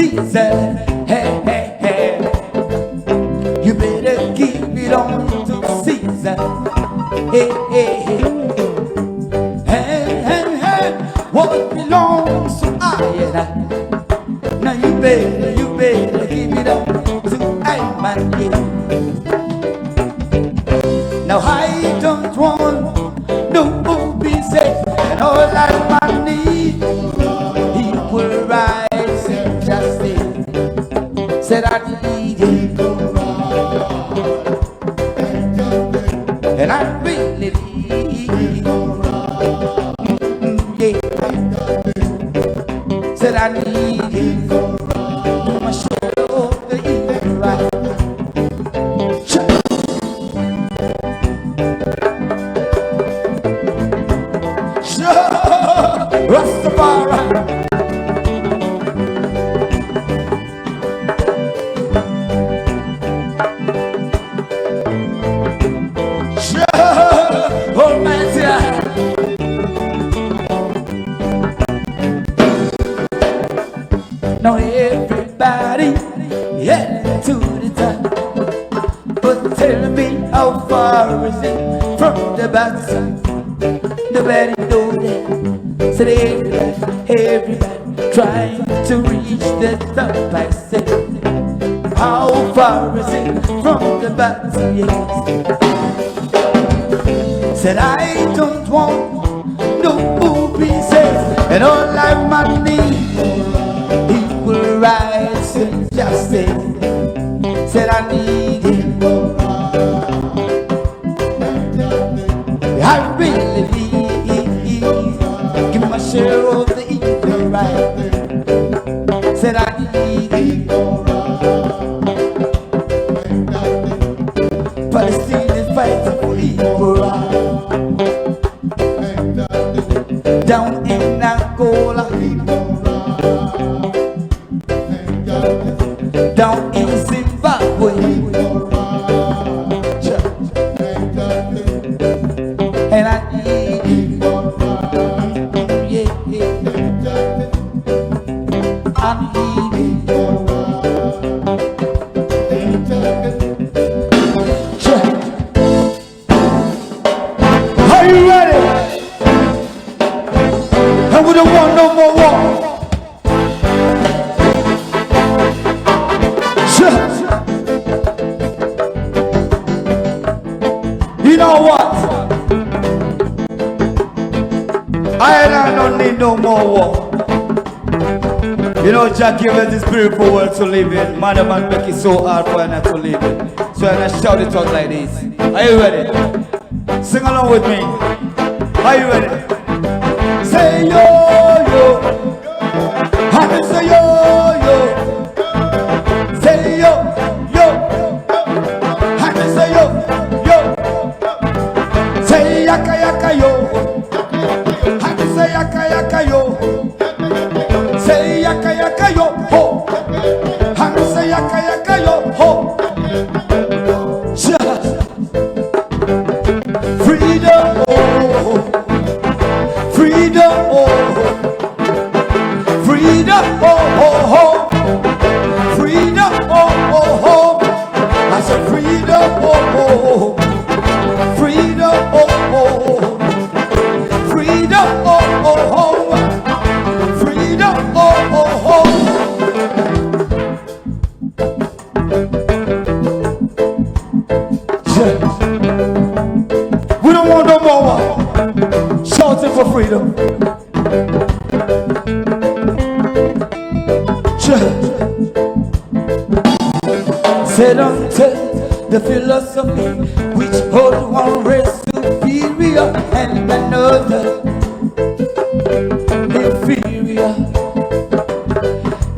Caesar. Hey, hey, hey. You better give it on to Caesar. Hey, hey, hey. And what belongs to I and I. Now you better give it up to I, man, yeah. Now I don't want no more peace and all I need equal rights and justice. Said I need it, and I really need it. Said I need it. My show the equal right. Rastafari. Almighty. Now everybody heading to the top, but tell me how far is it from the bottom? Nobody know that. So everybody trying to reach the top. I said, how far is it from the bottom? Yes. Said I don't want no more pieces and all I might need equal rights and justice. Said I need it. I really need. Give my share of the equal right. Said I need it. Palestine is fighting for equal right. Down in Angola, down in Zimbabwe, and I need it. Are you ready? And we don't want no more war. You know what? I don't need no more war. You know, Jack gave us this beautiful world to live in. Mother man make it so hard for her not to live in. So I'm gonna shout it out like this. Are you ready? Sing along with me. Are you ready? Say yo yo. I say yo yo. Say yo yo. I say yo yo. Say yaka yaka yo. I say yaka yaka yo. Say yaka yaka yo ho. I say yaka yaka yo ho. Freedom oh. Freedom oh. Freedom oh oh oh. Freedom oh oh oh. I said freedom oh oh. Freedom oh oh. Freedom oh oh oh. Freedom oh oh oh. We don't want no more war. Shouting for freedom. Said until the philosophy which hold one race superior and another inferior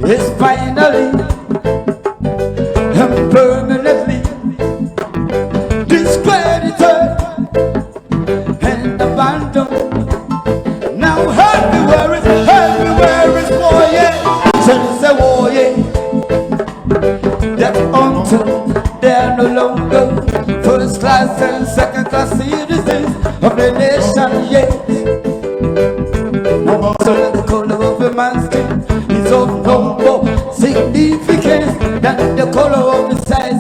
is finally and permanently discredited and abandoned. Now everywhere is war, yeah. So it's a war, yeah. That until they are no longer first class and second class citizens of the nation, yeah. So the color of a man's skin is of no more. Say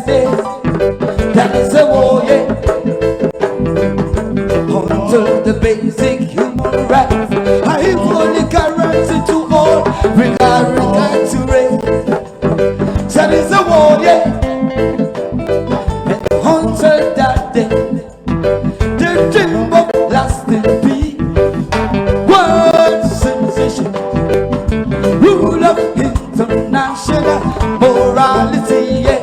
day. That is a war, yeah. Until the basic human rights are equally guaranteed to all, regardless to race. That is a war, yeah. And until that day, the dream of lasting peace, world civilization, rule of international morality, yeah.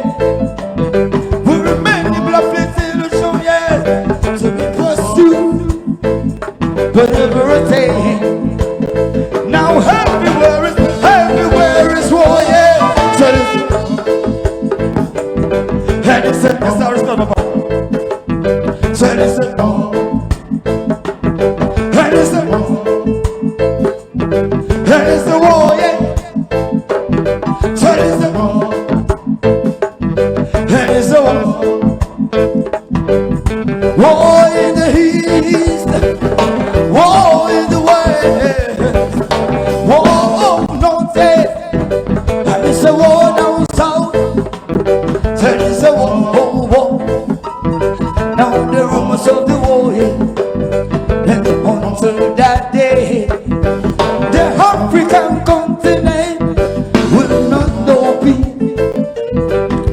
We remain the blood illusion, yeah. To be pursued, whatever it takes. Now everywhere is war, yeah. So and it's a responsible. So it's a and it's a war, yeah. So it's a and it's a war in the east, war in the west, war north, and it's a war down south. So it's a war. Now the rumors of the war, yeah. And until that day, the African continent will not know peace.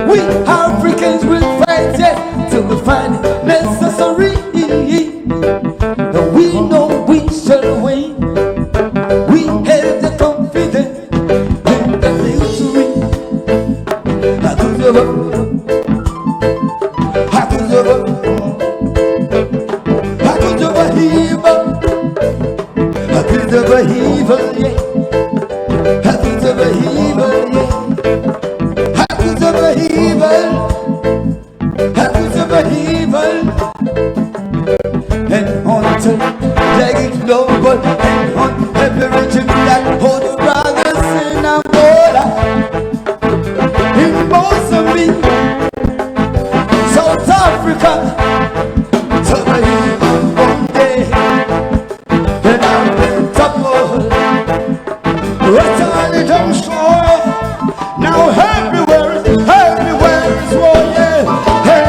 We Africans will fight, yeah, till we find it necessary. And we know we shall win. We have the confidence in the victory. Evil, yeah. Happy to be evil, yeah. Happy to be evil. Happy to be evil. And until they get global, and on every region that hold the brothers in Angola, in Mozambique, South Africa, to be evil one day. And I'm in trouble. Now everywhere is war, yeah. Hey.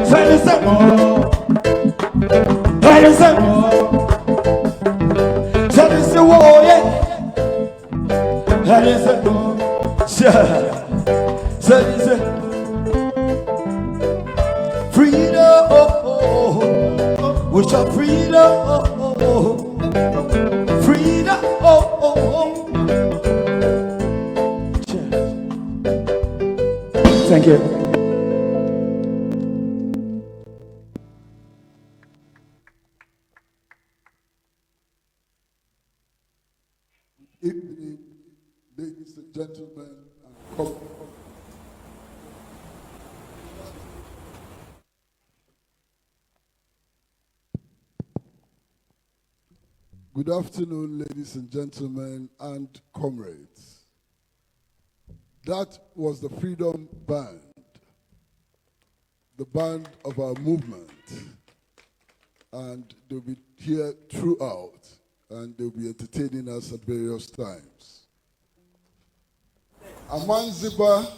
Say this up. Say this up. Say this the war, yeah. Say this up. Say this up. Freedom, we shall freedom. Freedom, Thank you. Evening, ladies and gentlemen, good afternoon, ladies and gentlemen and comrades. That was the Freedom Band, the band of our movement. And they'll be here throughout, and they'll be entertaining us at various times. Amanziba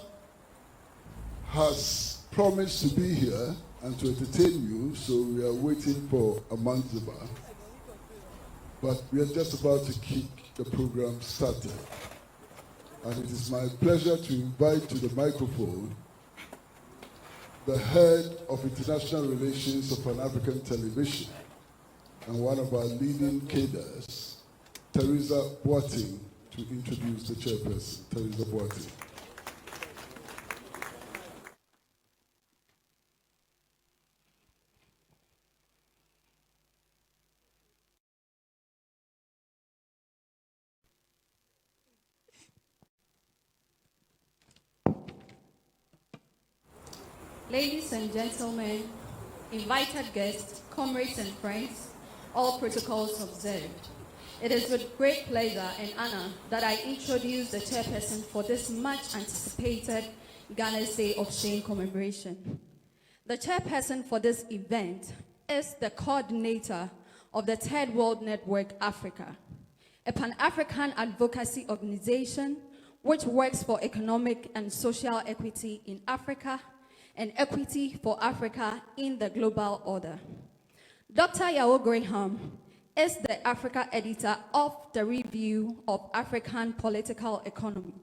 has promised to be here and to entertain you, so we are waiting for Amanziba. But we are just about to kick the program started. And it is my pleasure to invite to the microphone the head of international relations of Pan-African Television and one of our leading cadres, Teresa Boateng, to introduce the chairperson. Teresa Boateng. Ladies and gentlemen, invited guests, comrades and friends, all protocols observed. It is with great pleasure and honor that I introduce the chairperson for this much anticipated Ghana's Day of Shame commemoration. The chairperson for this event is the coordinator of the Third World Network Africa, a Pan-African advocacy organization which works for economic and social equity in Africa and equity for Africa in the global order. Dr. Yao Graham is the Africa editor of the Review of African Political Economy.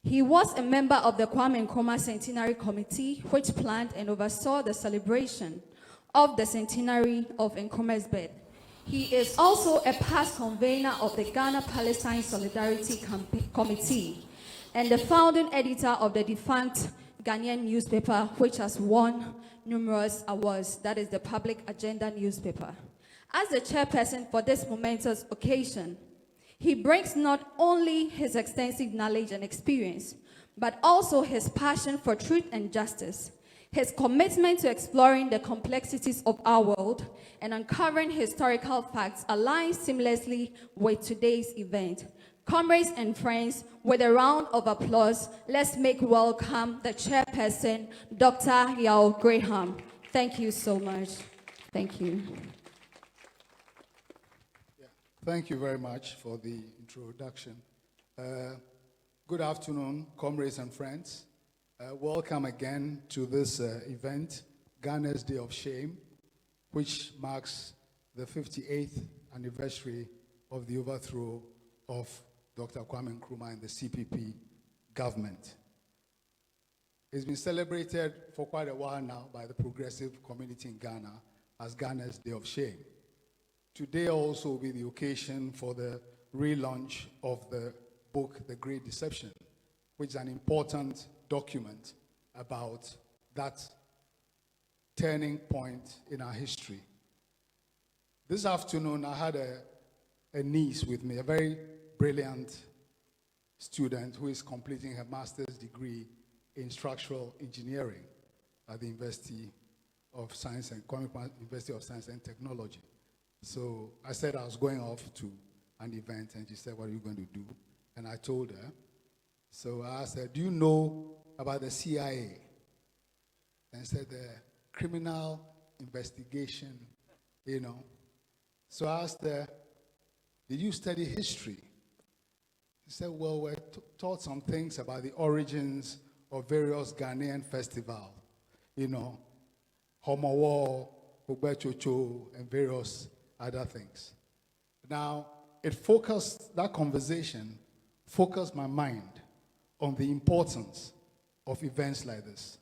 He was a member of the Kwame Nkrumah Centenary Committee, which planned and oversaw the celebration of the centenary of Nkrumah's birth. He is also a past convener of the Ghana-Palestine Solidarity Committee and the founding editor of the defunct Ghanaian newspaper, which has won numerous awards. That is the Public Agenda newspaper. As the chairperson for this momentous occasion, he brings not only his extensive knowledge and experience, but also his passion for truth and justice, his commitment to exploring the complexities of our world and uncovering historical facts aligns seamlessly with today's event. Comrades and friends, with a round of applause, let's make welcome the chairperson, Dr. Yao Graham. Thank you so much. Thank you. Thank you very much for the introduction. Good afternoon, comrades and friends. Welcome again to this event, Ghana's Day of Shame, which marks the 58th anniversary of the overthrow of Dr. Kwame Nkrumah and the CPP government. It's been celebrated for quite a while now by the progressive community in Ghana as Ghana's Day of Shame. Today also will be the occasion for the relaunch of the book, The Great Deception, which is an important document about that turning point in our history. This afternoon, I had a niece with me, a very brilliant student who is completing her master's degree in structural engineering at the University of Science and Technology. So I said I was going off to an event, and she said, "What are you going to do?" And I told her. So I asked her, "Do you know about the CIA?" And she said, "The criminal investigation, you know." So I asked her, "Did you study history?" She said, "Well, we're taught some things about the origins of various Ghanaian festivals, you know, Homowo, Ogbechocho, and various other things." Now, that conversation focused my mind on the importance of events like this,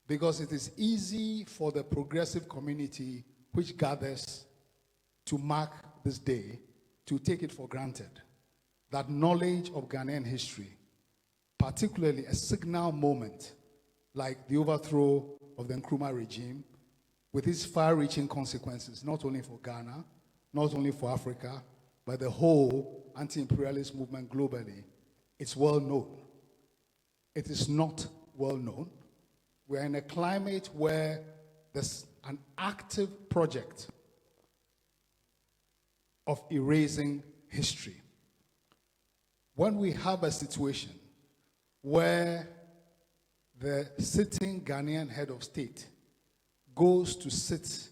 because it is easy for the progressive community which gathers to mark this day to take it for granted that knowledge of Ghanaian history, particularly a signal moment like the overthrow of the Nkrumah regime, with its far-reaching consequences, not only for Ghana, not only for Africa, but the whole anti-imperialist movement globally, it's well known. It is not well known. We're in a climate where there's an active project of erasing history. When we have a situation where the sitting Ghanaian head of state goes to sit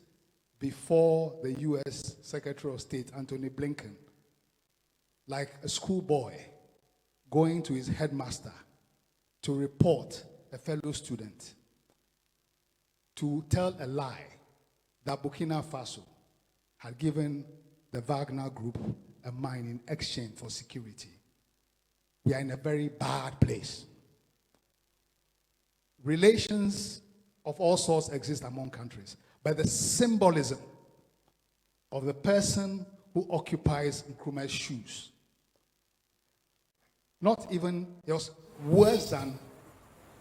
before the U.S. Secretary of State, Antony Blinken, like a schoolboy going to his headmaster to report a fellow student, to tell a lie that Burkina Faso had given the Wagner Group a mine in exchange for security. We are in a very bad place. Relations of all sorts exist among countries, but the symbolism of the person who occupies Nkrumah's shoes, not even, it was worse than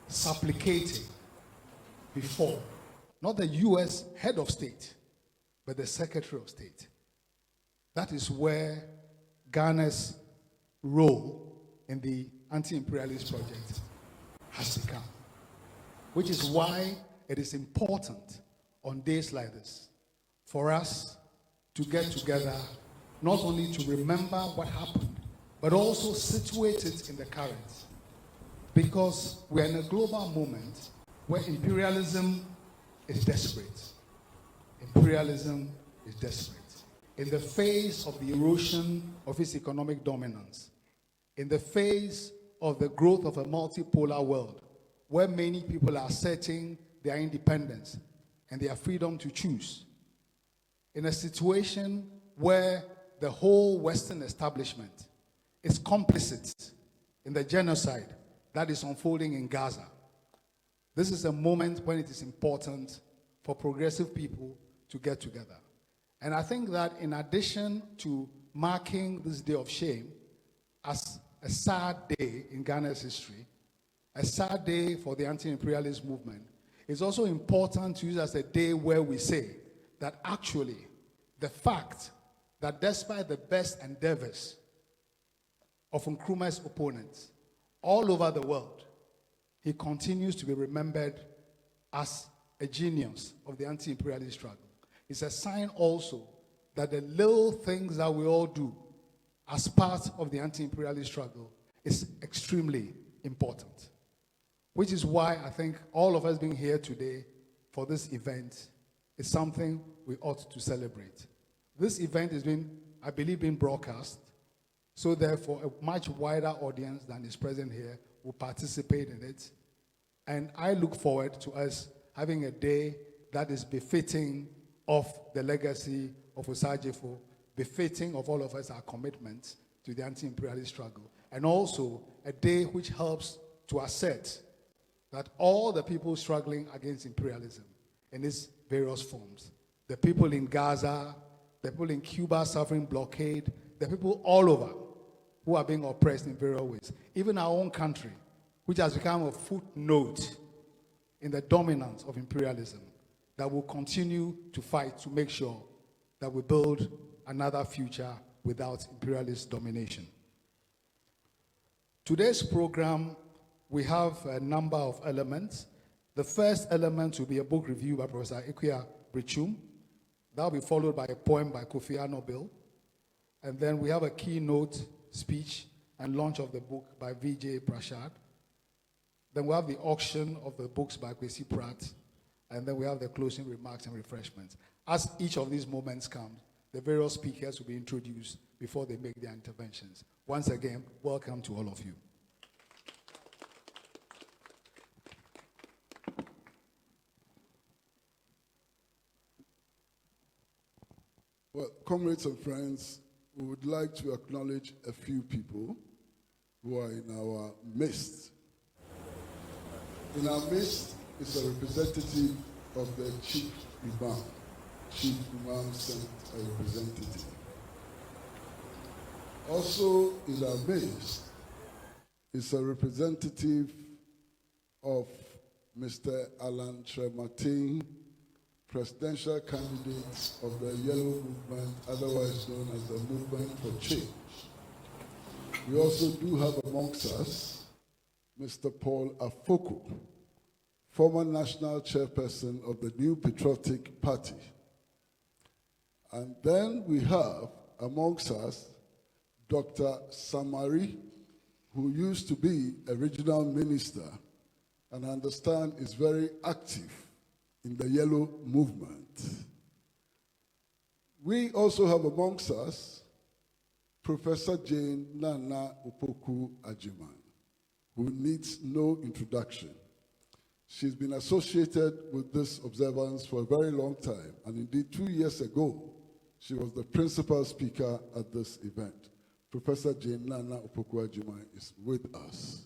supplicating before, not the U.S. head of state, but the Secretary of State. That is where Ghana's role in the anti-imperialist project has become, which is why it is important on days like this for us to get together, not only to remember what happened, but also situate it in the current. Because we're in a global moment where imperialism is desperate. Imperialism is desperate. In the face of the erosion of its economic dominance, in the face of the growth of a multipolar world, where many people are asserting their independence and their freedom to choose, in a situation where the whole Western establishment is complicit in the genocide that is unfolding in Gaza. This is a moment when it is important for progressive people to get together. And I think that in addition to marking this day of shame as a sad day in Ghana's history, a sad day for the anti-imperialist movement, it's also important to use as a day where we say that actually the fact that despite the best endeavors of Nkrumah's opponents all over the world, he continues to be remembered as a genius of the anti-imperialist struggle. It's a sign also that the little things that we all do as part of the anti-imperialist struggle is extremely important. Which is why I think all of us being here today for this event is something we ought to celebrate. This event is I believe, being broadcast, so therefore a much wider audience than is present here will participate in it. And I look forward to us having a day that is befitting of the legacy of Osagyefo, befitting of all of us, our commitment to the anti-imperialist struggle, and also a day which helps to assert that all the people struggling against imperialism in its various forms, the people in Gaza, the people in Cuba suffering blockade, the people all over who are being oppressed in various ways, even our own country, which has become a footnote in the dominance of imperialism, that will continue to fight to make sure that we build another future without imperialist domination. Today's program, we have a number of elements. The first element will be a book review by Professor Ikuya Brichum. That will be followed by a poem by Kofi Anokbil. And then we have a keynote speech and launch of the book by Vijay Prashad. Then we have the auction of the books by Kwesi Pratt. And then we have the closing remarks and refreshments. As each of these moments comes, the various speakers will be introduced before they make their interventions. Once again, welcome to all of you. Well, comrades and friends, we would like to acknowledge a few people who are in our midst. In our midst is a representative of the Chief Imam. Chief Imam sent a representative. Also in our midst is a representative of Mr. Alan Trematin, presidential candidate of the Yellow Movement, otherwise known as the Movement for Change. We also do have amongst us Mr. Paul Afoko, former national chairperson of the New Patriotic Party. And then we have amongst us Dr. Samari, who used to be a regional minister and I understand is very active in the Yellow Movement. We also have amongst us Professor Jane Nana Opoku Ajiman, who needs no introduction. She's been associated with this observance for a very long time, and indeed 2 years ago, she was the principal speaker at this event. Professor Jane Nana Opoku Ajiman is with us.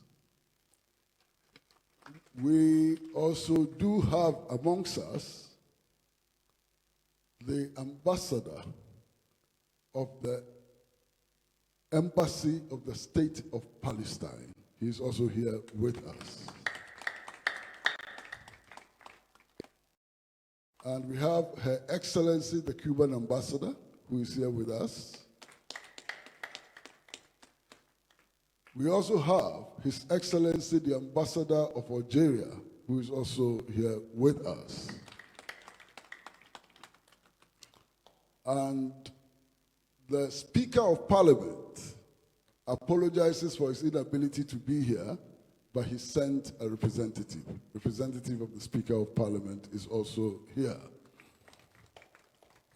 We also do have amongst us the ambassador of the Embassy of the State of Palestine. He is also here with us. And we have Her Excellency, the Cuban ambassador, who is here with us. We also have His Excellency, the Ambassador of Algeria, who is also here with us. And the Speaker of Parliament apologizes for his inability to be here, but he sent a representative. Representative of the Speaker of Parliament is also here.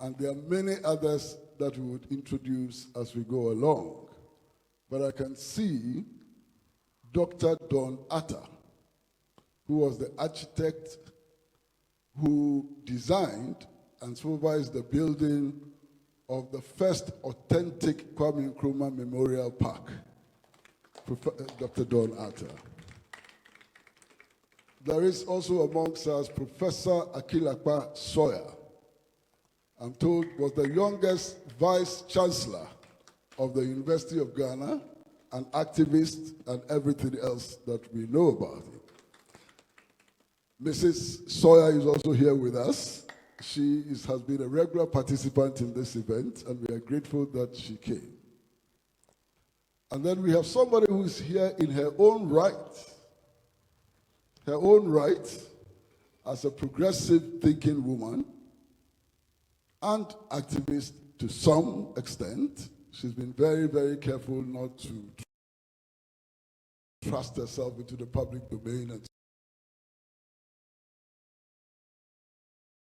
And there are many others that we would introduce as we go along. But I can see Dr. Don Atta, who was the architect who designed and supervised the building of the first authentic Kwame Nkrumah Memorial Park, Dr. Don Atta. There is also amongst us Professor Akilakpa Sawyer, I'm told was the youngest vice chancellor of the University of Ghana, an activist and everything else that we know about him. Mrs. Sawyer is also here with us. She has been a regular participant in this event, and we are grateful that she came. And then we have somebody who is here in her own right as a progressive thinking woman and activist to some extent. She's been very, very careful not to thrust herself into the public domain and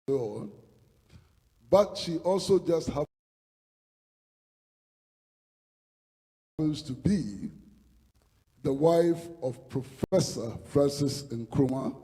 so on. But she also just happens to be the wife of Professor Francis Nkrumah,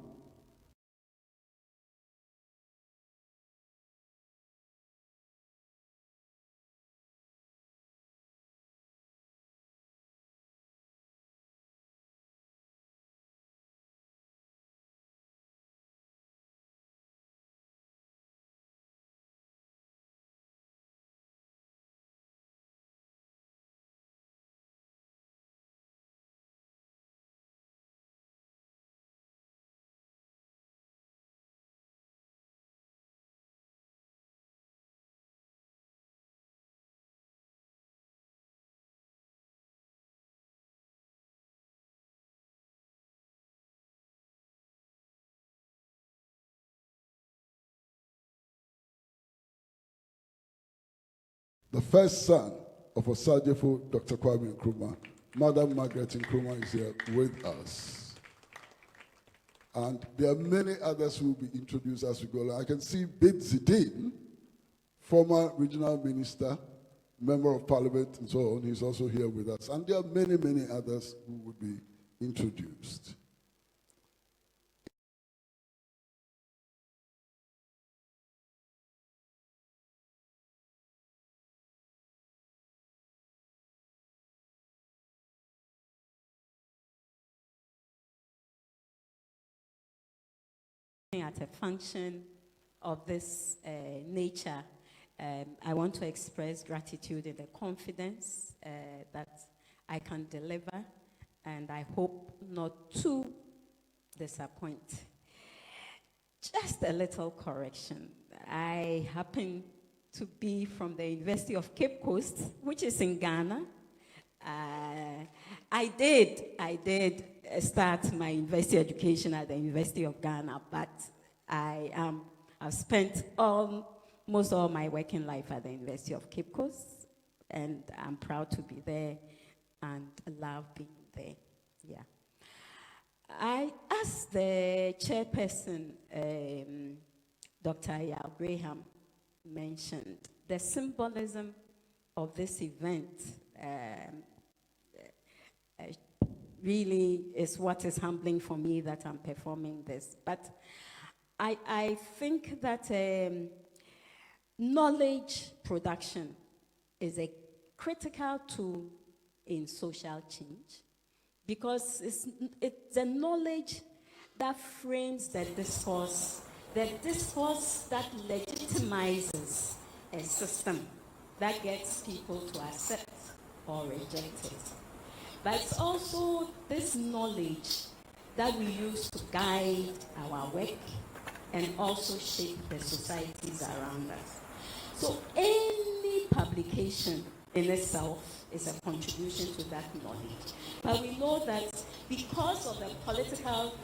the first son of Osagyefo Dr. Kwame Nkrumah. Madam Margaret Nkrumah is here with us. And there are many others who will be introduced as we go. I can see Bid Zidane, former regional minister, member of parliament, and so on. He's also here with us. And there are many, many others who will be introduced. At a function of this nature, I want to express gratitude and the confidence that I can deliver, and I hope not to disappoint. Just a little correction. I happen to be from the University of Cape Coast, which is in Ghana. I did start my university education at the University of Ghana, but I've spent most all my working life at the University of Cape Coast, and I'm proud to be there and love being there. Yeah. I asked the chairperson, Dr. Yao Graham, mentioned the symbolism of this event. Really is what is humbling for me that I'm performing this. But I think that knowledge production is a critical tool in social change, because it's the knowledge that frames the discourse that legitimizes a system that gets people to accept or reject it. But it's also this knowledge that we use to guide our work and also shape the societies around us. So any publication in itself is a contribution to that knowledge. But we know that because of the political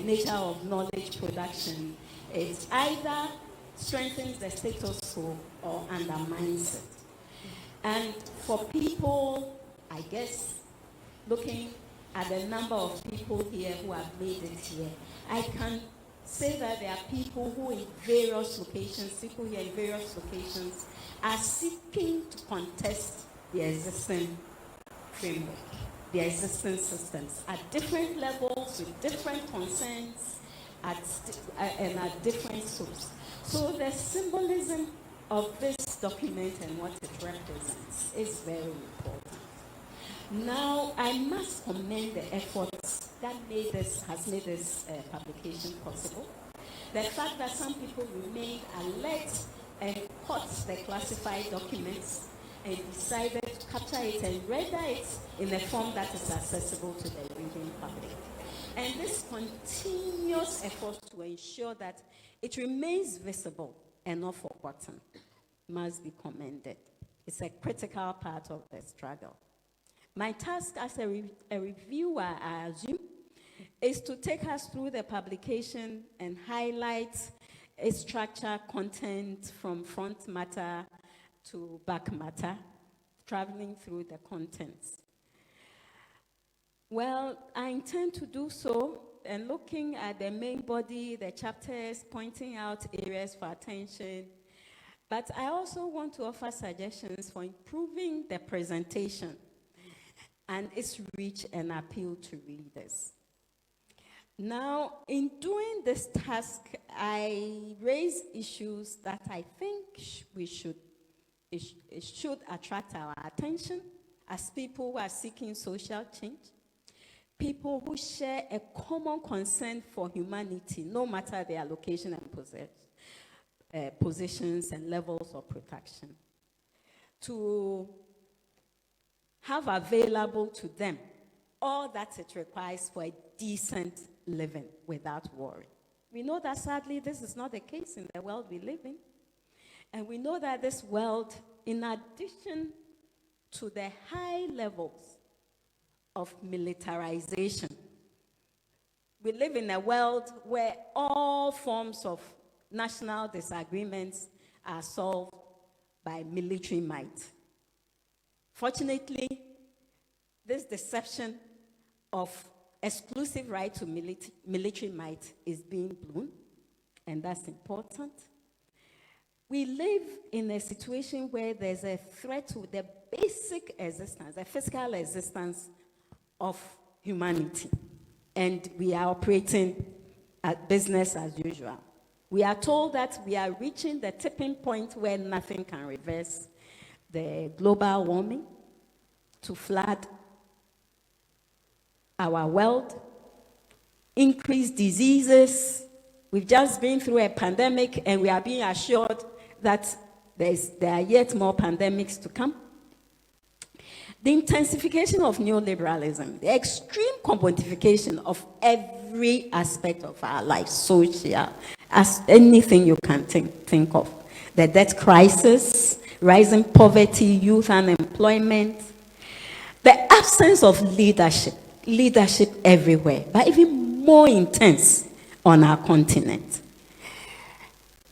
nature of knowledge production, it either strengthens the status quo or undermines it. And for people, I guess, looking at the number of people here who have made it here, I can say that there are people who in various locations, people here in various locations, are seeking to contest the existing framework. the existing systems at different levels with different concerns and at different scopes. So the symbolism of this document and what it represents is very important. Now, I must commend the efforts that has made this publication possible. The fact that some people remained alert and caught the classified documents and decided to capture it and render it in a form that is accessible to the reading public. And this continuous effort to ensure that it remains visible and not forgotten must be commended. It's a critical part of the struggle. My task as a reviewer, I assume, is to take us through the publication and highlight its structure, content from front matter to back matter, traveling through the contents. Well, I intend to do so and looking at the main body, the chapters, pointing out areas for attention. But I also want to offer suggestions for improving the presentation and its reach and appeal to readers. Now, in doing this task, I raise issues that I think it should attract our attention as people who are seeking social change, people who share a common concern for humanity, no matter their location and positions and levels of protection, to have available to them all that it requires for a decent living without worry. We know that sadly this is not the case in the world we live in. And we know that this world, in addition to the high levels of militarization, we live in a world where all forms of national disagreements are solved by military might. Fortunately, this deception of exclusive right to military might is being blown, and that's important. We live in a situation where there's a threat to the basic existence, the physical existence of humanity, and we are operating at business as usual. We are told that we are reaching the tipping point where nothing can reverse the global warming to flood our world, increase diseases. We've just been through a pandemic and we are being assured that there are yet more pandemics to come. The intensification of neoliberalism, the extreme commodification of every aspect of our life, social, as anything you can think of. The debt crisis, rising poverty, youth unemployment, the absence of leadership everywhere, but even more intense on our continent.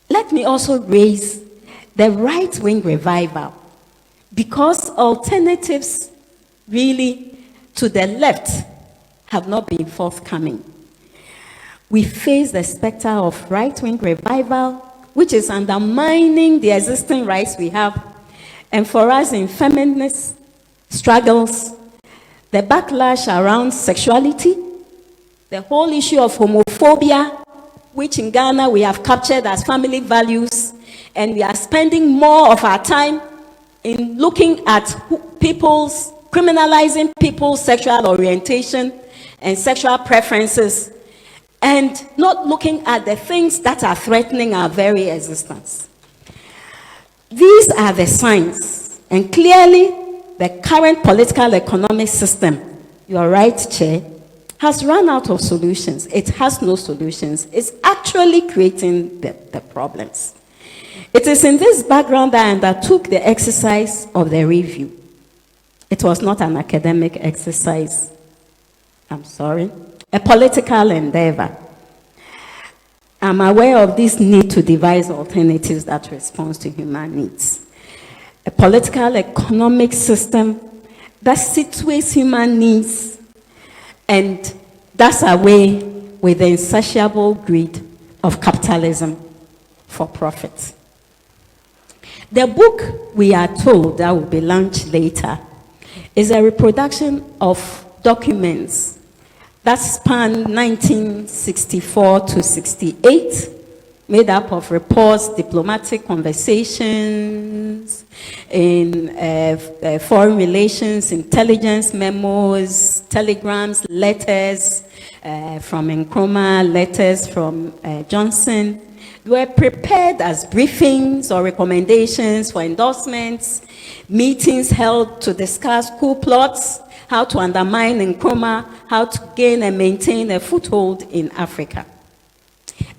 Let me also raise the right-wing revival, because alternatives really to the left have not been forthcoming. We face the specter of right-wing revival, which is undermining the existing rights we have. And for us in feminist struggles, the backlash around sexuality, the whole issue of homophobia, which in Ghana we have captured as family values, and we are spending more of our time in looking at criminalizing people's sexual orientation and sexual preferences, and not looking at the things that are threatening our very existence. These are the signs, and clearly the current political economic system, you are right, Chair, has run out of solutions. It has no solutions. It's actually creating the problems. It is in this background that I undertook the exercise of the review. It was not an academic exercise. I'm sorry. A political endeavor. I'm aware of this need to devise alternatives that respond to human needs. A political economic system that situates human needs and does away with the insatiable greed of capitalism for profit. The book, we are told, that will be launched later, is a reproduction of documents that span 1964 to 68, made up of reports, diplomatic conversations, in foreign relations, intelligence memos, telegrams, letters from Nkrumah, letters from Johnson, were prepared as briefings or recommendations for endorsements, meetings held to discuss coup plots, how to undermine Nkrumah, how to gain and maintain a foothold in Africa.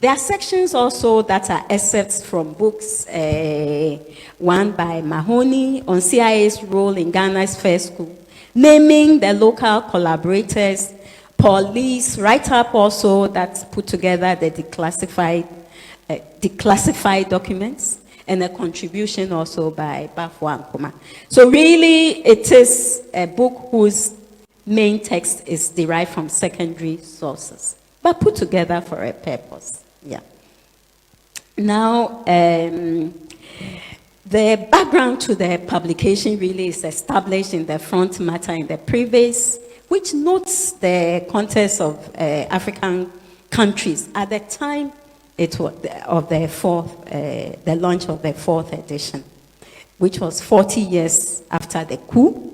There are sections also that are excerpts from books, one by Mahoney on CIA's role in Ghana's first school, naming the local collaborators. Paul Lee's write-up also that put together the declassified documents, and a contribution also by Bafo Nkrumah. So really, it is a book whose main text is derived from secondary sources, but put together for a purpose. Yeah. Now, the background to the publication really is established in the front matter in the preface, which notes the context of African countries at the time it was of the launch of the fourth edition, which was 40 years after the coup.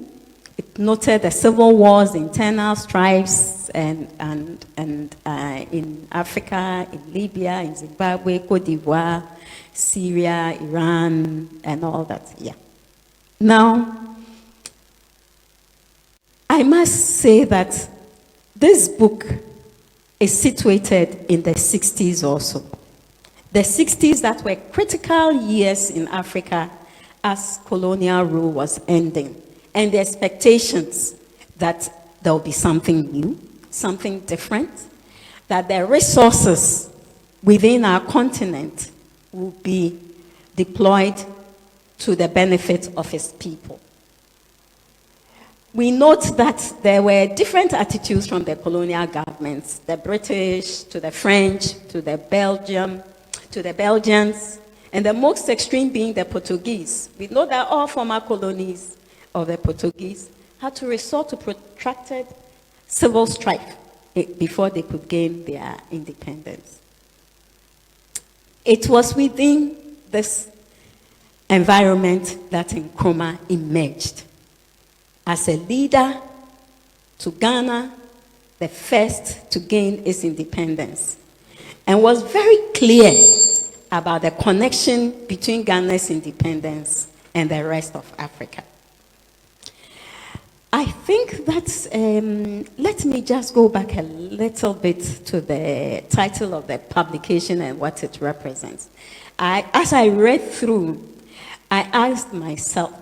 It noted the civil wars, internal strifes, and in Africa, in Libya, in Zimbabwe, Cote d'Ivoire, Syria, Iran, and all that. Yeah. Now, I must say that this book is situated in the 60s also. The 60s that were critical years in Africa as colonial rule was ending, and the expectations that there will be something new, something different, that the resources within our continent will be deployed to the benefit of its people. We note that there were different attitudes from the colonial governments, the British, to the French, to the Belgians, and the most extreme being the Portuguese. We know that all former colonies of the Portuguese had to resort to protracted civil strife before they could gain their independence. It was within this environment that Nkrumah emerged as a leader to Ghana, the first to gain its independence, and was very clear about the connection between Ghana's independence and the rest of Africa. I think that, let me just go back a little bit to the title of the publication and what it represents. As I read through, I asked myself,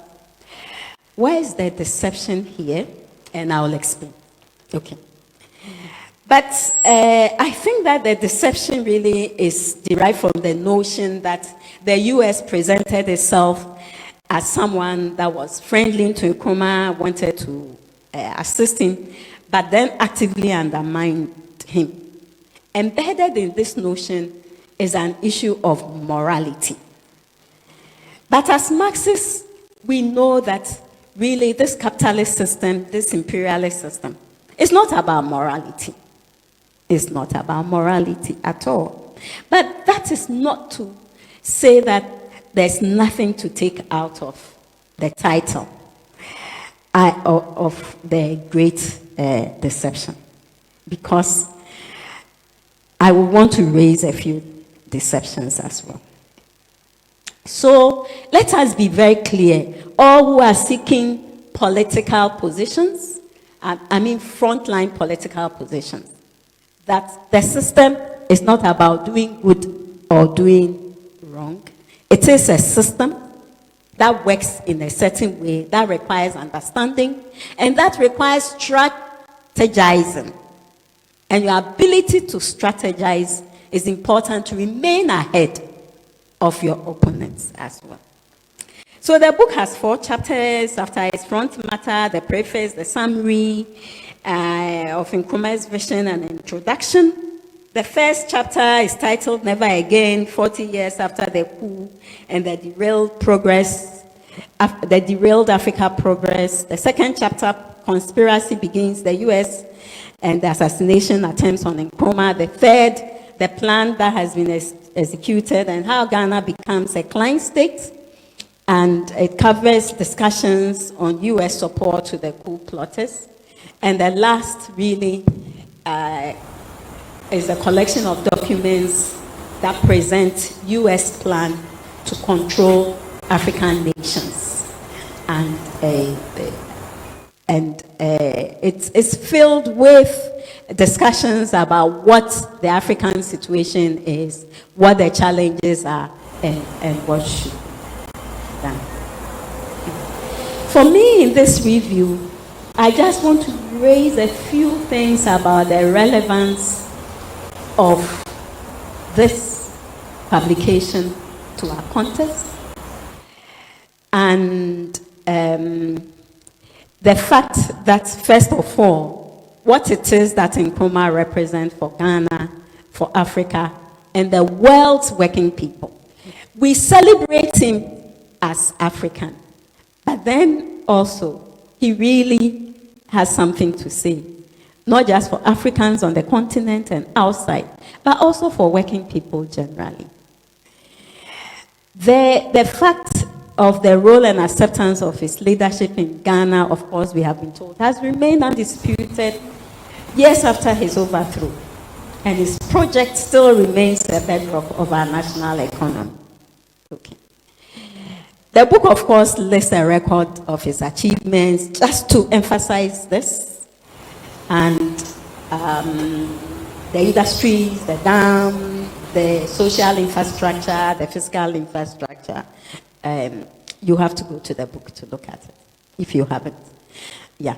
where is the deception here? And I'll explain. Okay. But I think that the deception really is derived from the notion that the US presented itself as someone that was friendly to Nkrumah, wanted to assist him, but then actively undermined him. Embedded in this notion is an issue of morality. But as Marxists, we know that really this capitalist system, this imperialist system, is not about morality. It's not about morality at all. But that is not to say that there's nothing to take out of the title of the Great Deception, because I will want to raise a few deceptions as well. So let us be very clear. All who are seeking political positions, I mean frontline political positions, that the system is not about doing good or doing wrong. It is a system that works in a certain way, that requires understanding, and that requires strategizing. And your ability to strategize is important to remain ahead of your opponents as well. So the book has 4 chapters. After its front matter, the preface, the summary of Nkrumah's vision and introduction. The first chapter is titled Never Again, 40 Years After the Coup and the Derailed Africa Progress. The second chapter conspiracy begins, the US and the assassination attempts on Nkrumah. The third, the plan that has been executed and how Ghana becomes a client state. And it covers discussions on US support to the coup plotters. And the last really is a collection of documents that present US plan to control African nations. And it's filled with discussions about what the African situation is, what the challenges are, and what should be done. For me, in this review, I just want to raise a few things about the relevance of this publication to our context, and the fact that, first of all, what it is that Nkrumah represents for Ghana, for Africa, and the world's working people. We celebrate him as African, but then also he really has something to say, not just for Africans on the continent and outside, but also for working people generally. The fact of the role and acceptance of his leadership in Ghana, of course, we have been told, has remained undisputed years after his overthrow. And his project still remains the bedrock of our national economy. Okay. The book, of course, lists a record of his achievements, just to emphasize this. And the industries, the dam, the social infrastructure, the fiscal infrastructure. You have to go to the book to look at it, if you haven't. Yeah.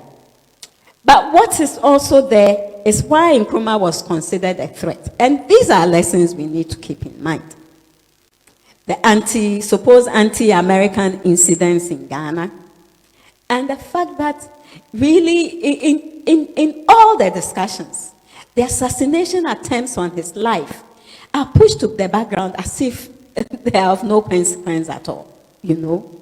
But what is also there is why Nkrumah was considered a threat. And these are lessons we need to keep in mind. The supposed anti-American incidents in Ghana, and the fact that really in all the discussions, the assassination attempts on his life are pushed to the background as if they are of no consequence at all, you know.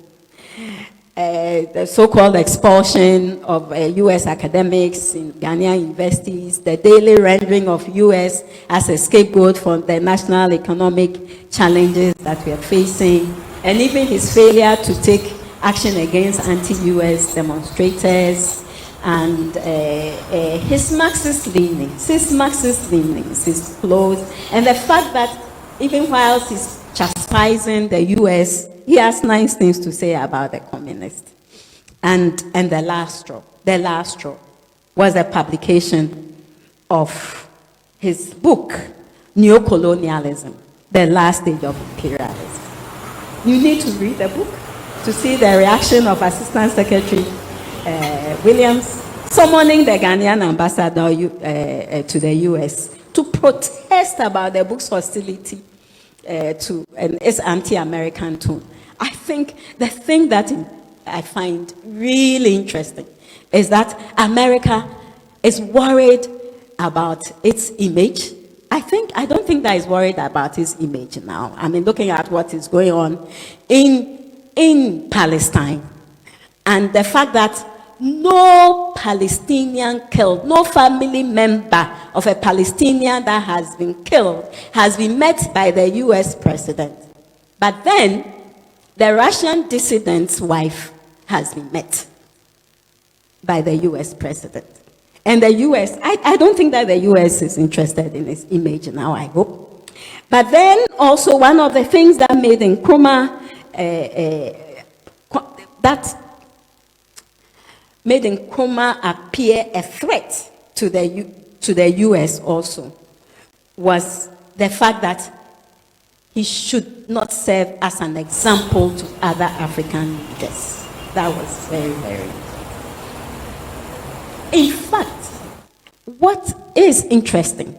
The so-called expulsion of U.S. academics in Ghanaian universities, the daily rendering of U.S. as a scapegoat for the national economic challenges that we are facing, and even his failure to take action against anti-U.S. demonstrators, and his Marxist leanings, his clothes, and the fact that even whilst he's chastising the U.S., he has nice things to say about the communists. And the last straw was the publication of his book, Neocolonialism, the Last Stage of Imperialism. You need to read the book to see the reaction of Assistant Secretary Williams summoning the Ghanaian ambassador to the U.S. to protest about the book's hostility to its anti-American tone. I think the thing that I find really interesting is that America is worried about its image. I don't think that it's worried about its image now. I mean, looking at what is going on in Palestine, and the fact that no Palestinian killed, no family member of a Palestinian that has been killed has been met by the US president. But then, the Russian dissident's wife has been met by the US president. And the US, I don't think that the US is interested in its image now, I hope. But then also one of the things that made Nkrumah, made Nkrumah appear a threat to the US also was the fact that he should not serve as an example to other African leaders. That was very, very important. In fact, what is interesting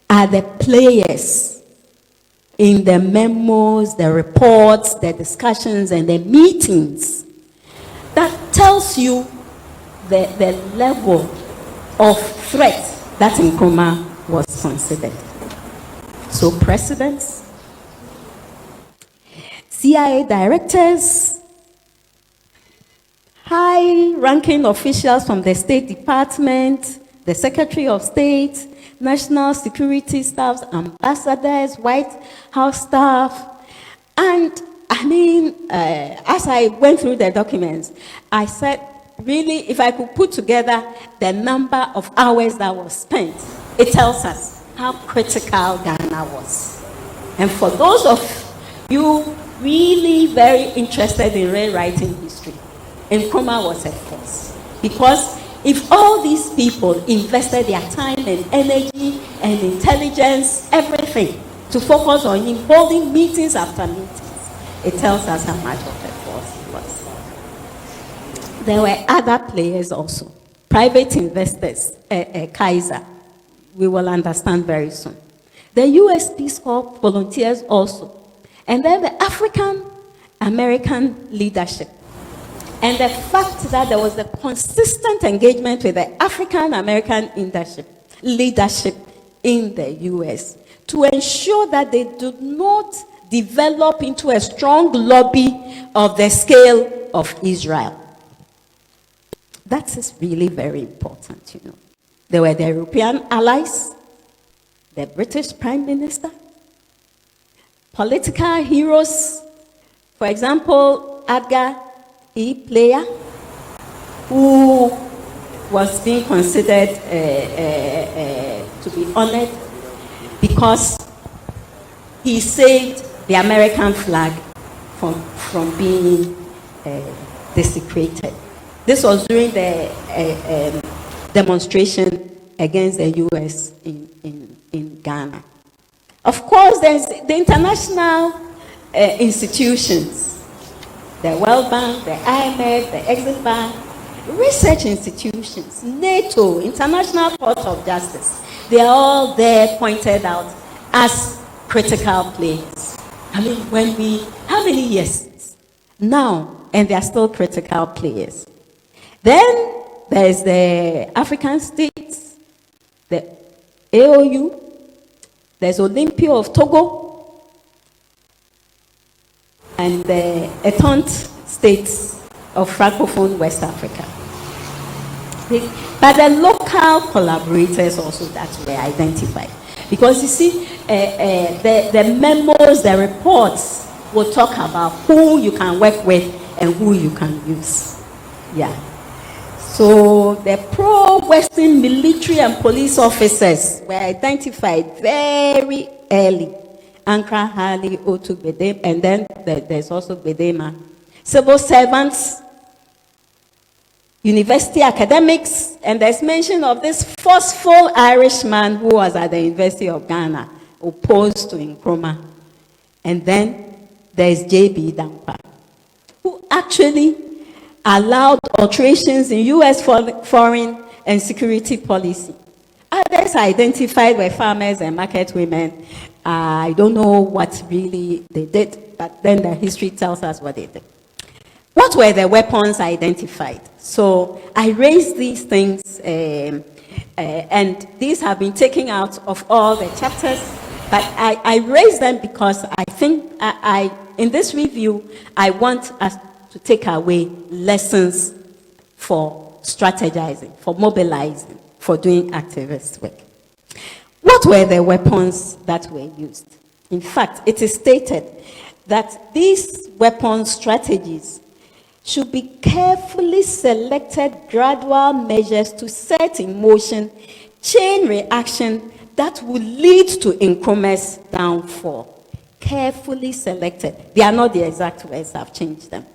are the players in the memos, the reports, the discussions, and the meetings that tells you the level of threat that Nkrumah was considered. So presidents, CIA directors, high-ranking officials from the State Department, the Secretary of State, national security staffs, ambassadors, White House staff. And I mean, as I went through the documents, I said, really, if I could put together the number of hours that was spent, it tells us how critical Ghana was. And for those of you really very interested in rewriting history, Nkrumah was a force. Because if all these people invested their time and energy and intelligence, everything, to focus on him, holding meetings after meetings, it tells us how much of a force he was. There were other players also. Private investors, Kaiser, we will understand very soon. The US Peace Corps volunteers also. And then the African-American leadership. And the fact that there was a consistent engagement with the African-American leadership in the US to ensure that they do not develop into a strong lobby of the scale of Israel. That is really very important, you know. There were the European allies, the British Prime Minister, political heroes, for example, Edgar E. Player, who was being considered to be honored because he saved the American flag from being desecrated. This was during the demonstration against the U.S. in Ghana. Of course, there's the international institutions, the World Bank, the IMF, the Exim Bank, research institutions, NATO, International Court of Justice. They are all there pointed out as critical players. I mean, how many years now, and they are still critical players. Then there's the African states, the AOU, there's Olympia of Togo, and the Entente states of Francophone West Africa. But the local collaborators also that were identified. Because you see, the memos, the reports will talk about who you can work with and who you can use. Yeah. So the pro-Western military and police officers were identified very early. Ankara, Hali, Otu, Bedem, and then there's also Bedema. Civil servants, university academics, and there's mention of this forceful Irishman who was at the University of Ghana, opposed to Nkrumah. And then there's J.B. Dampa, who actually allowed alterations in U.S. foreign and security policy. Others identified were farmers and market women. I don't know what really they did, but then the history tells us what they did. What were the weapons identified? So I raised these things, and these have been taken out of all the chapters, but I raised them because I think in this review, I want us to take away lessons for strategizing, for mobilizing, for doing activist work. What were the weapons that were used? In fact, it is stated that these weapon strategies should be carefully selected gradual measures to set in motion chain reaction that will lead to Nkrumah's downfall. Carefully selected. They are not the exact words, I've changed them.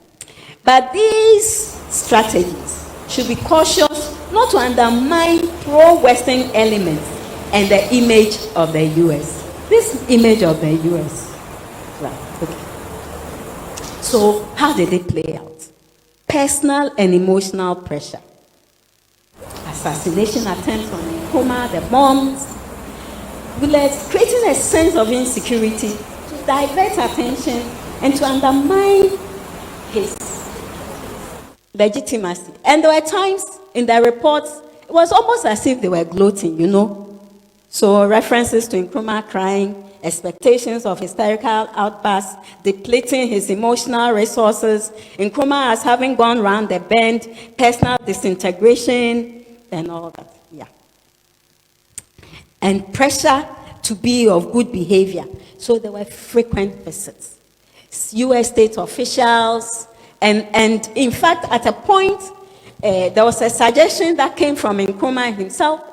But these strategies should be cautious not to undermine pro-Western elements and the image of the U.S. This image of the U.S. Right, okay. So how did it play out? Personal and emotional pressure. Assassination attempts on Nkrumah, the bombs, bullets, creating a sense of insecurity to divert attention and to undermine his legitimacy. And there were times in the reports, it was almost as if they were gloating, you know. So references to Nkrumah crying, expectations of hysterical outbursts, depleting his emotional resources, Nkrumah as having gone round the bend, personal disintegration, and all that, yeah. And pressure to be of good behavior. So there were frequent visits. US state officials, and in fact, at a point, there was a suggestion that came from Nkrumah himself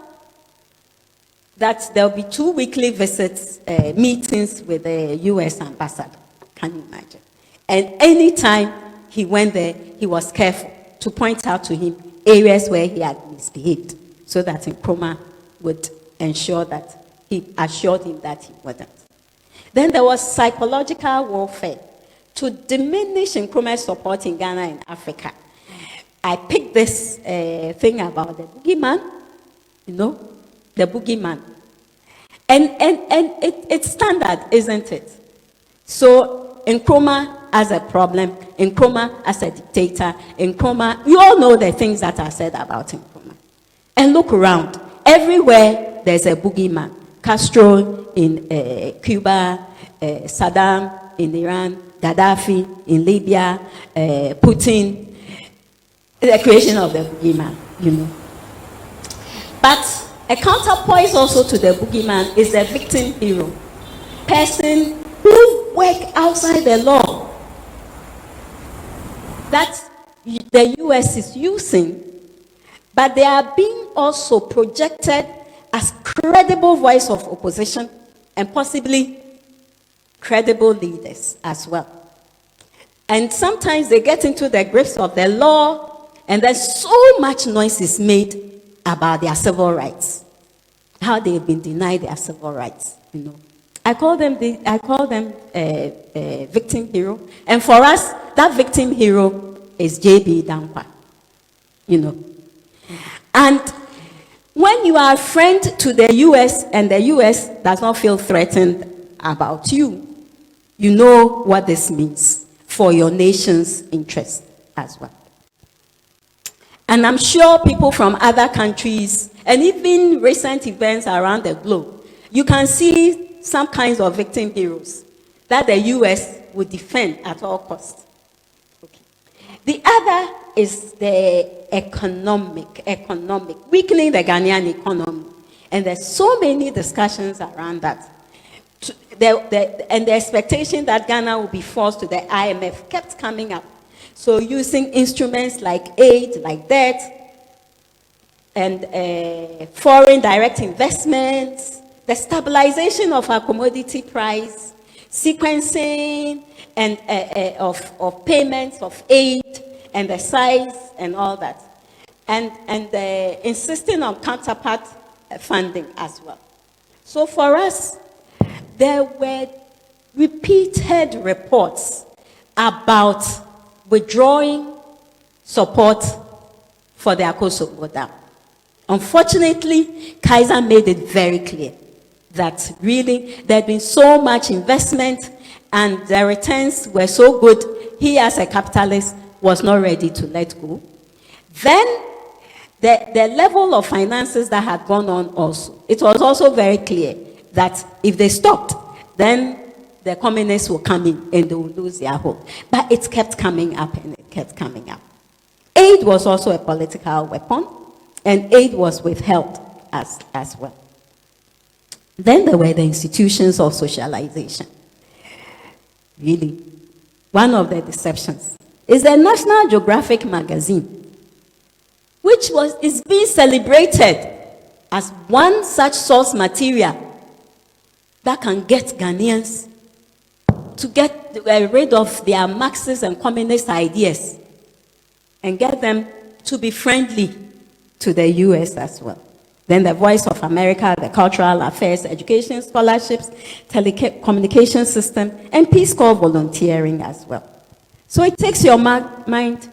that there will be 2 weekly visits, meetings with the US ambassador. Can you imagine? And anytime he went there, he was careful to point out to him areas where he had misbehaved, so that Nkrumah would ensure that he assured him that he wouldn't. Then there was psychological warfare to diminish Nkrumah's support in Ghana and Africa. I picked this thing about the boogeyman, the boogeyman. And it's standard, isn't it? So Nkrumah as a problem, Nkrumah as a dictator, Nkrumah, you all know the things that are said about Nkrumah. And look around, everywhere there's a boogeyman. Castro in Cuba, Saddam in Iran, Gaddafi in Libya, Putin, the creation of the boogeyman, But a counterpoint also to the boogeyman is the victim hero. Person who work outside the law that the US is using, but they are being also projected as credible voice of opposition and possibly credible leaders as well. And sometimes they get into the grips of the law, and then so much noise is made about their civil rights, how they've been denied their civil rights. I call them victim hero, and for us, that victim hero is J.B. Dankwa. And when you are a friend to the US and the US does not feel threatened about you, you know what this means for your nation's interest as well. And I'm sure people from other countries and even recent events around the globe, you can see some kinds of victim heroes that the US would defend at all costs. Okay. The other is the economic, weakening the Ghanaian economy. And there's so many discussions around that. And the expectation that Ghana will be forced to the IMF kept coming up. So using instruments like aid, like debt, and foreign direct investments, the stabilization of our commodity price, sequencing and of payments of aid, and the size and all that. And insisting on counterpart funding as well. So for us, there were repeated reports about withdrawing support for the Akosombo Dam. Unfortunately, Kaiser made it very clear that really there had been so much investment and the returns were so good, he as a capitalist was not ready to let go. Then the level of finances that had gone on also, it was also very clear that if they stopped, then the communists will come in and they will lose their hold. But it kept coming up and it kept coming up. Aid was also a political weapon, and aid was withheld as well. Then there were the institutions of socialization. Really, one of the deceptions is the National Geographic magazine, which is being celebrated as one such source material that can get Ghanaians to get rid of their Marxist and communist ideas and get them to be friendly to the US as well. Then the Voice of America, the Cultural Affairs, Education, Scholarships, Telecommunication System, and Peace Corps volunteering as well. So it takes your mind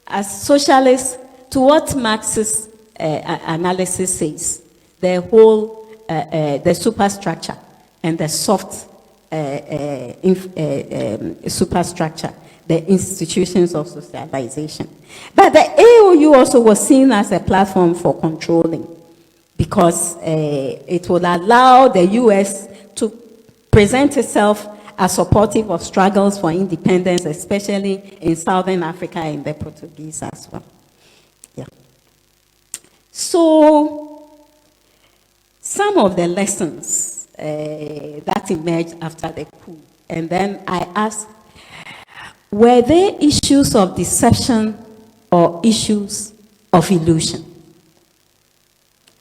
as socialists to what Marxist analysis says, the whole, the superstructure and the soft superstructure, the institutions of socialization. But the AOU also was seen as a platform for controlling, because it would allow the U.S. to present itself as supportive of struggles for independence, especially in Southern Africa and the Portuguese as well. Yeah. So, some of the lessons that emerged after the coup, and then I asked, were there issues of deception or issues of illusion?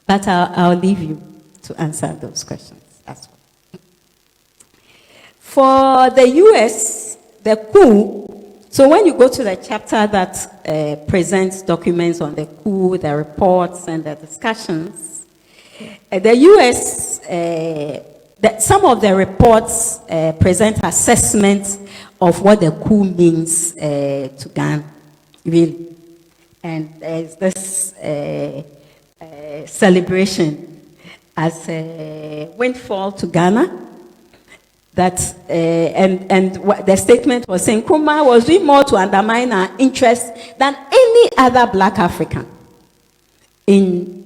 But I'll leave you to answer those questions as well. For the US, the coup, so when you go to the chapter that presents documents on the coup, the reports and the discussions, the US, some of the reports present assessments of what the coup means to Ghana, really. And there's this celebration as a windfall to Ghana, that the statement was saying Nkrumah was doing more to undermine our interests than any other black African. And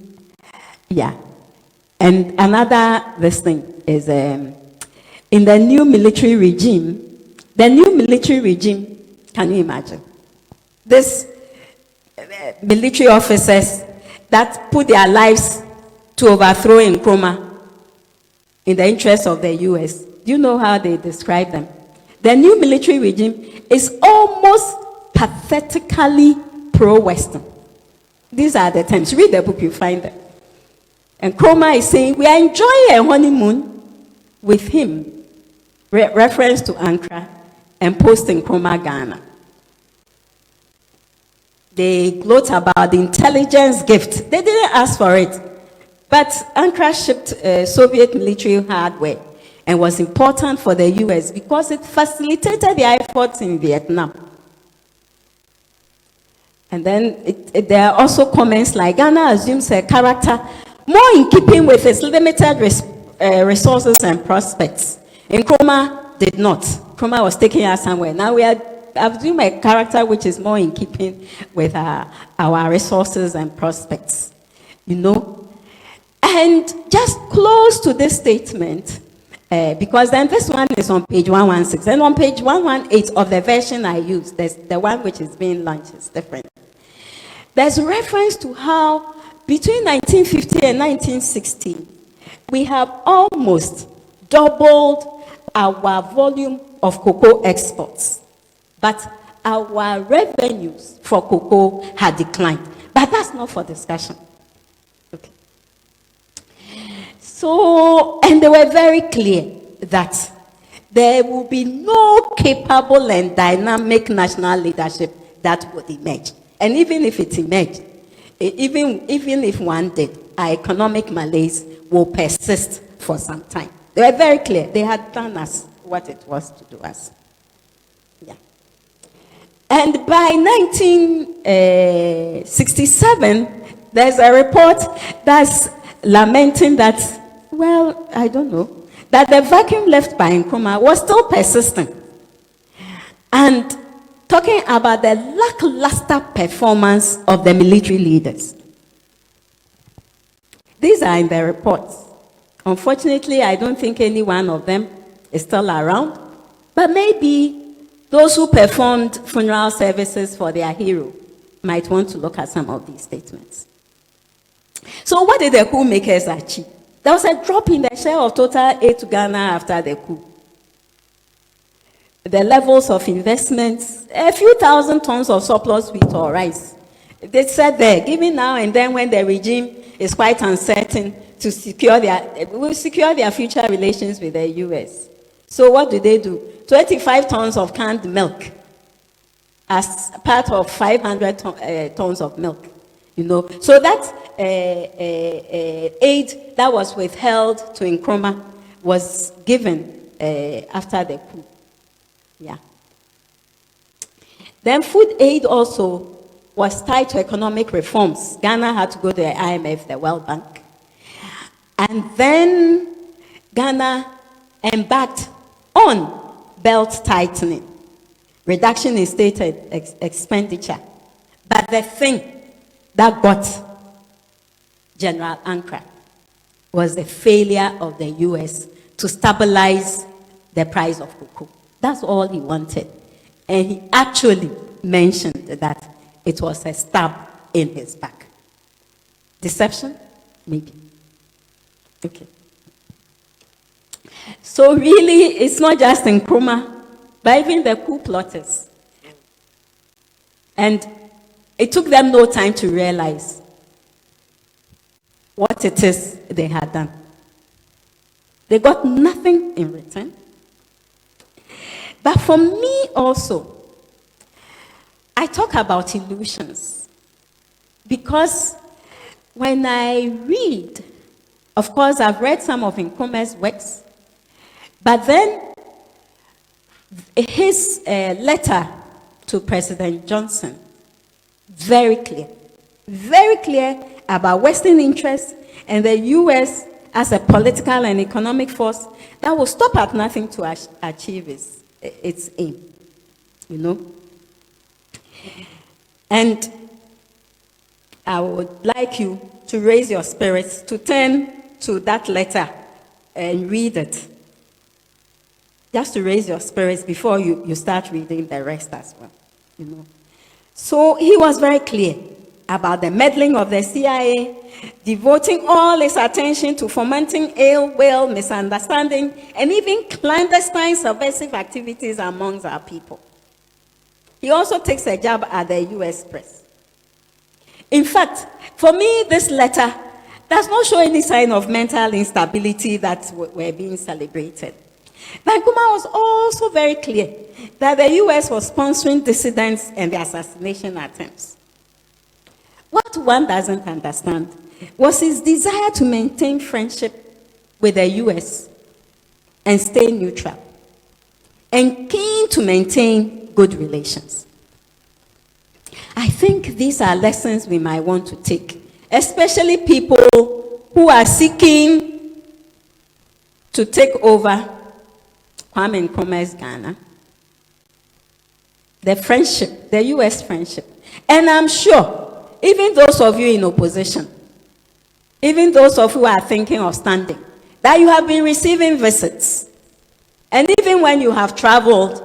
another this thing is in the new military regime. The new military regime, can you imagine? This military officers that put their lives to overthrow Nkrumah in the interest of the US. Do you know how they describe them? The new military regime is almost pathetically pro-Western. These are the terms. Read the book, you find them. And Nkrumah is saying, we are enjoying a honeymoon with him. Reference to Ankara and post-Nkrumah Ghana. They gloat about the intelligence gift. They didn't ask for it. But Ankara shipped Soviet military hardware and was important for the US because it facilitated the efforts in Vietnam. And then there are also comments like Ghana assumes a character more in keeping with its limited resources and prospects. Nkrumah did not. Nkrumah was taking us somewhere. Now we are assume a character which is more in keeping with our resources and prospects. You know? And just close to this statement, because then this one is on page 116. And on page 118 of the version I use, there's the one which is being launched is different. There's reference to how between 1950 and 1960, we have almost doubled our volume of cocoa exports. But our revenues for cocoa had declined. But that's not for discussion. Okay. So, and they were very clear that there will be no capable and dynamic national leadership that would emerge. And even if it emerged, even if one did, our economic malaise will persist for some time. They were very clear. They had done us what it was to do us. Yeah. And by 1967, there's a report that's lamenting that, well, I don't know, that the vacuum left by Nkrumah was still persistent. And talking about the lackluster performance of the military leaders. These are in the reports. Unfortunately, I don't think any one of them is still around, but maybe those who performed funeral services for their hero might want to look at some of these statements. So what did the coup makers achieve? There was a drop in the share of total aid to Ghana after the coup. The levels of investments, a few thousand tons of surplus wheat or rice. They said there, given now and then when the regime is quite uncertain to secure their future relations with the US. So what do? 25 tons of canned milk as part of 500 tons of milk. You know, so that aid that was withheld to Nkrumah was given after the coup. Yeah. Then food aid also was tied to economic reforms. Ghana had to go to the IMF, the World Bank. And then Ghana embarked on belt tightening, reduction in state expenditure. But the thing that got General Ankara was the failure of the US to stabilize the price of cocoa. That's all he wanted. And he actually mentioned that it was a stab in his back. Deception? Maybe. Okay. So really, it's not just Nkrumah, but even the coup plotters. And it took them no time to realize what it is they had done. They got nothing in return. But for me also, I talk about illusions. Because when I read, of course, I've read some of Nkrumah's works, but then his letter to President Johnson, very clear about Western interests and the US as a political and economic force that will stop at nothing to achieve its aim, you know. And I would like you to raise your spirits, to turn to that letter and read it. Just to raise your spirits before you start reading the rest as well, you know. So he was very clear about the meddling of the CIA, devoting all its attention to fomenting ill will, misunderstanding, and even clandestine subversive activities amongst our people. He also takes a jab at the US press. In fact, for me, this letter does not show any sign of mental instability that were being celebrated. But Nkrumah was also very clear that the US was sponsoring dissidents and the assassination attempts. What one doesn't understand was his desire to maintain friendship with the US and stay neutral, and keen to maintain good relations. I think these are lessons we might want to take, especially people who are seeking to take over Kwame Nkrumah's Ghana. The friendship, the US friendship. And I'm sure, even those of you in opposition, even those of you who are thinking of standing, that you have been receiving visits. And even when you have traveled,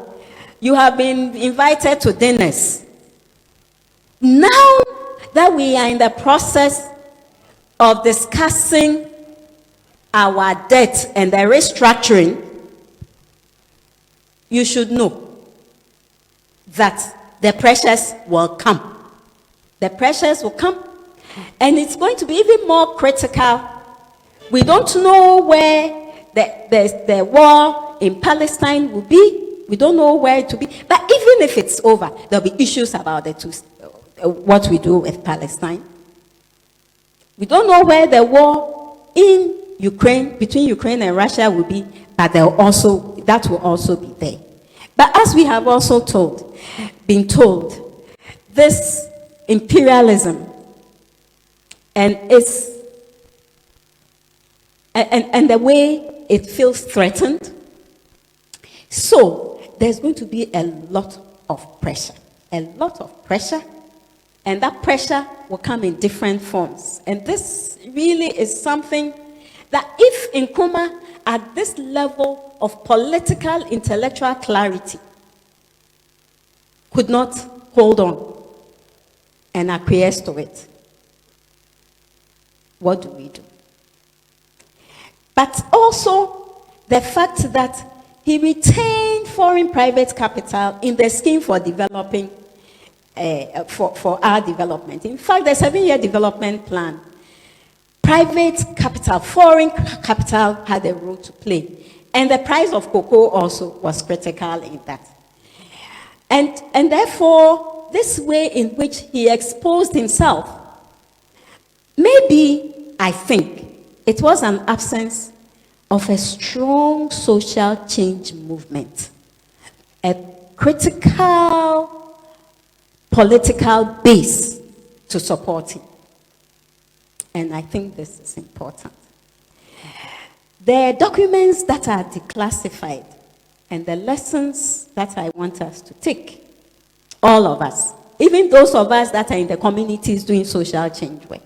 you have been invited to dinners. Now that we are in the process of discussing our debt and the restructuring, you should know that the pressures will come. The pressures will come, and it's going to be even more critical. We don't know where the war in Palestine will be. We don't know where it will be. But even if it's over, there'll be issues about what we do with Palestine. We don't know where the war in Ukraine, between Ukraine and Russia will be, but that will also be there. But as we have also been told, this imperialism and the way it feels threatened, so there's going to be a lot of pressure, and that pressure will come in different forms. And this really is something that if Nkrumah at this level of political intellectual clarity could not hold on and acquiesce to it, what do we do? But also the fact that he retained foreign private capital in the scheme for developing, for our development. In fact, the 7-year development plan, private capital, foreign capital had a role to play. And the price of cocoa also was critical in that. And therefore, this way in which he exposed himself, maybe, I think, it was an absence of a strong social change movement, a critical political base to support him. And I think this is important. The documents that are declassified and the lessons that I want us to take, all of us, even those of us that are in the communities doing social change work.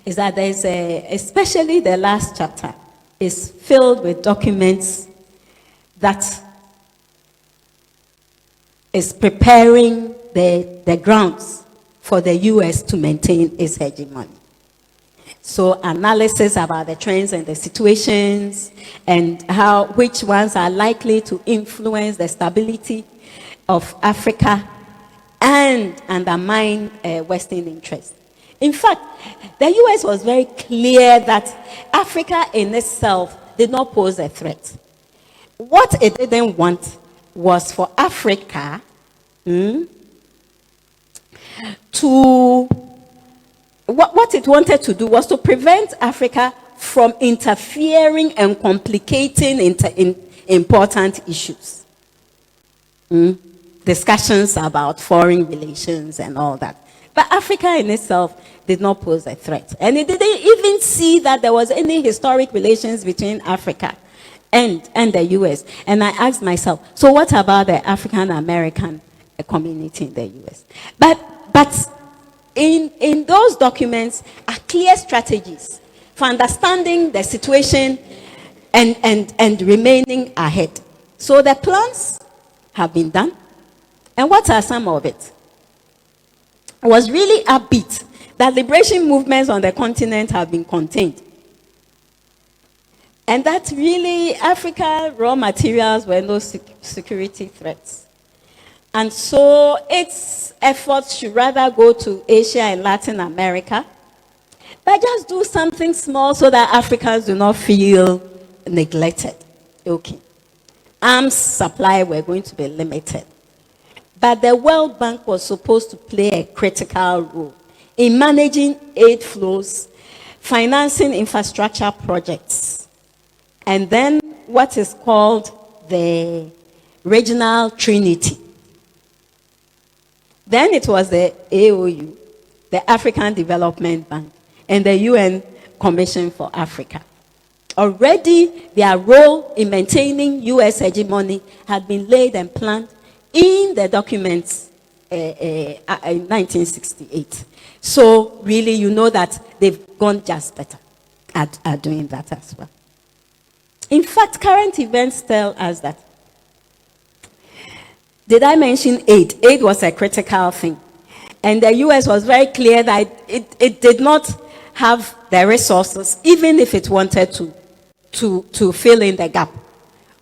is that there's especially the last chapter, is filled with documents that is preparing the grounds for the US to maintain its hegemony. So analysis about the trends and the situations and which ones are likely to influence the stability of Africa and undermine Western interests. In fact, the US was very clear that Africa in itself did not pose a threat. What it didn't want was for Africa what it wanted to do was to prevent Africa from interfering and complicating important issues. Discussions about foreign relations and all that. But Africa in itself did not pose a threat. And it didn't even see that there was any historic relations between Africa and the US. And I asked myself, so what about the African American community in the US? But in those documents are clear strategies for understanding the situation and remaining ahead. So the plans have been done. And what are some of it? It was really upbeat that liberation movements on the continent have been contained. And that really Africa raw materials were no security threats. And so its efforts should rather go to Asia and Latin America, but just do something small so that Africans do not feel neglected. Okay. Arms supply were going to be limited. But the World Bank was supposed to play a critical role in managing aid flows, financing infrastructure projects, and then what is called the regional trinity. Then it was the AOU, the African Development Bank, and the UN Commission for Africa. Already their role in maintaining US hegemony had been laid and planned in the documents in 1968. So really you know that they've gone just better at doing that as well. In fact, current events tell us that. Did I mention aid? Aid was a critical thing. And the US was very clear that it did not have the resources, even if it wanted to fill in the gap.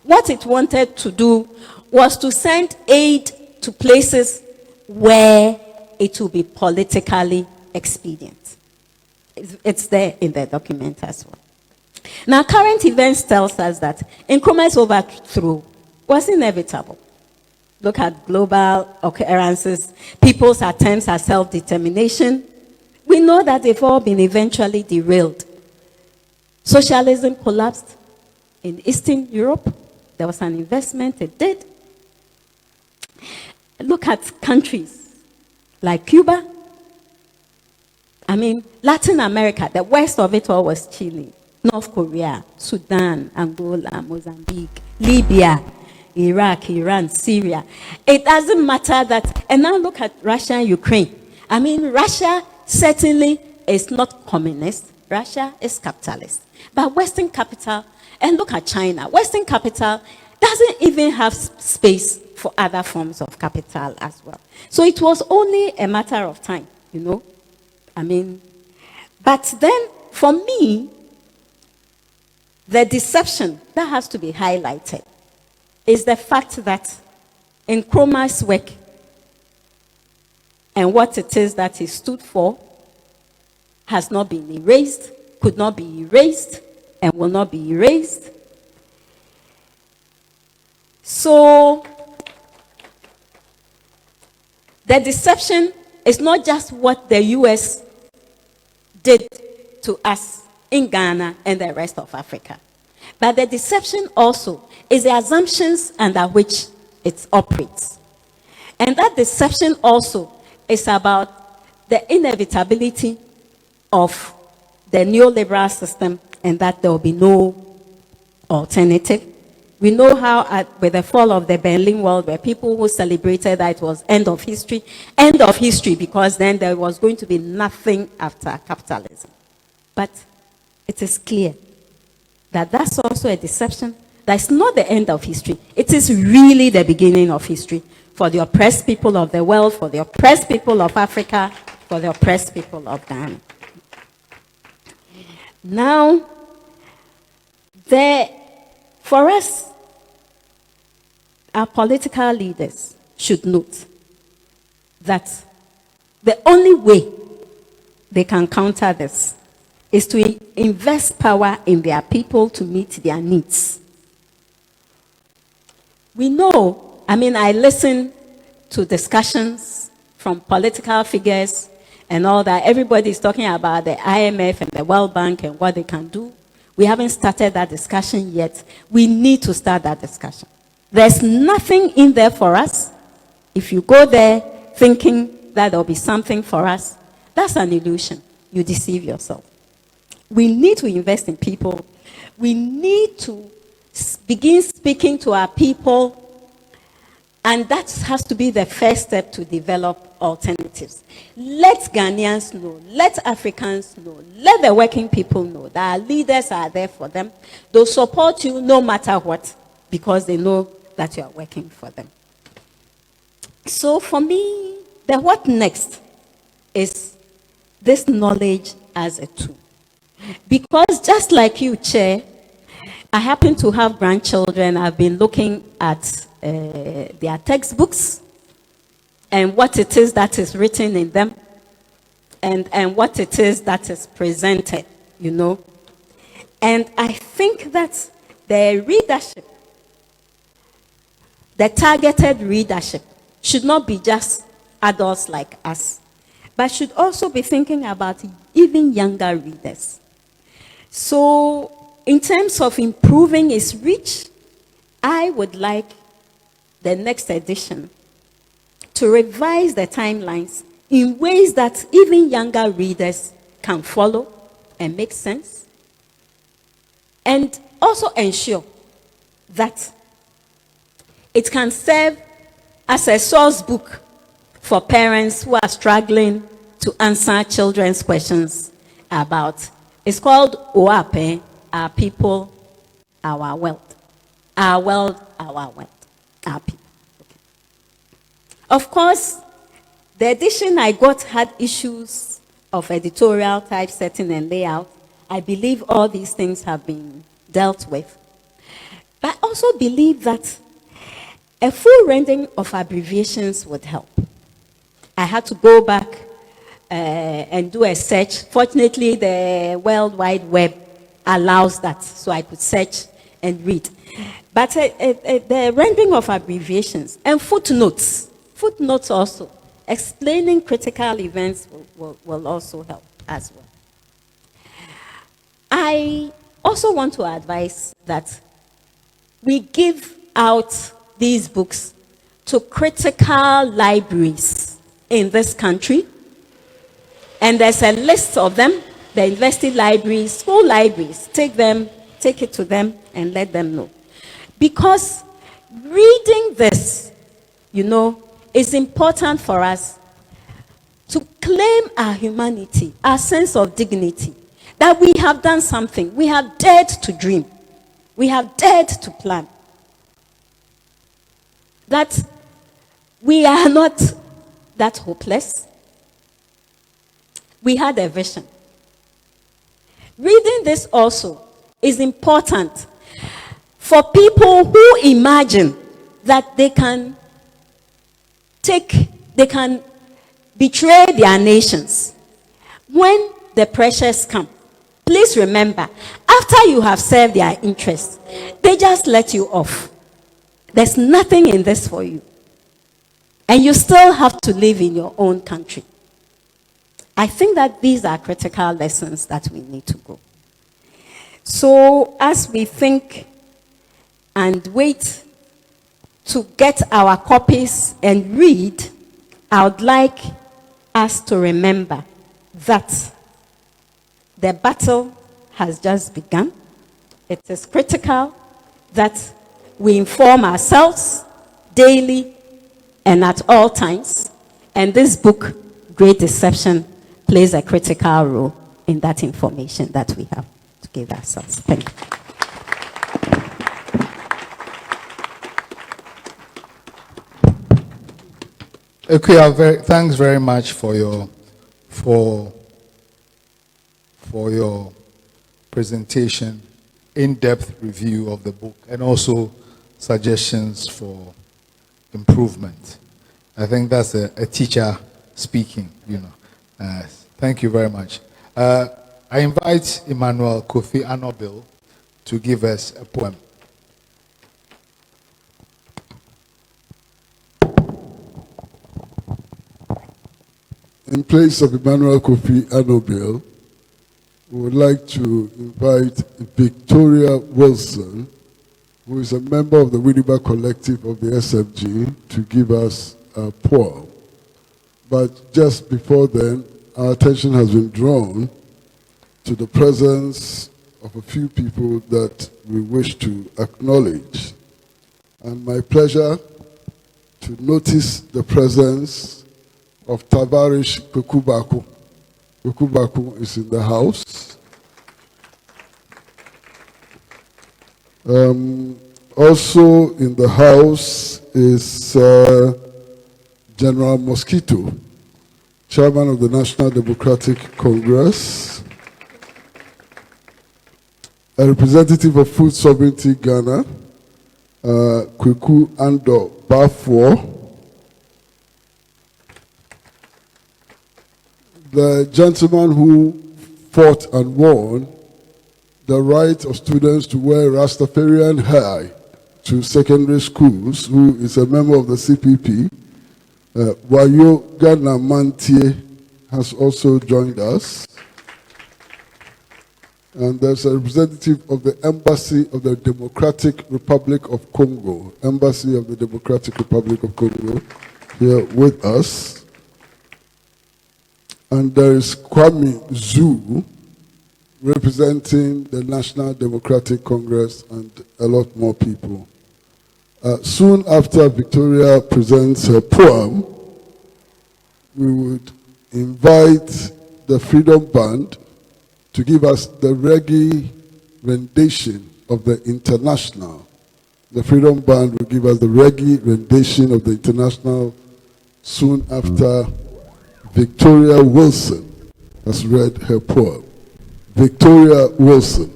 What it wanted to do was to send aid to places where it will be politically expedient. It's there in the document as well. Now, current events tells us that Nkrumah's overthrow was inevitable. Look at global occurrences, people's attempts at self-determination. We know that they've all been eventually derailed. Socialism collapsed in Eastern Europe. There was an investment, it did. Look at countries like Cuba. I mean, Latin America, the worst of it all was Chile, North Korea, Sudan, Angola, Mozambique, Libya, Iraq, Iran, Syria. It doesn't matter that. And now look at Russia and Ukraine. I mean, Russia certainly is not communist. Russia is capitalist. But Western capital, and look at China, Western capital doesn't even have space for other forms of capital as well. So it was only a matter of time, you know. I mean, but then for me, the deception that has to be highlighted is the fact that Nkrumah's work and what it is that he stood for has not been erased, could not be erased, and will not be erased. So, the deception is not just what the US did to us in Ghana and the rest of Africa, but the deception also is the assumptions under which it operates. And that deception also is about the inevitability of the neoliberal system and that there will be no alternative. We know how with the fall of the Berlin Wall, where people who celebrated that it was end of history, because then there was going to be nothing after capitalism. But it is clear that that's also a deception. That's not the end of history. It is really the beginning of history for the oppressed people of the world, for the oppressed people of Africa, for the oppressed people of Ghana. Now, for us, our political leaders should note that the only way they can counter this is to invest power in their people to meet their needs. We know, I listen to discussions from political figures and all that. Everybody is talking about the IMF and the World Bank and what they can do. We haven't started that discussion yet. We need to start that discussion. There's nothing in there for us. If you go there thinking that there'll be something for us, that's an illusion. You deceive yourself. We need to invest in people. We need to begin speaking to our people, and that has to be the first step to develop alternatives. Let Ghanaians know, let Africans know, let the working people know that our leaders are there for them. They'll support you no matter what, because they know that you are working for them. So for me, the what next is this knowledge as a tool. Because just like you, Chair, I happen to have grandchildren. I've been looking at their textbooks and what it is that is written in them and what it is that is presented, And I think that the readership, the targeted readership, should not be just adults like us, but should also be thinking about even younger readers. So, in terms of improving its reach, I would like the next edition to revise the timelines in ways that even younger readers can follow and make sense, and also ensure that it can serve as a source book for parents who are struggling to answer children's questions about. It's called OAPE, Our People, Our Wealth. Our World, Our Wealth. Our People. Okay. Of course, the edition I got had issues of editorial typesetting and layout. I believe all these things have been dealt with. But I also believe that a full rendering of abbreviations would help. I had to go back and do a search. Fortunately, the World Wide Web allows that, so I could search and read. But the rendering of abbreviations and footnotes also, explaining critical events will also help as well. I also want to advise that we give out these books to critical libraries in this country. And there's a list of them, the university libraries, school libraries. Take it to them and let them know. Because reading this, is important for us to claim our humanity, our sense of dignity, that we have done something. We have dared to dream. We have dared to plan. That we are not that hopeless. We had a vision. Reading this also is important for people who imagine that they can betray their nations when the pressures come. Please remember, after you have served their interests, they just let you off. There's nothing in this for you. And you still have to live in your own country. I think that these are critical lessons that we need to go. So as we think and wait to get our copies and read, I would like us to remember that the battle has just begun. It is critical that we inform ourselves daily and at all times. And this book, Great Deception, plays a critical role in that information that we have to give ourselves. Thank you. Okay, thanks very much for your presentation, in-depth review of the book, and also suggestions for improvement. I think that's a teacher speaking, you know. Thank you very much. I invite Emmanuel Kofi Anobil to give us a poem. In place of Emmanuel Kofi Anobil, we would like to invite Victoria Wilson, who is a member of the Winneba Collective of the SFG, to give us a poem. But just before then, our attention has been drawn to the presence of a few people that we wish to acknowledge. And my pleasure to notice the presence of Tavarish Kwekubaku. Kwekubaku is in the house. Also in the house is General Mosquito, Chairman of the National Democratic Congress, a representative of Food Sovereignty Ghana, Kweku Ando Bafo, the gentleman who fought and won the right of students to wear Rastafarian hair to secondary schools, who is a member of the CPP. Wayo Ghana Mantie has also joined us. And there's a representative of the Embassy of the Democratic Republic of Congo, Embassy of the Democratic Republic of Congo, here with us. And there is Kwame Zhu, representing the National Democratic Congress, and a lot more people. Soon after Victoria presents her poem, we would invite the Freedom Band to give us the reggae rendition of the International. The Freedom Band will give us the reggae rendition of the International soon after Victoria Wilson has read her poem. Victoria Wilson.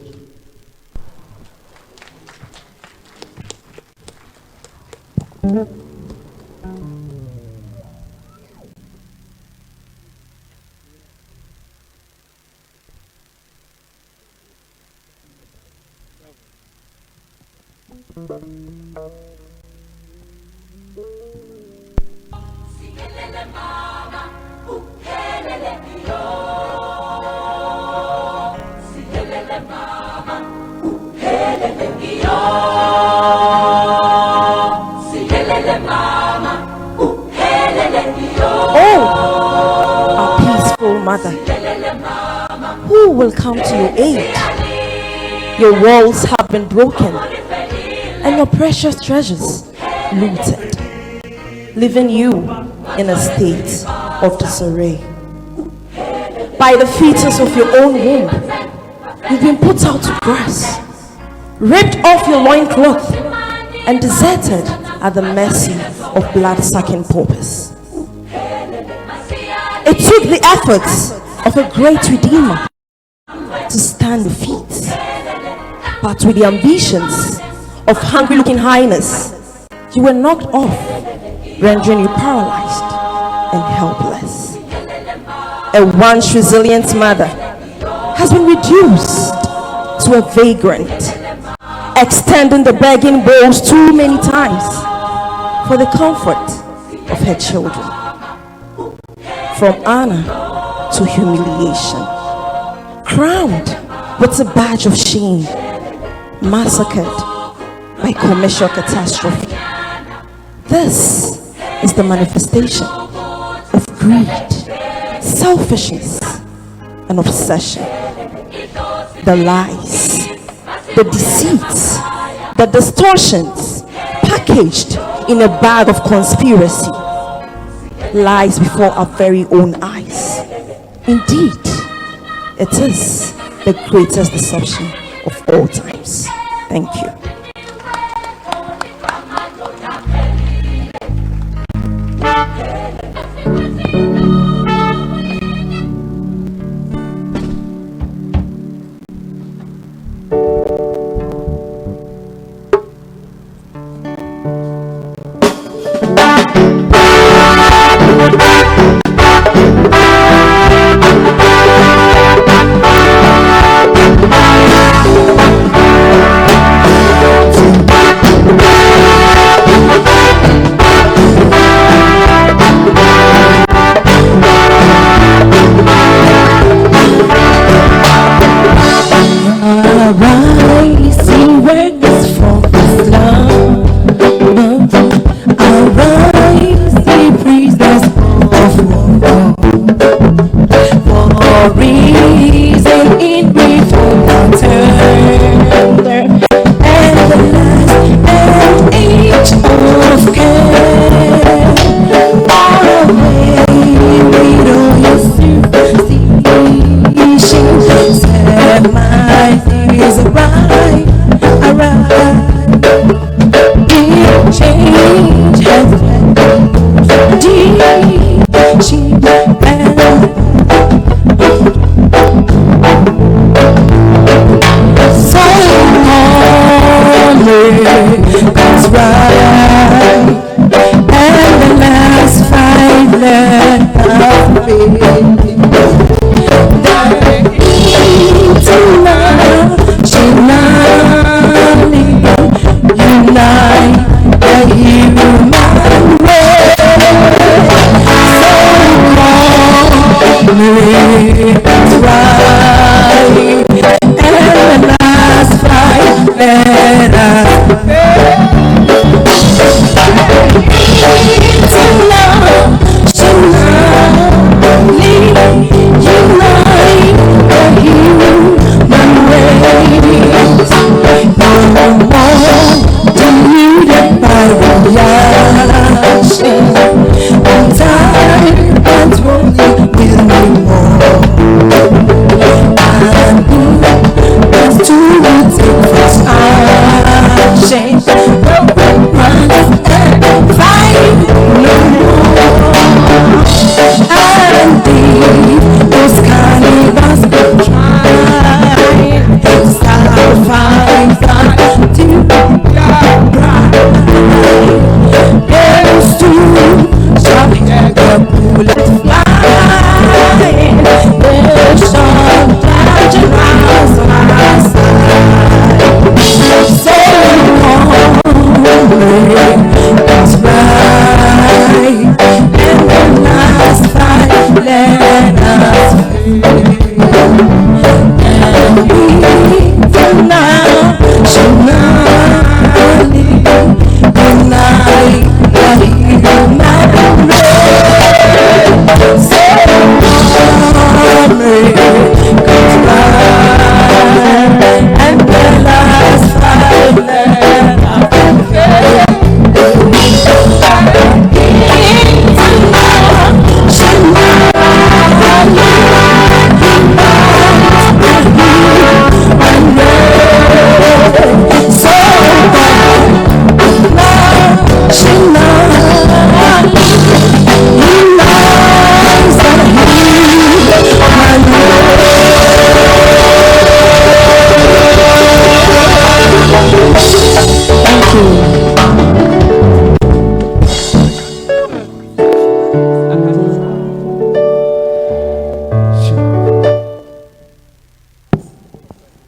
Our peaceful mother, who will come to your aid? Your walls have been broken and your precious treasures looted, leaving you in a state of disarray. By the fetus of your own womb, you've been put out to grass, ripped off your loincloth, and deserted at the mercy of blood-sucking paupers. It took the efforts of a great redeemer to stand defeat, but with the ambitions of hungry-looking highness, you were knocked off, rendering you paralyzed and helpless. A once resilient mother has been reduced to a vagrant, extending the begging bowls too many times for the comfort of her children. From honor to humiliation, crowned with a badge of shame, massacred by commercial catastrophe. This is the manifestation of greed, selfishness, and obsession. The lies, the deceits, the distortions packaged in a bag of conspiracy lies before our very own eyes. Indeed, It is the greatest deception of all times. Thank you.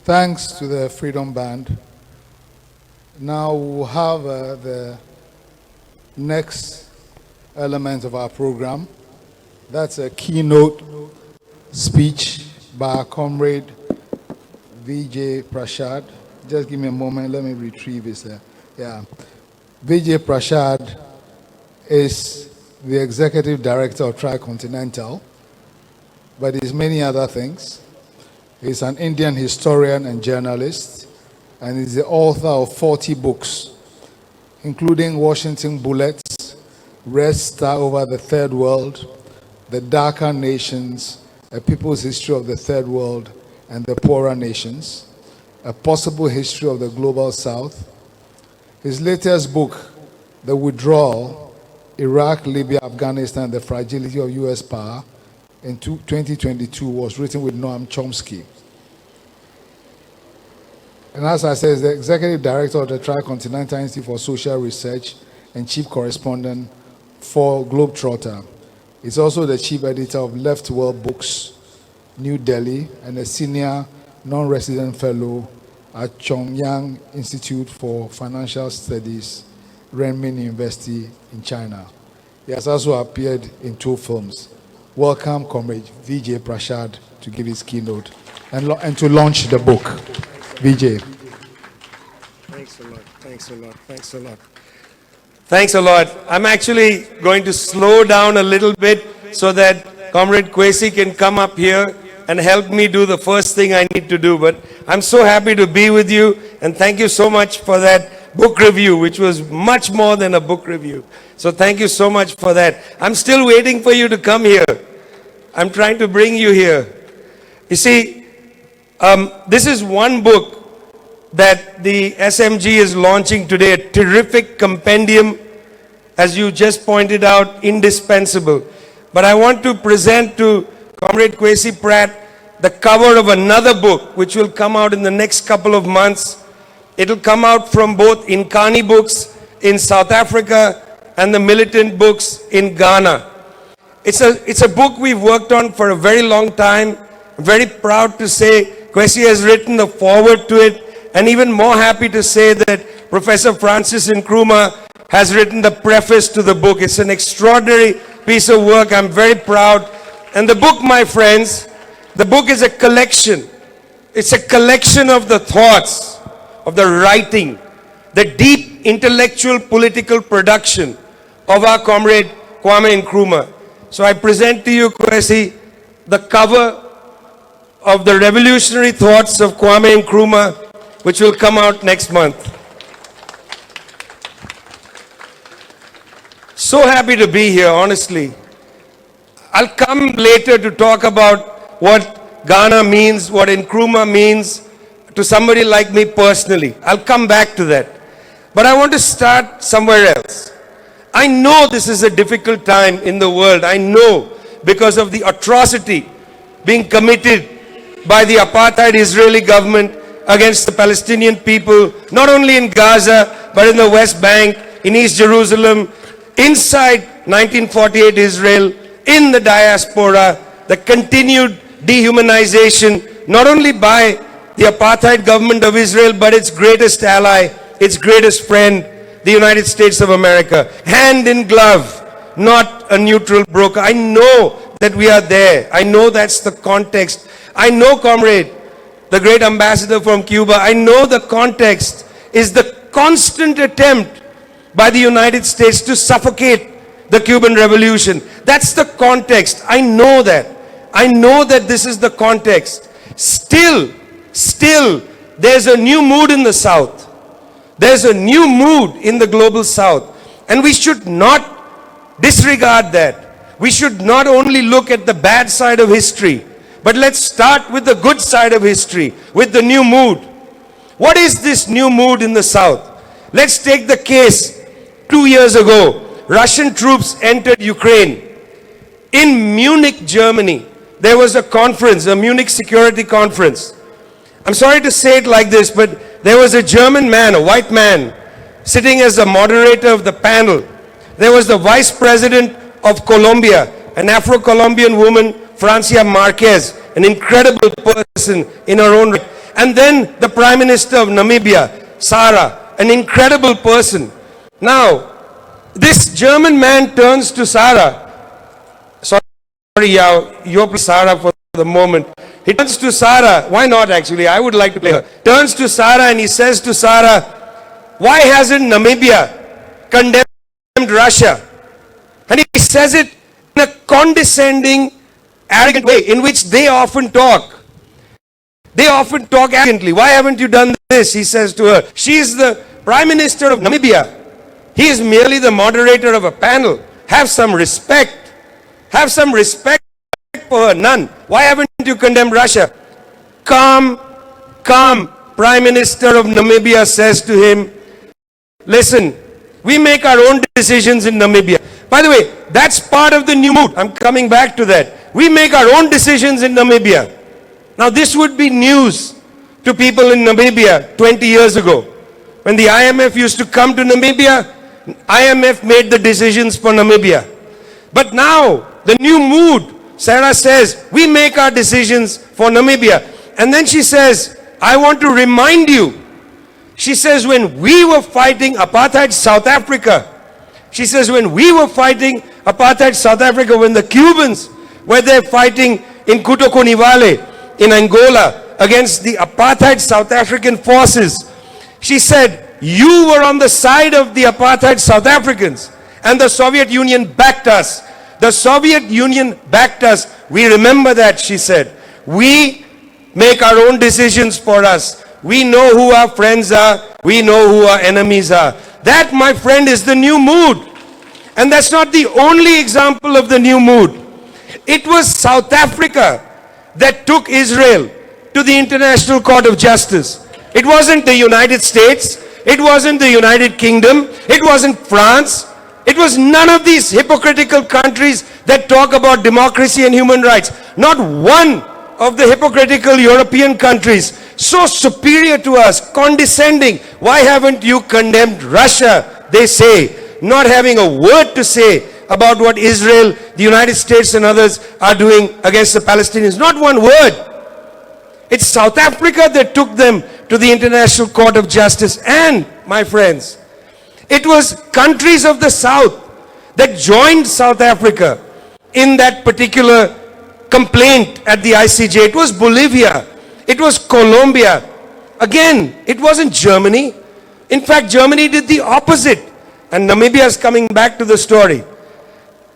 Thanks to the Freedom Band. Now we'll have the next element of our program. That's a keynote speech by our comrade Vijay Prashad. Just give me a moment, let me retrieve this. Vijay Prashad is the executive director of Tricontinental, but he's many other things. He's an Indian historian and journalist, and he's the author of 40 books, including Washington Bullets, Red Star Over the Third World, The Darker Nations, A People's History of the Third World and the Poorer Nations, A Possible History of the Global South. His latest book, The Withdrawal, Iraq, Libya, Afghanistan, the Fragility of U.S. Power, in 2022, was written with Noam Chomsky. And as I said, he's the Executive Director of the Tricontinental Institute for Social Research and Chief Correspondent for Globetrotter. He's also the Chief Editor of Left World Books, New Delhi, and a Senior Non-Resident Fellow at Chongyang Institute for Financial Studies, Renmin University in China. He has also appeared in 2 films. Welcome, Comrade Vijay Prashad, to give his keynote and to launch the book. Vijay. Thanks a lot, thanks a lot, thanks a lot. Thanks a lot. I'm actually going to slow down a little bit so that Comrade Kwesi can come up here and help me do the first thing I need to do. But I'm so happy to be with you, and thank you so much for that book review, which was much more than a book review. So thank you so much for that. I'm still waiting for you to come here. I'm trying to bring you here. You see, this is one book that the SMG is launching today, a terrific compendium, as you just pointed out, indispensable. But I want to present to Comrade Kwesi Pratt the cover of another book, which will come out in the next couple of months. It'll come out from both Inkani Books in South Africa and the Militant Books in Ghana. It's a book we've worked on for a very long time. I'm very proud to say Kwesi has written the foreword to it, and even more happy to say that Professor Francis Nkrumah has written the preface to the book. It's an extraordinary piece of work. I'm very proud. And the book, my friends, the book is a collection. It's a collection of the thoughts, of the writing, the deep intellectual political production of our comrade Kwame Nkrumah. So I present to you, Kwesi, the cover of the revolutionary thoughts of Kwame Nkrumah, which will come out next month. So happy to be here, honestly. I'll come later to talk about what Ghana means, what Nkrumah means to somebody like me personally. I'll come back to that. But I want to start somewhere else. I know this is a difficult time in the world. I know, because of the atrocity being committed by the apartheid Israeli government against the Palestinian people, not only in Gaza, but in the West Bank, in East Jerusalem, inside 1948 Israel, in the diaspora, the continued dehumanization, not only by the apartheid government of Israel, but its greatest ally, its greatest friend, the United States of America. Hand in glove, not a neutral broker. I know that we are there. I know that's the context. I know, comrade, the great ambassador from Cuba, I know the context is the constant attempt by the United States to suffocate the Cuban Revolution. That's the context. I know that. I know that this is the context. Still, there's a new mood in the South. There's a new mood in the global South. And we should not disregard that. We should not only look at the bad side of history, but let's start with the good side of history, with the new mood. What is this new mood in the South? Let's take the case 2 years ago. Russian troops entered Ukraine. In Munich, Germany, there was a conference, a Munich Security Conference. I'm sorry to say it like this, but there was a German man, a white man, sitting as the moderator of the panel. There was the Vice President of Colombia, an Afro-Colombian woman, Francia Marquez, an incredible person in her own right. And then the Prime Minister of Namibia, Sarah, an incredible person. Now, this German man turns to Sarah. Sorry, you're Sarah for the moment. He turns to Sarah. Why not, actually? I would like to play her. Turns to Sarah and he says to Sarah, why hasn't Namibia condemned Russia? And he says it in a condescending, arrogant way in which they often talk. They often talk arrogantly. Why haven't you done this? He says to her. She is the Prime Minister of Namibia. He is merely the moderator of a panel. Have some respect. Have some respect for her? None. Why haven't you condemned Russia? Calm, Prime Minister of Namibia says to him, listen, we make our own decisions in Namibia. By the way, that's part of the new mood. I'm coming back to that. We make our own decisions in Namibia. Now this would be news to people in Namibia 20 years ago. When the IMF used to come to Namibia, IMF made the decisions for Namibia. But now, the new mood, Sarah says, we make our decisions for Namibia. And then she says, I want to remind you. She says, when we were fighting apartheid South Africa, she says, when we were fighting apartheid South Africa, when the Cubans were there fighting in Kutokoniwale, in Angola, against the apartheid South African forces, she said, you were on the side of the apartheid South Africans, and the Soviet Union backed us. The Soviet Union backed us. We remember that, she said. We make our own decisions for us. We know who our friends are. We know who our enemies are. That, my friend, is the new mood. And that's not the only example of the new mood. It was South Africa that took Israel to the International Court of Justice. It wasn't the United States. It wasn't the United Kingdom. It wasn't France. It was none of these hypocritical countries that talk about democracy and human rights. Not one of the hypocritical European countries, so superior to us, condescending. Why haven't you condemned Russia, they say, not having a word to say about what Israel, the United States and others are doing against the Palestinians. Not one word. It's South Africa that took them to the International Court of Justice. And, my friends, it was countries of the South that joined South Africa in that particular complaint at the ICJ. It was Bolivia. It was Colombia. Again, it wasn't Germany. In fact, Germany did the opposite. And Namibia is coming back to the story.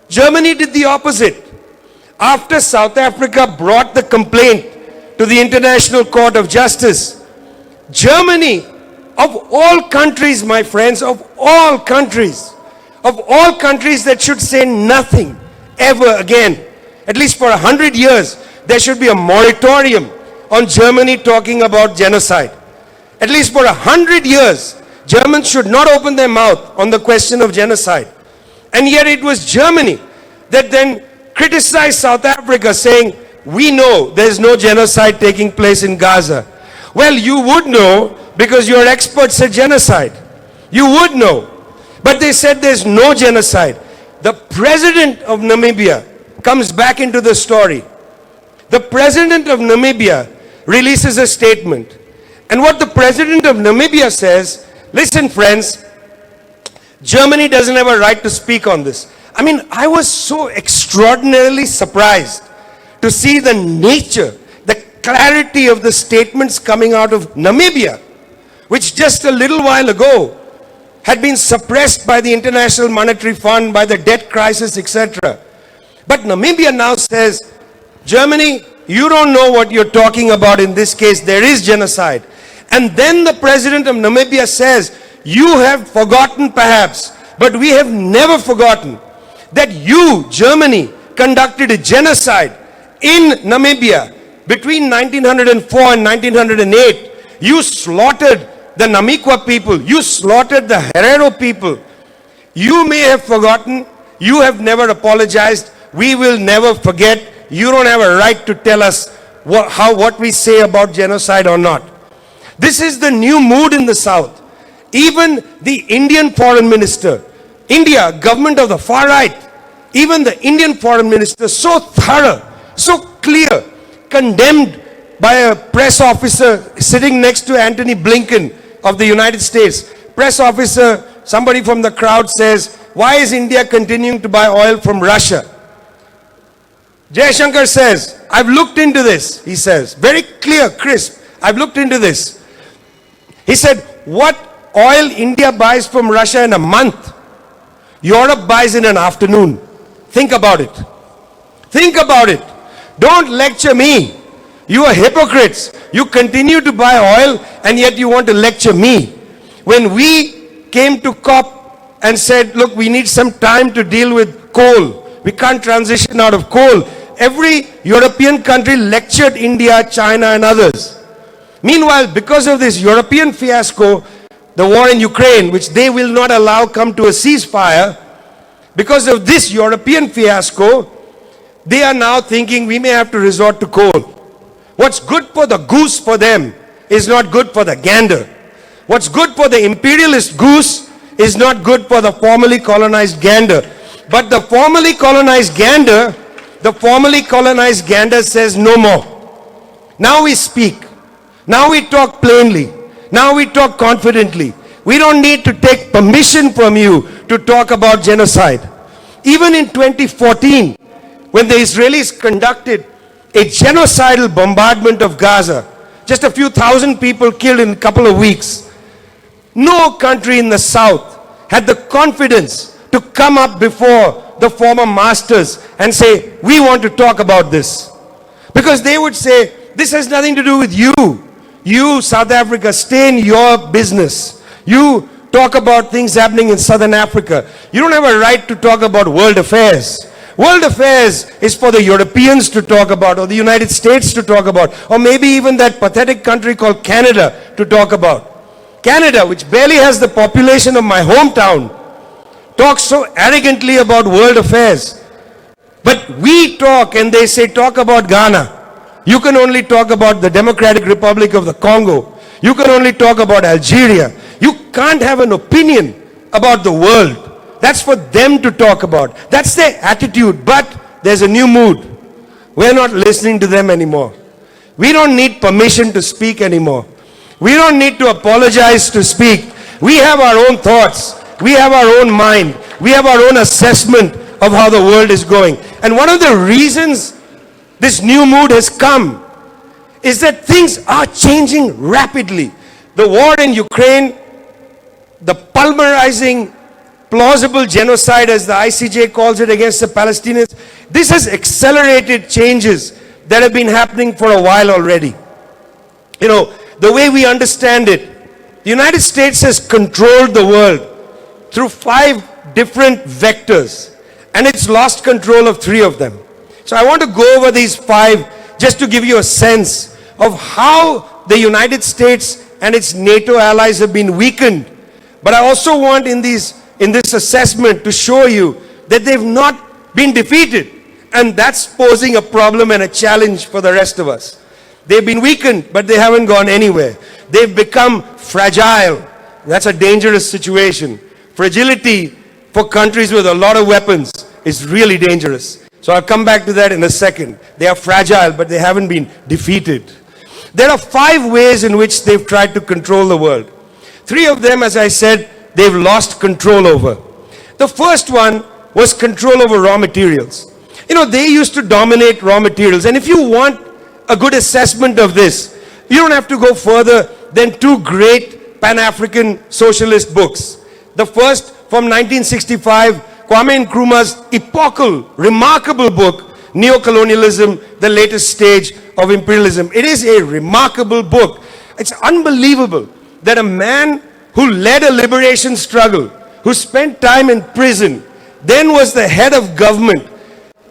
Germany did the opposite. After South Africa brought the complaint to the International Court of Justice, Germany, of all countries, my friends, of all countries that should say nothing ever again, at least for 100 years, there should be a moratorium on Germany talking about genocide. At least for 100 years, Germans should not open their mouth on the question of genocide. And yet it was Germany that then criticized South Africa, saying, we know there's no genocide taking place in Gaza. Well, you would know because you're experts at genocide. You would know. But they said there's no genocide. The president of Namibia comes back into the story. The president of Namibia releases a statement. And what the president of Namibia says, listen friends, Germany doesn't have a right to speak on this. I mean, I was so extraordinarily surprised to see the nature, the clarity of the statements coming out of Namibia, which just a little while ago had been suppressed by the International Monetary Fund, by the debt crisis, etc. But Namibia now says, Germany, you don't know what you're talking about in this case. There is genocide. And then the president of Namibia says, you have forgotten perhaps, but we have never forgotten that you, Germany, conducted a genocide in Namibia between 1904 and 1908. You slaughtered the Namikwa people. You slaughtered the Herero people. You may have forgotten. You have never apologized. We will never forget. You don't have a right to tell us what we say about genocide or not. This is the new mood in the South. Even the Indian foreign minister, India, government of the far right, even the Indian foreign minister, so thorough, so clear, condemned by a press officer sitting next to Antony Blinken of the United States. Press officer, somebody from the crowd says, why is India continuing to buy oil from Russia? Jaishankar says, I've looked into this, he says, very clear, crisp, I've looked into this. He said, what oil India buys from Russia in a month, Europe buys in an afternoon. Think about it. Think about it. Don't lecture me. You are hypocrites. You continue to buy oil and yet you want to lecture me. When we came to COP and said, look, we need some time to deal with coal. We can't transition out of coal. every European country lectured India, China and others. Meanwhile, because of this European fiasco, the war in Ukraine, which they will not allow come to a ceasefire, because of this European fiasco, they are now thinking we may have to resort to coal. What's good for the goose for them is not good for the gander. What's good for the imperialist goose is not good for the formerly colonized gander. But the formerly colonized gander says no more. Now we speak. Now we talk plainly. Now we talk confidently. We don't need to take permission from you to talk about genocide. Even in 2014, when the Israelis conducted a genocidal bombardment of Gaza, just a few thousand people killed in a couple of weeks, no country in the South had the confidence to come up before the former masters and say, we want to talk about this. Because they would say, this has nothing to do with you. You, South Africa, stay in your business. You talk about things happening in Southern Africa. You don't have a right to talk about world affairs. World affairs is for the Europeans to talk about, or the United States to talk about, or maybe even that pathetic country called Canada to talk about. Canada, which barely has the population of my hometown, talks so arrogantly about world affairs. But we talk and they say, talk about Ghana. You can only talk about the Democratic Republic of the Congo. You can only talk about Algeria. You can't have an opinion about the world. That's for them to talk about. That's their attitude. But there's a new mood. We're not listening to them anymore. We don't need permission to speak anymore. We don't need to apologize to speak. We have our own thoughts. We have our own mind. We have our own assessment of how the world is going. And one of the reasons this new mood has come is that things are changing rapidly. The war in Ukraine, the pulverizing, plausible genocide, as the ICJ calls it, against the Palestinians, this has accelerated changes that have been happening for a while already. You know, the way we understand it, the United States has controlled the world through 5 different vectors, and it's lost control of 3 of them. So I want to go over these 5 just to give you a sense of how the United States and its NATO allies have been weakened. But I also want in this assessment to show you that they've not been defeated, and that's posing a problem and a challenge for the rest of us. They've been weakened, but they haven't gone anywhere. They've become fragile. That's a dangerous situation. Fragility for countries with a lot of weapons is really dangerous. So I'll come back to that in a second. They are fragile, but they haven't been defeated. There are 5 ways in which they've tried to control the world. 3 of them, as I said, they've lost control over. The first one was control over raw materials. You know, they used to dominate raw materials. And if you want a good assessment of this, you don't have to go further than 2 great Pan-African socialist books. The first, from 1965, Kwame Nkrumah's epochal, remarkable book, Neo-Colonialism, the Latest Stage of Imperialism. It is a remarkable book. It's unbelievable that a man who led a liberation struggle, who spent time in prison, then was the head of government.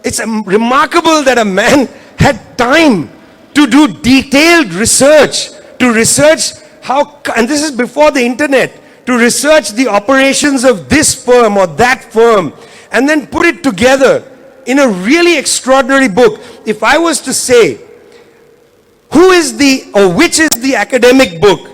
It's remarkable that a man had time to do detailed research, to research how, and this is before the internet, to research the operations of this firm or that firm, and then put it together in a really extraordinary book. If I was to say, who is which is the academic book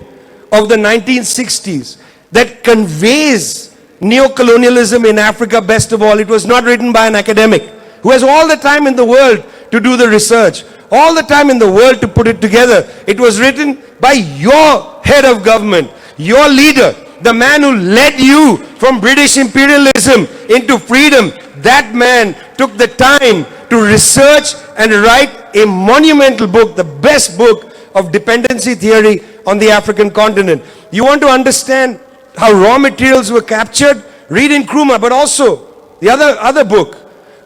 of the 1960s that conveys neo-colonialism in Africa best of all, it was not written by an academic who has all the time in the world to do the research, all the time in the world to put it together. It was written by your head of government, your leader, the man who led you from British imperialism into freedom. That man took the time to research and write a monumental book, the best book of dependency theory on the African continent. You want to understand how raw materials were captured? Read Nkrumah, but also the other book.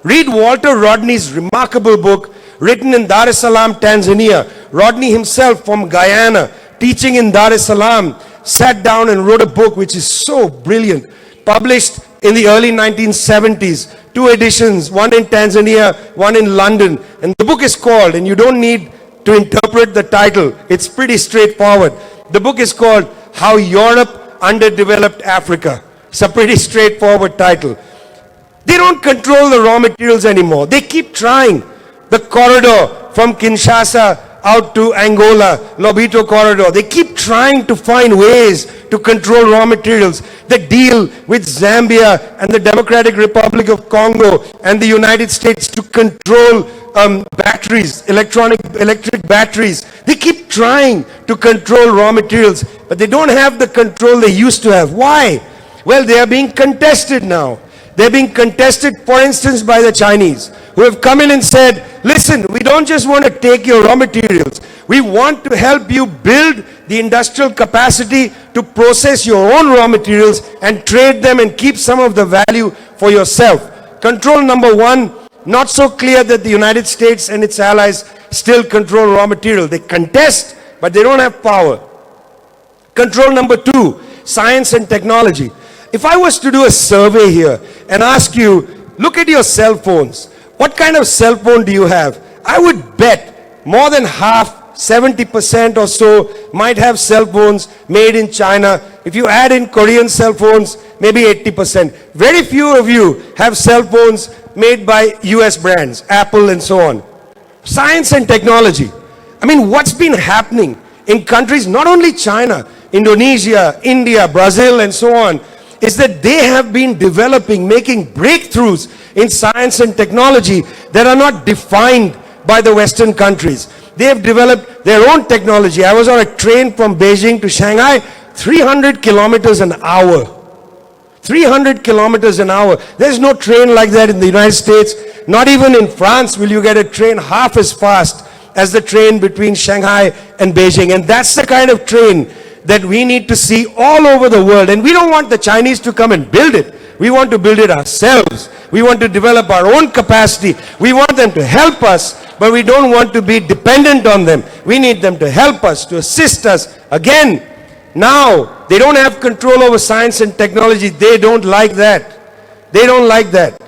Read Walter Rodney's remarkable book written in Dar es Salaam, Tanzania. Rodney himself from Guyana, teaching in Dar es Salaam, sat down and wrote a book which is so brilliant, published in the early 1970s. 2 editions, one in Tanzania, one in London. And the book is called, and you don't need to interpret the title, it's pretty straightforward. The book is called How Europe Underdeveloped Africa. It's a pretty straightforward title. They don't control the raw materials anymore. They keep trying. The corridor from Kinshasa out to Angola, Lobito corridor. They keep trying to find ways to control raw materials. The deal with Zambia and the Democratic Republic of Congo and the United States to control batteries, electric batteries. They keep trying to control raw materials, but they don't have the control they used to have. Why? Well, they are being contested now. They're being contested, for instance, by the Chinese, who have come in and said, listen, we don't just want to take your raw materials. We want to help you build the industrial capacity to process your own raw materials and trade them and keep some of the value for yourself. Control number 1, not so clear that the United States and its allies still control raw material. They contest, but they don't have power. Control number 2, science and technology. If I was to do a survey here and ask you, look at your cell phones. What kind of cell phone do you have? I would bet more than half, 70% or so, might have cell phones made in China. If you add in Korean cell phones, maybe 80%. Very few of you have cell phones made by US brands, Apple and so on. Science and technology. I mean, what's been happening in countries, not only China, Indonesia, India, Brazil and so on, is that they have been developing, making breakthroughs in science and technology that are not defined by the Western countries. They have developed their own technology. I was on a train from Beijing to Shanghai, 300 kilometers an hour. 300 kilometers an hour. There's no train like that in the United States. Not even in France will you get a train half as fast as the train between Shanghai and Beijing. And that's the kind of train that we need to see all over the world. And we don't want the Chinese to come and build it. We want to build it ourselves. We want to develop our own capacity. We want them to help us, but we don't want to be dependent on them. We need them to help us, to assist us. Again, now, they don't have control over science and technology. They don't like that. They don't like that.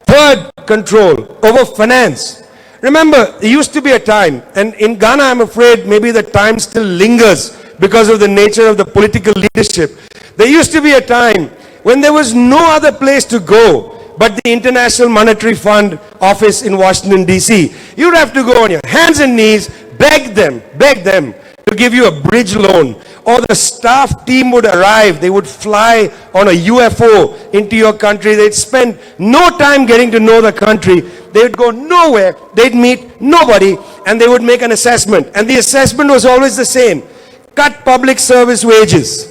Third, control over finance. Remember, there used to be a time, and in Ghana, I'm afraid maybe the time still lingers because of the nature of the political leadership. There used to be a time when there was no other place to go but the International Monetary Fund office in Washington, D.C. You'd have to go on your hands and knees, beg them to give you a bridge loan. Or the staff team would arrive, they would fly on a UFO into your country. They'd spend no time getting to know the country. They would go nowhere, they'd meet nobody, and they would make an assessment. And the assessment was always the same. Cut public service wages.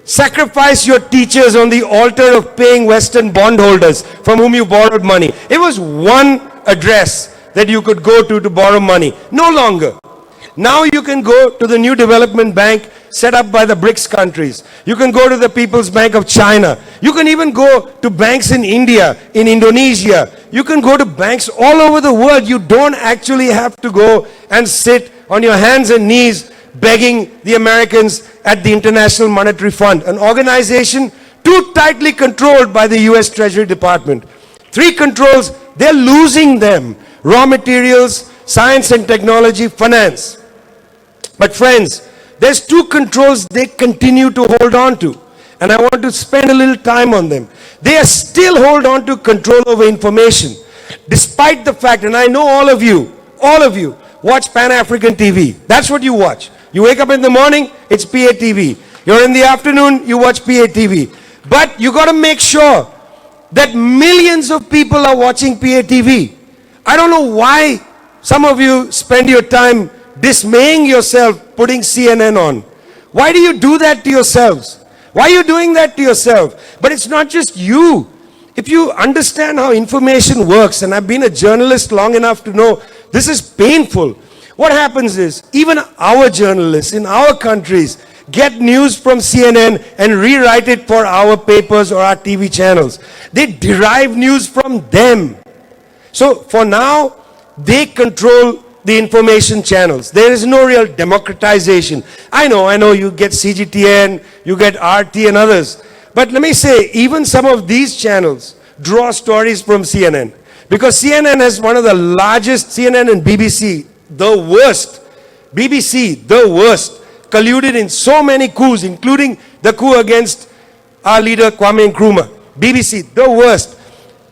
Sacrifice your teachers on the altar of paying Western bondholders from whom you borrowed money. It was one address that you could go to borrow money. No longer. Now you can go to the new development bank set up by the BRICS countries. You can go to the People's Bank of China. You can even go to banks in India, in Indonesia. You can go to banks all over the world. You don't actually have to go and sit on your hands and knees begging the Americans at the International Monetary Fund, an organization too tightly controlled by the US Treasury Department. 3 controls, they're losing them. Raw materials, science and technology, finance. But friends, there's 2 controls they continue to hold on to. And I want to spend a little time on them. They are still hold on to control over information. Despite the fact, and I know all of you watch Pan-African TV. That's what you watch. You wake up in the morning, it's PATV. You're in the afternoon, you watch PATV. But you got to make sure that millions of people are watching PATV. I don't know why some of you spend your time dismaying yourself putting CNN on. Why do you do that to yourselves? Why are you doing that to yourself? But it's not just you. If you understand how information works, and I've been a journalist long enough to know this is painful. What happens is, even our journalists in our countries get news from CNN and rewrite it for our papers or our TV channels. They derive news from them. So for now, they control the information channels. There is no real democratization. I know, you get CGTN, you get RT and others. But let me say, even some of these channels draw stories from CNN. Because CNN has one of the largest, CNN and BBC, the worst. BBC, the worst. Colluded in so many coups, including the coup against our leader Kwame Nkrumah. BBC, the worst.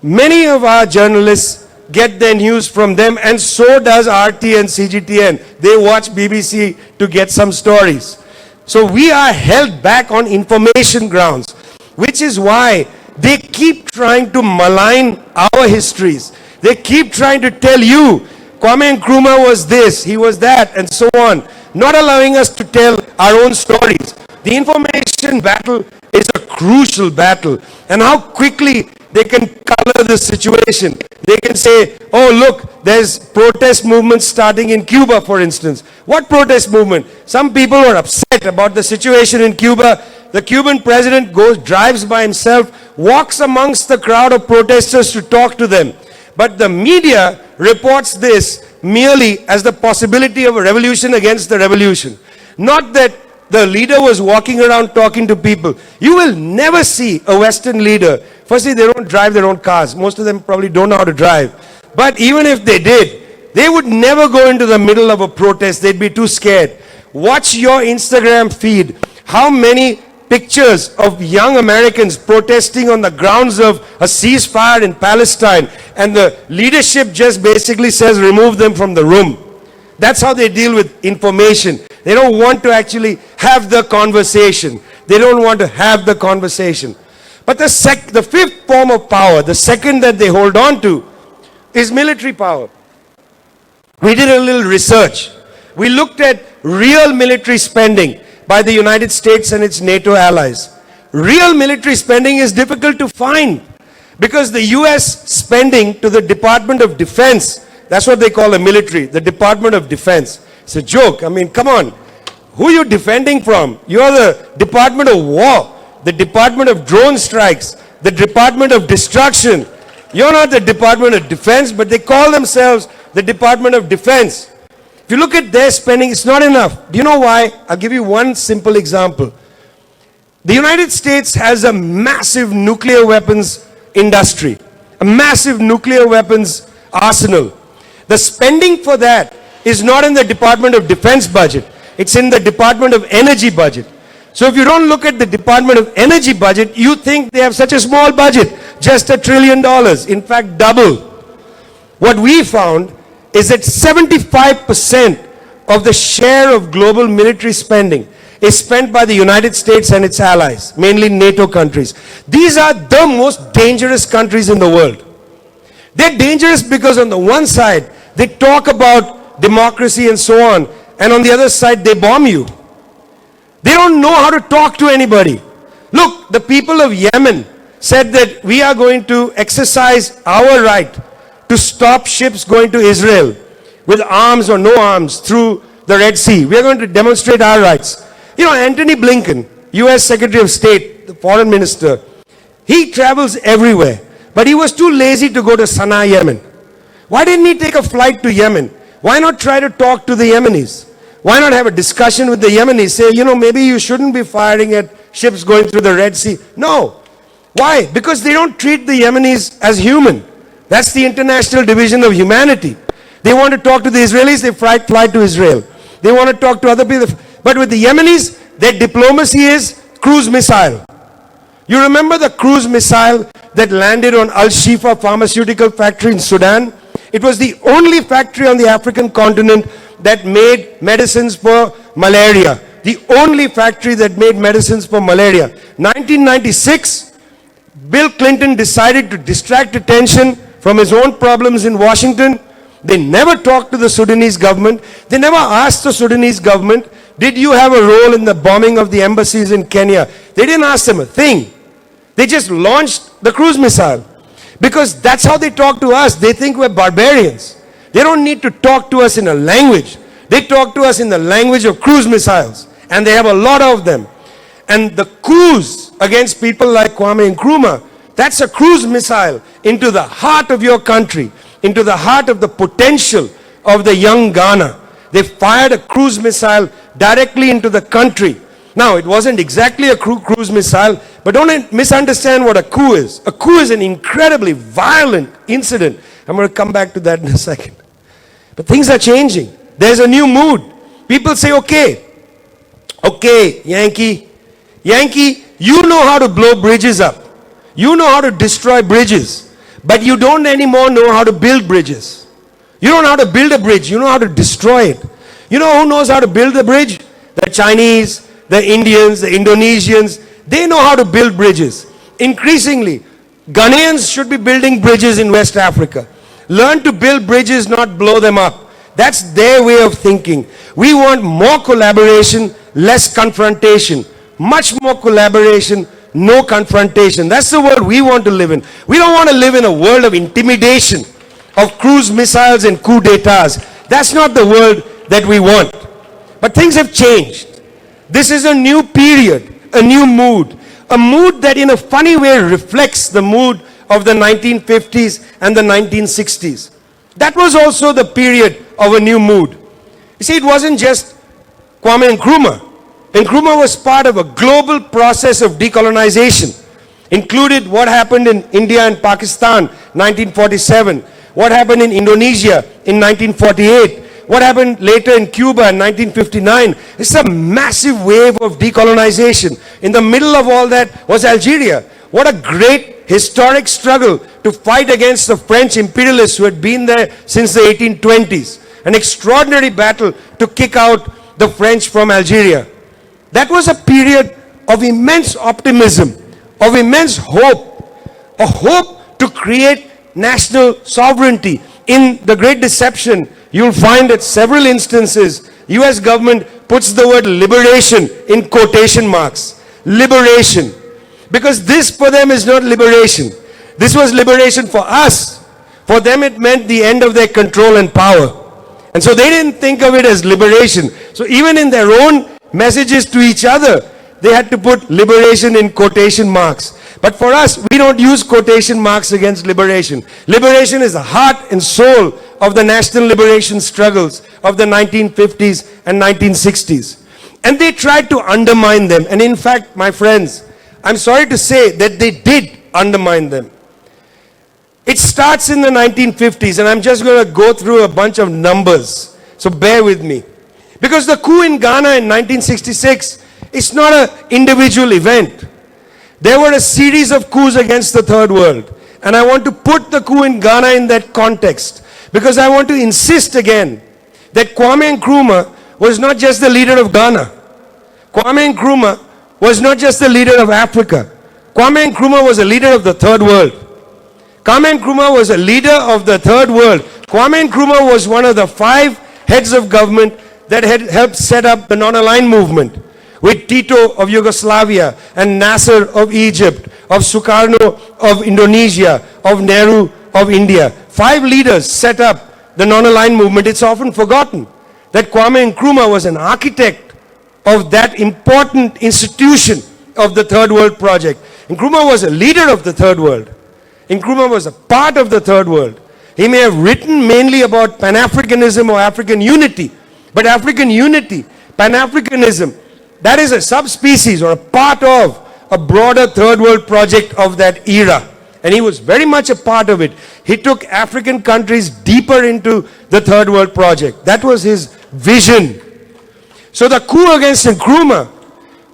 Many of our journalists get their news from them, and so does RT and CGTN. They watch BBC to get some stories. So we are held back on information grounds, which is why they keep trying to malign our histories. They keep trying to tell you, Kwame Nkrumah was this, he was that, and so on, not allowing us to tell our own stories. The information battle is a crucial battle, and how quickly they can color the situation. They can say, oh look, there's protest movements starting in Cuba, for instance. What protest movement? Some people are upset about the situation in Cuba. The Cuban president drives by himself, walks amongst the crowd of protesters to talk to them. But the media reports this merely as the possibility of a revolution against the revolution. Not that the leader was walking around talking to people. You will never see a Western leader. Firstly, they don't drive their own cars. Most of them probably don't know how to drive. But even if they did, they would never go into the middle of a protest. They'd be too scared. Watch your Instagram feed. How many pictures of young Americans protesting on the grounds of a ceasefire in Palestine, and the leadership just basically says remove them from the room. That's how they deal with information. They don't want to actually have the conversation. They don't want to have the conversation. But the fifth form of power, the second that they hold on to, is military power. We did a little research. We looked at real military spending by the United States and its NATO allies. Real military spending is difficult to find because the US spending to the Department of Defense, that's what they call the military, the Department of Defense. It's a joke. I mean, come on. Who are you defending from? You're the Department of War, the Department of Drone Strikes, the Department of Destruction. You're not the Department of Defense, but they call themselves the Department of Defense. If you look at their spending, it's not enough. Do you know why? I'll give you one simple example. The United States has a massive nuclear weapons industry, a massive nuclear weapons arsenal. The spending for that is not in the Department of Defense budget. It's in the Department of Energy budget. So if you don't look at the Department of Energy budget, you think they have such a small budget, just $1 trillion, in fact double. What we found is that 75% of the share of global military spending is spent by the United States and its allies, mainly NATO countries. These are the most dangerous countries in the world. They're dangerous because on the one side, they talk about democracy and so on, and on the other side, they bomb you. They don't know how to talk to anybody. Look, the people of Yemen said that we are going to exercise our right to stop ships going to Israel with arms or no arms through the Red Sea. We are going to demonstrate our rights. You know, Antony Blinken, US Secretary of State, the foreign minister, he travels everywhere. But he was too lazy to go to Sana'a, Yemen. Why didn't he take a flight to Yemen? Why not try to talk to the Yemenis? Why not have a discussion with the Yemenis? Say, you know, maybe you shouldn't be firing at ships going through the Red Sea. No. Why? Because they don't treat the Yemenis as human. That's the International Division of Humanity. They want to talk to the Israelis, they fly to Israel. They want to talk to other people. But with the Yemenis, their diplomacy is cruise missile. You remember the cruise missile that landed on Al-Shifa pharmaceutical factory in Sudan? It was the only factory on the African continent that made medicines for malaria. The only factory that made medicines for malaria. 1996, Bill Clinton decided to distract attention from his own problems in Washington. They never talked to the Sudanese government. They never asked the Sudanese government, did you have a role in the bombing of the embassies in Kenya? They didn't ask them a thing. They just launched the cruise missile. Because that's how they talk to us. They think we're barbarians. They don't need to talk to us in a language. They talk to us in the language of cruise missiles. And they have a lot of them. And the coups against people like Kwame Nkrumah, that's a cruise missile into the heart of your country, into the heart of the potential of the young Ghana. They fired a cruise missile directly into the country. Now, it wasn't exactly a cruise missile, But don't misunderstand what a coup is. A coup is an incredibly violent incident. I'm going to come back to that in a second. But things are changing. There's a new mood. People say, okay, Yankee, you know how to blow bridges up. You know how to destroy bridges. But you don't anymore know how to build bridges. You don't know how to build a bridge. You know how to destroy it. You know who knows how to build the bridge? The Chinese, the Indians, the Indonesians. They know how to build bridges. Increasingly, Ghanaians should be building bridges in West Africa. Learn to build bridges, not blow them up. That's their way of thinking. We want more collaboration, less confrontation. Much more collaboration, no confrontation. That's the world we want to live in. We don't want to live in a world of intimidation, of cruise missiles and coup d'etats. That's not the world that we want. But things have changed. This is a new period, a new mood. A mood that in a funny way reflects the mood of the 1950s and the 1960s. That was also the period of a new mood. You see, it wasn't just Kwame Nkrumah. Nkrumah was part of a global process of decolonization. Included what happened in India and Pakistan, 1947. What happened in Indonesia in 1948. What happened later in Cuba in 1959. It's a massive wave of decolonization. In the middle of all that was Algeria. What a great historic struggle to fight against the French imperialists who had been there since the 1820s. An extraordinary battle to kick out the French from Algeria. That was a period of immense optimism, of immense hope. A hope to create national sovereignty. In the Great Deception, you'll find at several instances, US government puts the word liberation in quotation marks. Liberation. Because this for them is not liberation. This was liberation for us. For them it meant the end of their control and power. And so they didn't think of it as liberation. So even in their own messages to each other, they had to put liberation in quotation marks. But for us, we don't use quotation marks against liberation. Liberation is the heart and soul of the national liberation struggles of the 1950s and 1960s. And they tried to undermine them. And in fact, my friends, I'm sorry to say that they did undermine them. It starts in the 1950s, and I'm just going to go through a bunch of numbers. So bear with me. Because the coup in Ghana in 1966 is not an individual event. There were a series of coups against the third world. And I want to put the coup in Ghana in that context. Because I want to insist again that Kwame Nkrumah was not just the leader of Ghana. Kwame Nkrumah was not just the leader of Africa. Kwame Nkrumah was a leader of the third world. Kwame Nkrumah was a leader of the third world. Kwame Nkrumah was one of the 5 heads of government that had helped set up the non-aligned movement, with Tito of Yugoslavia and Nasser of Egypt, of Sukarno of Indonesia, of Nehru of India. 5 leaders set up the non-aligned movement. It's often forgotten that Kwame Nkrumah was an architect of that important institution of the Third World Project. Nkrumah was a leader of the Third World. Nkrumah was a part of the Third World. He may have written mainly about Pan-Africanism or African unity, but African unity, Pan-Africanism, that is a subspecies or a part of a broader Third World project of that era. And he was very much a part of it. He took African countries deeper into the Third World project. That was his vision. So the coup against Nkrumah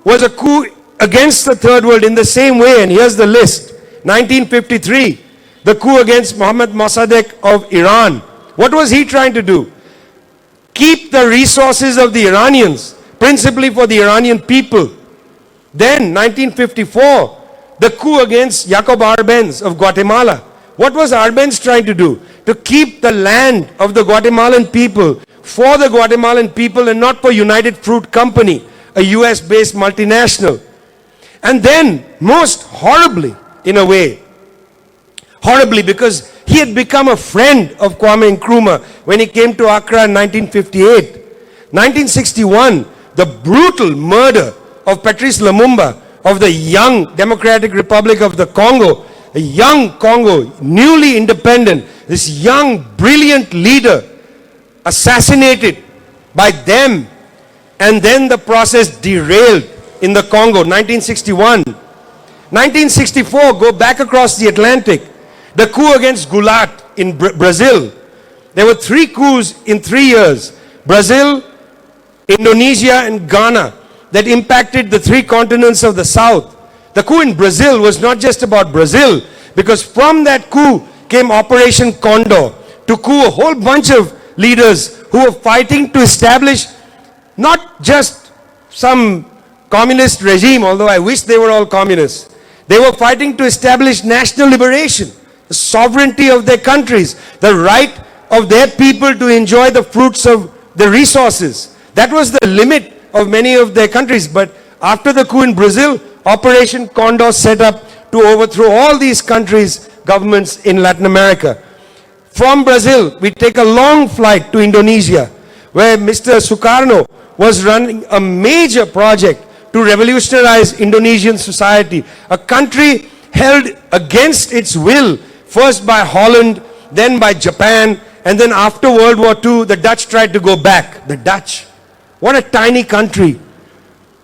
was a coup against the Third World in the same way. And here's the list. 1953, the coup against Mohammad Mossadegh of Iran. What was he trying to do? Keep the resources of the Iranians, principally for the Iranian people. Then, 1954, the coup against Jacob Arbenz of Guatemala. What was Arbenz trying to do? To keep the land of the Guatemalan people for the Guatemalan people and not for United Fruit Company, a US-based multinational. And then, most horribly, in a way, horribly, because he had become a friend of Kwame Nkrumah when he came to Accra in 1958. 1961, the brutal murder of Patrice Lumumba of the young Democratic Republic of the Congo, a young Congo, newly independent, this young, brilliant leader assassinated by them, and then the process derailed in the Congo, 1961. 1964, go back across the Atlantic. The coup against Goulart in Brazil. There were 3 coups in 3 years. Brazil, Indonesia and Ghana that impacted the 3 continents of the South. The coup in Brazil was not just about Brazil, because from that coup came Operation Condor to coup a whole bunch of leaders who were fighting to establish not just some communist regime, although I wish they were all communists. They were fighting to establish national liberation, the sovereignty of their countries, the right of their people to enjoy the fruits of the resources. That was the limit of many of their countries. But after the coup in Brazil, Operation Condor set up to overthrow all these countries' governments in Latin America. From Brazil, we take a long flight to Indonesia, where Mr. Sukarno was running a major project to revolutionize Indonesian society. A country held against its will, first by Holland, then by Japan, and then after World War II, the Dutch tried to go back. The Dutch. What a tiny country.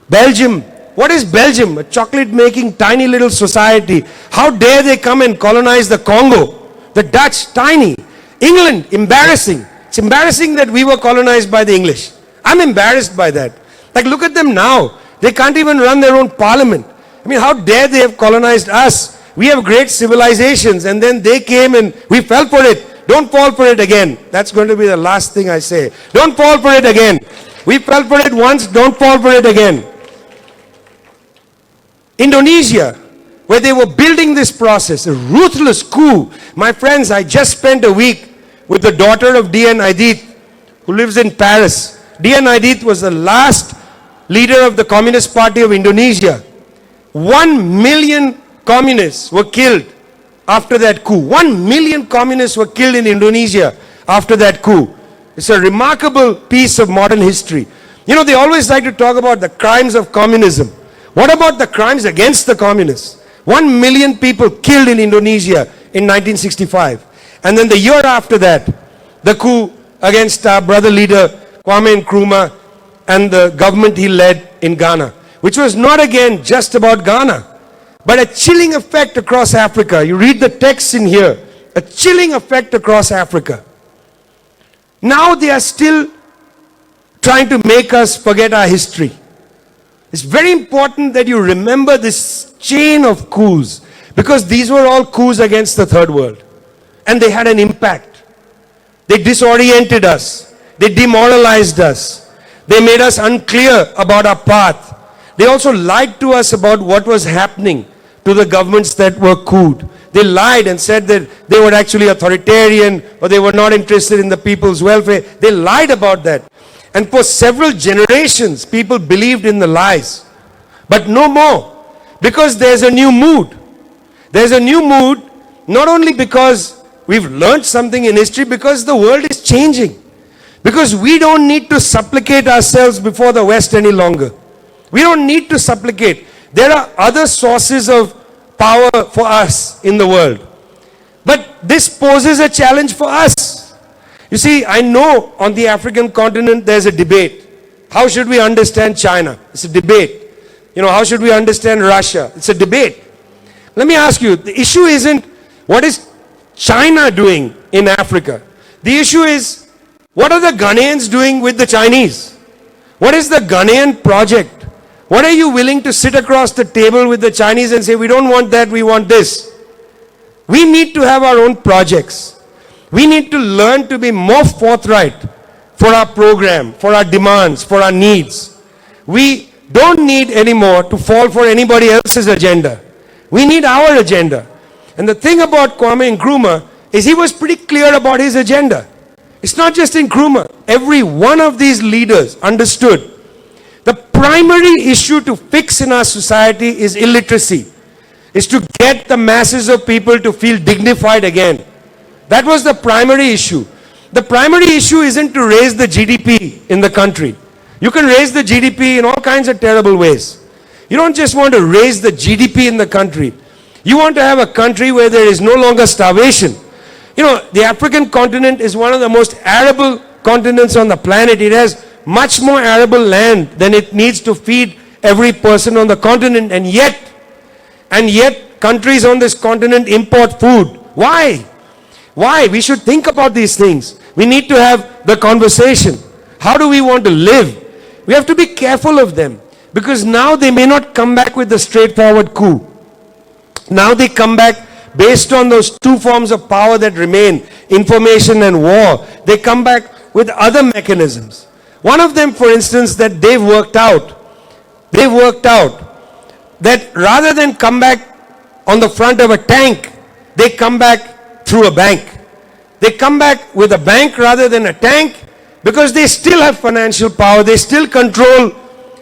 Belgium. What is Belgium? A chocolate-making tiny little society. How dare they come and colonize the Congo? The Dutch, tiny. England, embarrassing. It's embarrassing that we were colonized by the English. I'm embarrassed by that. Like, look at them now. They can't even run their own parliament. I mean, how dare they have colonized us? We have great civilizations, and then they came and we fell for it. Don't fall for it again. That's going to be the last thing I say. Don't fall for it again. We fell for it once, don't fall for it again. Indonesia, where they were building this process, a ruthless coup. My friends, I just spent a week with the daughter of D.N. Aidit, who lives in Paris. D.N. Aidit was the last leader of the Communist Party of Indonesia. 1 million communists were killed after that coup. 1 million communists were killed in Indonesia after that coup. It's a remarkable piece of modern history. You know, they always like to talk about the crimes of communism. What about the crimes against the communists? 1 million people killed in Indonesia in 1965. And then the year after that, the coup against our brother leader Kwame Nkrumah and the government he led in Ghana, which was not again just about Ghana, but a chilling effect across Africa. You read the text in here, a chilling effect across Africa. Now they are still trying to make us forget our history. It's very important that you remember this chain of coups, because these were all coups against the third world. And they had an impact. They disoriented us. They demoralized us. They made us unclear about our path. They also lied to us about what was happening to the governments that were couped. They lied and said that they were actually authoritarian, or they were not interested in the people's welfare. They lied about that. And for several generations, people believed in the lies. But no more, because there's a new mood. There's a new mood, not only because we've learned something in history, because the world is changing. Because we don't need to supplicate ourselves before the West any longer. We don't need to supplicate. There are other sources of power for us in the world. But this poses a challenge for us. You see, I know on the African continent there's a debate. How should we understand China? It's a debate. You know, how should we understand Russia? It's a debate. Let me ask you, the issue isn't what is China doing in Africa. The issue is, what are the Ghanaians doing with the Chinese? What is the Ghanaian project? What are you willing to sit across the table with the Chinese and say, we don't want that, we want this? We need to have our own projects. We need to learn to be more forthright for our program, for our demands, for our needs. We don't need anymore to fall for anybody else's agenda. We need our agenda. And the thing about Kwame Nkrumah is he was pretty clear about his agenda. It's not just Nkrumah. Every one of these leaders understood the primary issue to fix in our society is illiteracy, is to get the masses of people to feel dignified again. That was the primary issue. The primary issue isn't to raise the GDP in the country. You can raise the GDP in all kinds of terrible ways. You don't just want to raise the GDP in the country. You want to have a country where there is no longer starvation. You know, the African continent is one of the most arable continents on the planet. It has much more arable land than it needs to feed every person on the continent. And yet, And yet, countries on this continent import food. Why? Why? We should think about these things. We need to have the conversation. How do we want to live? We have to be careful of them. Because now they may not come back with the straightforward coup. Now they come back based on those two forms of power that remain, information and war. They come back with other mechanisms. One of them, for instance, that they've worked out that rather than come back on the front of a tank, they come back through a bank. They come back with a bank rather than a tank because they still have financial power. They still control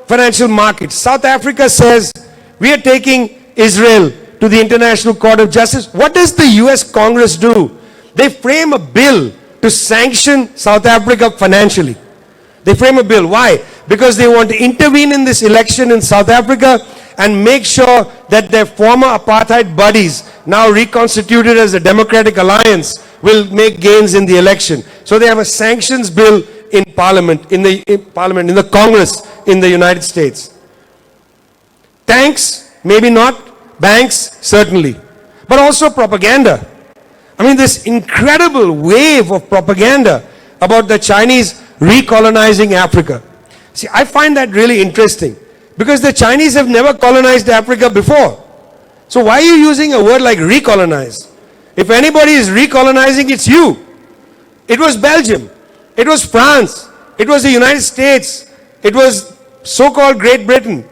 financial markets. South Africa says, we are taking Israel to the International Court of Justice. What does the US Congress do? They frame a bill to sanction South Africa financially. They frame a bill. Why? Because they want to intervene in this election in South Africa and make sure that their former apartheid buddies, now reconstituted as a Democratic Alliance, will make gains in the election. So they have a sanctions bill in Parliament, in the Congress in the United States. Tanks, maybe not. Banks, certainly. But also propaganda. I mean, this incredible wave of propaganda about the Chinese recolonizing Africa. See, I find that really interesting because the Chinese have never colonized Africa before. So why are you using a word like recolonize? If anybody is recolonizing, it's you. It was Belgium. It was France. It was the United States. It was so-called Great Britain.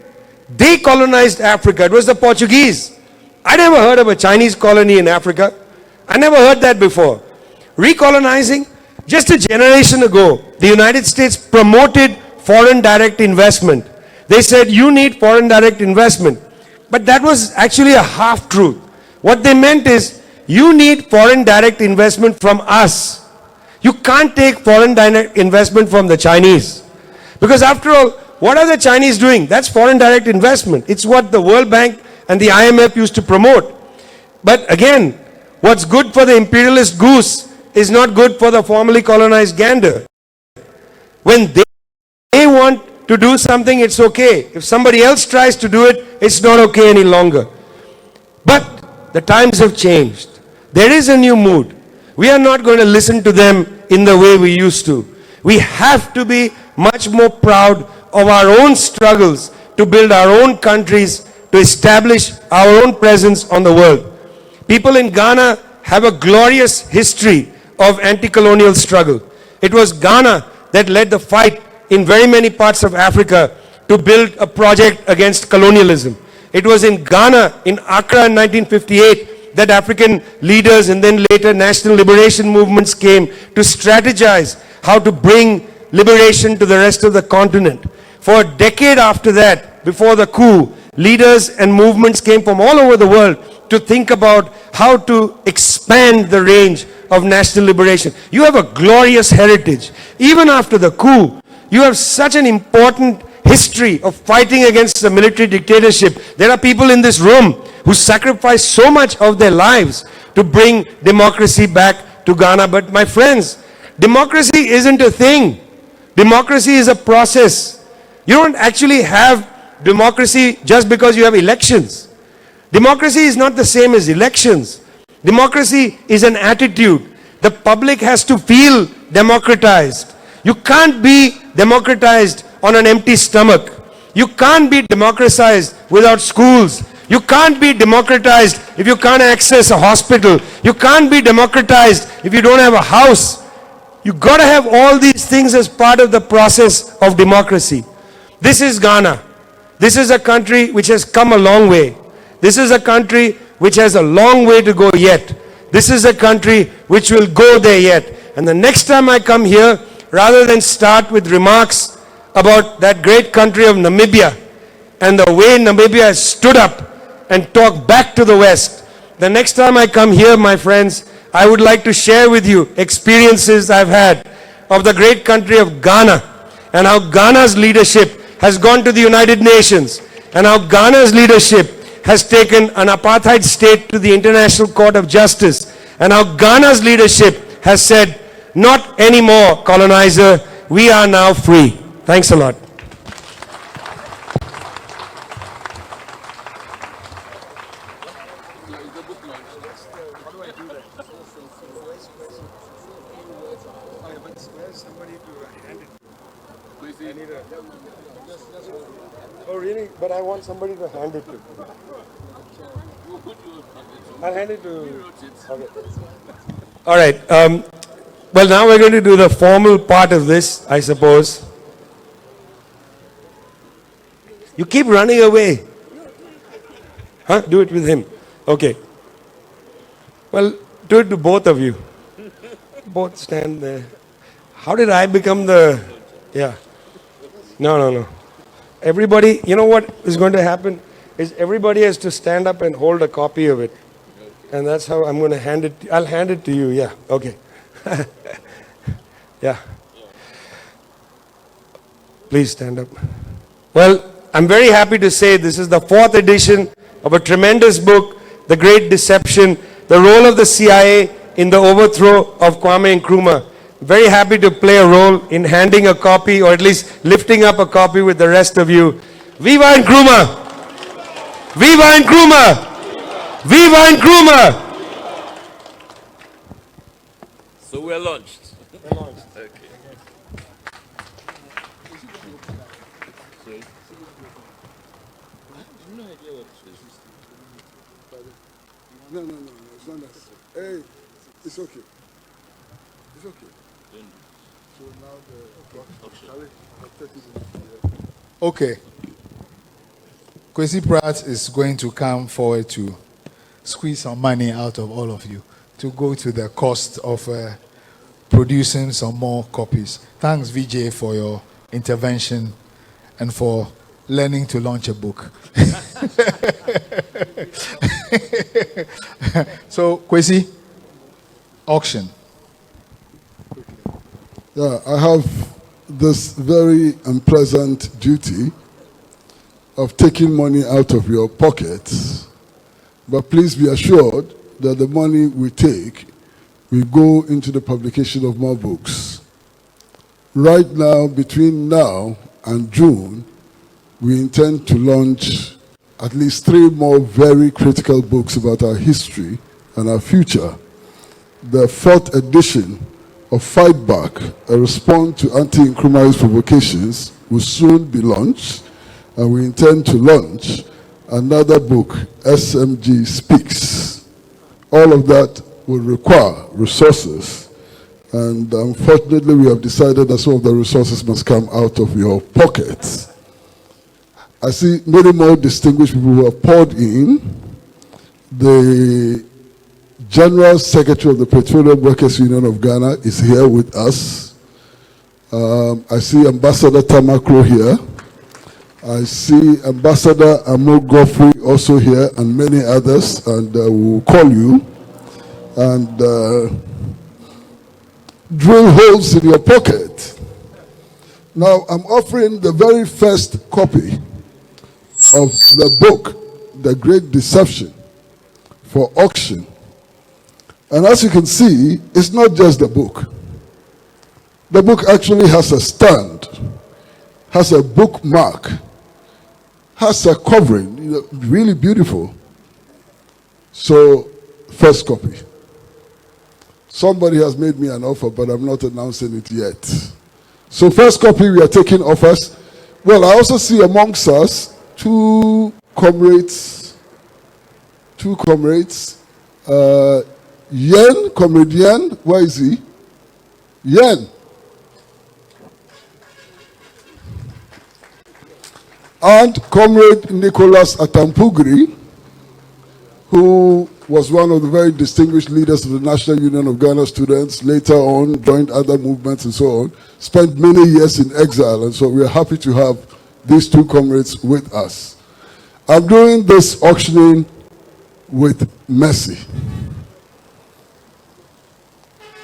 They colonized Africa. It was the Portuguese. I never heard of a Chinese colony in Africa. I never heard that before. Recolonizing, just a generation ago, the United States promoted foreign direct investment. They said, you need foreign direct investment. But that was actually a half-truth. What they meant is, you need foreign direct investment from us. You can't take foreign direct investment from the Chinese. Because after all, what are the Chinese doing? That's foreign direct investment. It's what the World Bank and the IMF used to promote. But again, what's good for the imperialist goose is not good for the formerly colonized gander. When they want to do something, it's okay. If somebody else tries to do it, it's not okay any longer. But the times have changed. There is a new mood. We are not going to listen to them in the way we used to. We have to be much more proud of our own struggles to build our own countries, to establish our own presence on the world. People in Ghana have a glorious history of anti-colonial struggle. It was Ghana that led the fight in very many parts of Africa to build a project against colonialism. It was in Ghana, in Accra in 1958, that African leaders and then later national liberation movements came to strategize how to bring liberation to the rest of the continent. For a decade after that, before the coup, leaders and movements came from all over the world to think about how to expand the range of national liberation. You have a glorious heritage. Even after the coup, you have such an important history of fighting against the military dictatorship. There are people in this room who sacrificed so much of their lives to bring democracy back to Ghana. But my friends, democracy isn't a thing. Democracy is a process. You don't actually have democracy just because you have elections. Democracy is not the same as elections. Democracy is an attitude. The public has to feel democratized. You can't be democratized on an empty stomach. You can't be democratized without schools. You can't be democratized if you can't access a hospital. You can't be democratized if you don't have a house. You got to have all these things as part of the process of democracy. This is Ghana. This is a country which has come a long way. This is a country which has a long way to go yet. This is a country which will go there yet. And the next time I come here, rather than start with remarks about that great country of Namibia and the way Namibia has stood up and talked back to the West, the next time I come here, my friends, I would like to share with you experiences I've had of the great country of Ghana and how Ghana's leadership has gone to the United Nations and how Ghana's leadership has taken an apartheid state to the International Court of Justice and how Ghana's leadership has said, not anymore, colonizer, we are now free. Thanks a lot. Oh, really? But I want somebody to hand it to. I'll hand it to. Okay. All right. Well, now we're going to do the formal part of this, I suppose. You keep running away. Huh? Do it with him. Okay. Well, do it to both of you. Both stand there. How did I become the... Yeah. No. Everybody, you know what is going to happen? Is everybody has to stand up and hold a copy of it. And that's how I'm going to hand it. I'll hand it to you. Yeah. Okay. Yeah. Please stand up. Well, I'm very happy to say this is the 4th edition of a tremendous book, The Great Deception, the role of the CIA in the overthrow of Kwame Nkrumah. Very happy to play a role in handing a copy, or at least lifting up a copy with the rest of you. Viva Nkrumah! Viva Nkrumah! Viva Nkrumah! So we're launched. Okay. No, it's not necessary. Hey, it's okay. It's okay. So now the Okay. Kwesi Pratt is going to come forward to squeeze some money out of all of you to go to the cost of producing some more copies. Thanks, Vijay, for your intervention and for learning to launch a book. So, Kwesi, auction. Yeah, I have this very unpleasant duty of taking money out of your pockets, but please be assured that the money we take will go into the publication of more books. Right now, between now and June, we intend to launch at least 3 more very critical books about our history and our future. The 4th edition of Fight Back, a response to anti-Nkrumah's provocations, will soon be launched, and we intend to launch another book, SMG Speaks. All of that will require resources, and unfortunately we have decided that some of the resources must come out of your pockets. I see many more distinguished people who have poured in. The General Secretary of the Petroleum Workers Union of Ghana is here with us. I see Ambassador Tamakro here. I see Ambassador Amo Godfrey also here, and many others, and we'll call you and drill holes in your pocket. Now, I'm offering the very first copy of the book, The Great Deception, for auction. And as you can see, it's not just the book. The book actually has a stand, has a bookmark, has a covering, really beautiful. So, first copy. Somebody has made me an offer, but I'm not announcing it yet. So, first copy, we are taking offers. Well, I also see amongst us two comrades. Yen, Comrade Yen, where is he? Yen. And Comrade Nicholas Atampugri, who was one of the very distinguished leaders of the National Union of Ghana students, later on joined other movements and so on, spent many years in exile, and so we are happy to have these two comrades with us. I'm doing this auctioning with mercy.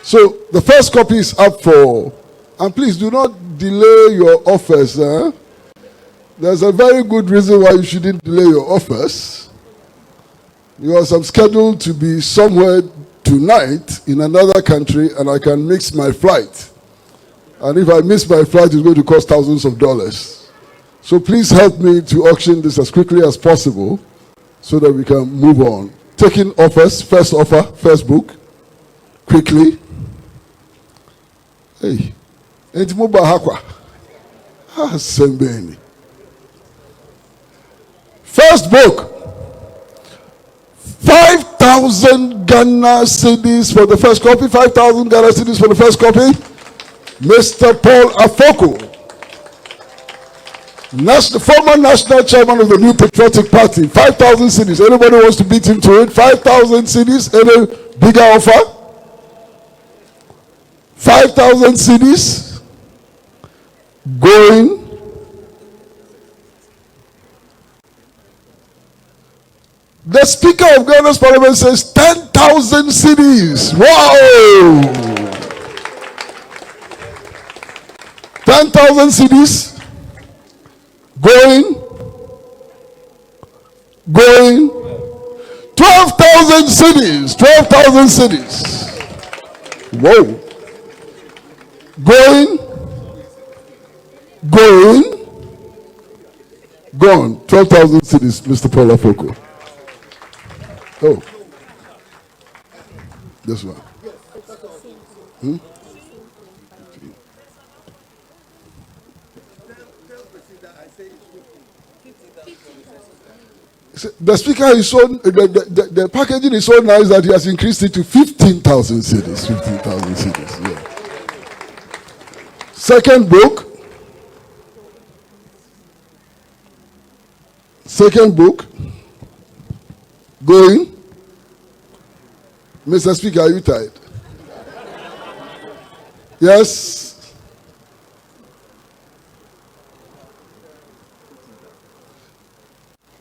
So the first copy is up for, and please do not delay your offers. There's a very good reason why you shouldn't delay your offers. Because I'm scheduled to be somewhere tonight in another country, and I can miss my flight. And if I miss my flight, it's going to cost thousands of dollars. So please help me to auction this as quickly as possible so that we can move on. taking offers, first offer, first book, quickly. Hey, Entimuba Hakwa. Sembeni. First book, 5,000 Ghana cedis for the first copy, 5,000 Ghana cedis for the first copy. Mr. Paul Afoko, former national chairman of the New Patriotic Party, 5,000 cedis. Anybody wants to beat him to it? 5,000 cedis. Any bigger offer? 5,000 cedis. Going. The Speaker of Ghana's Parliament says 10,000 cedis. Wow! 10,000 cedis. Going. 12,000 cedis. 12,000 cedis. Whoa. Gone. 12,000 cedis, Mr. Paul Afoko. Oh. This one. The speaker is so the packaging is so nice that he has increased it to 15,000 cedis. 15,000 cedis. Yeah. Second book. Going. Mr. Speaker, are you tired? Yes.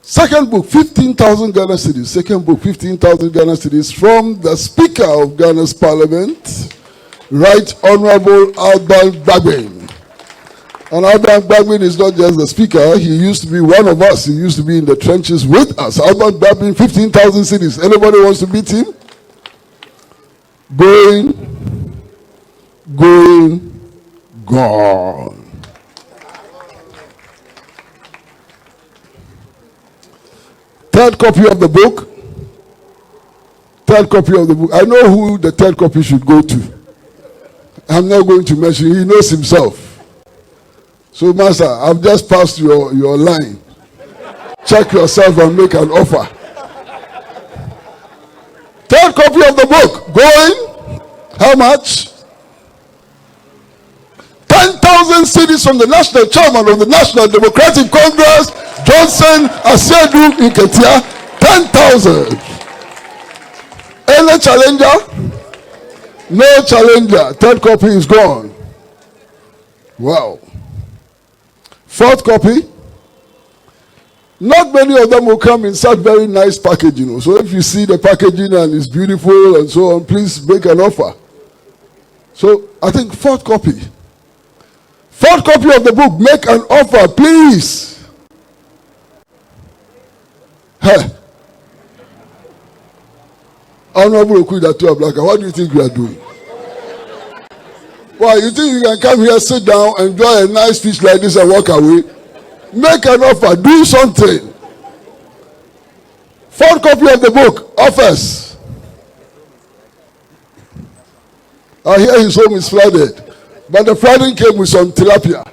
Second book, 15,000 Ghana cedis. Second book, 15,000 Ghana cedis from the Speaker of Ghana's Parliament, Right Honorable Alban Bagbin. And Alban Bagbin is not just the Speaker, he used to be one of us. He used to be in the trenches with us. Alban Bagbin, 15,000 cedis. Anybody wants to beat him? Gone. Third copy of the book. I know who the third copy should go to. I'm not going to mention, he knows himself. So, Master, I've just passed your line. Check yourself and make an offer. Third copy of the book. Going. How much? 10,000 cedis from the national chairman of the National Democratic Congress, Johnson Asiedu Nketia. 10,000. Any challenger? No challenger. Third copy is gone. Wow. Fourth copy. Not many of them will come in such very nice packaging. So if you see the packaging and it's beautiful and so on, please make an offer. So I think fourth copy. Fourth copy of the book, make an offer, please. Hey. Honorable Okudatu Ablaka, what do you think you are doing? Why, you think you can come here, sit down, enjoy a nice speech like this and walk away? Make an offer, do something. Fourth copy of the book, offers. I hear his home is flooded, but the flooding came with some tilapia.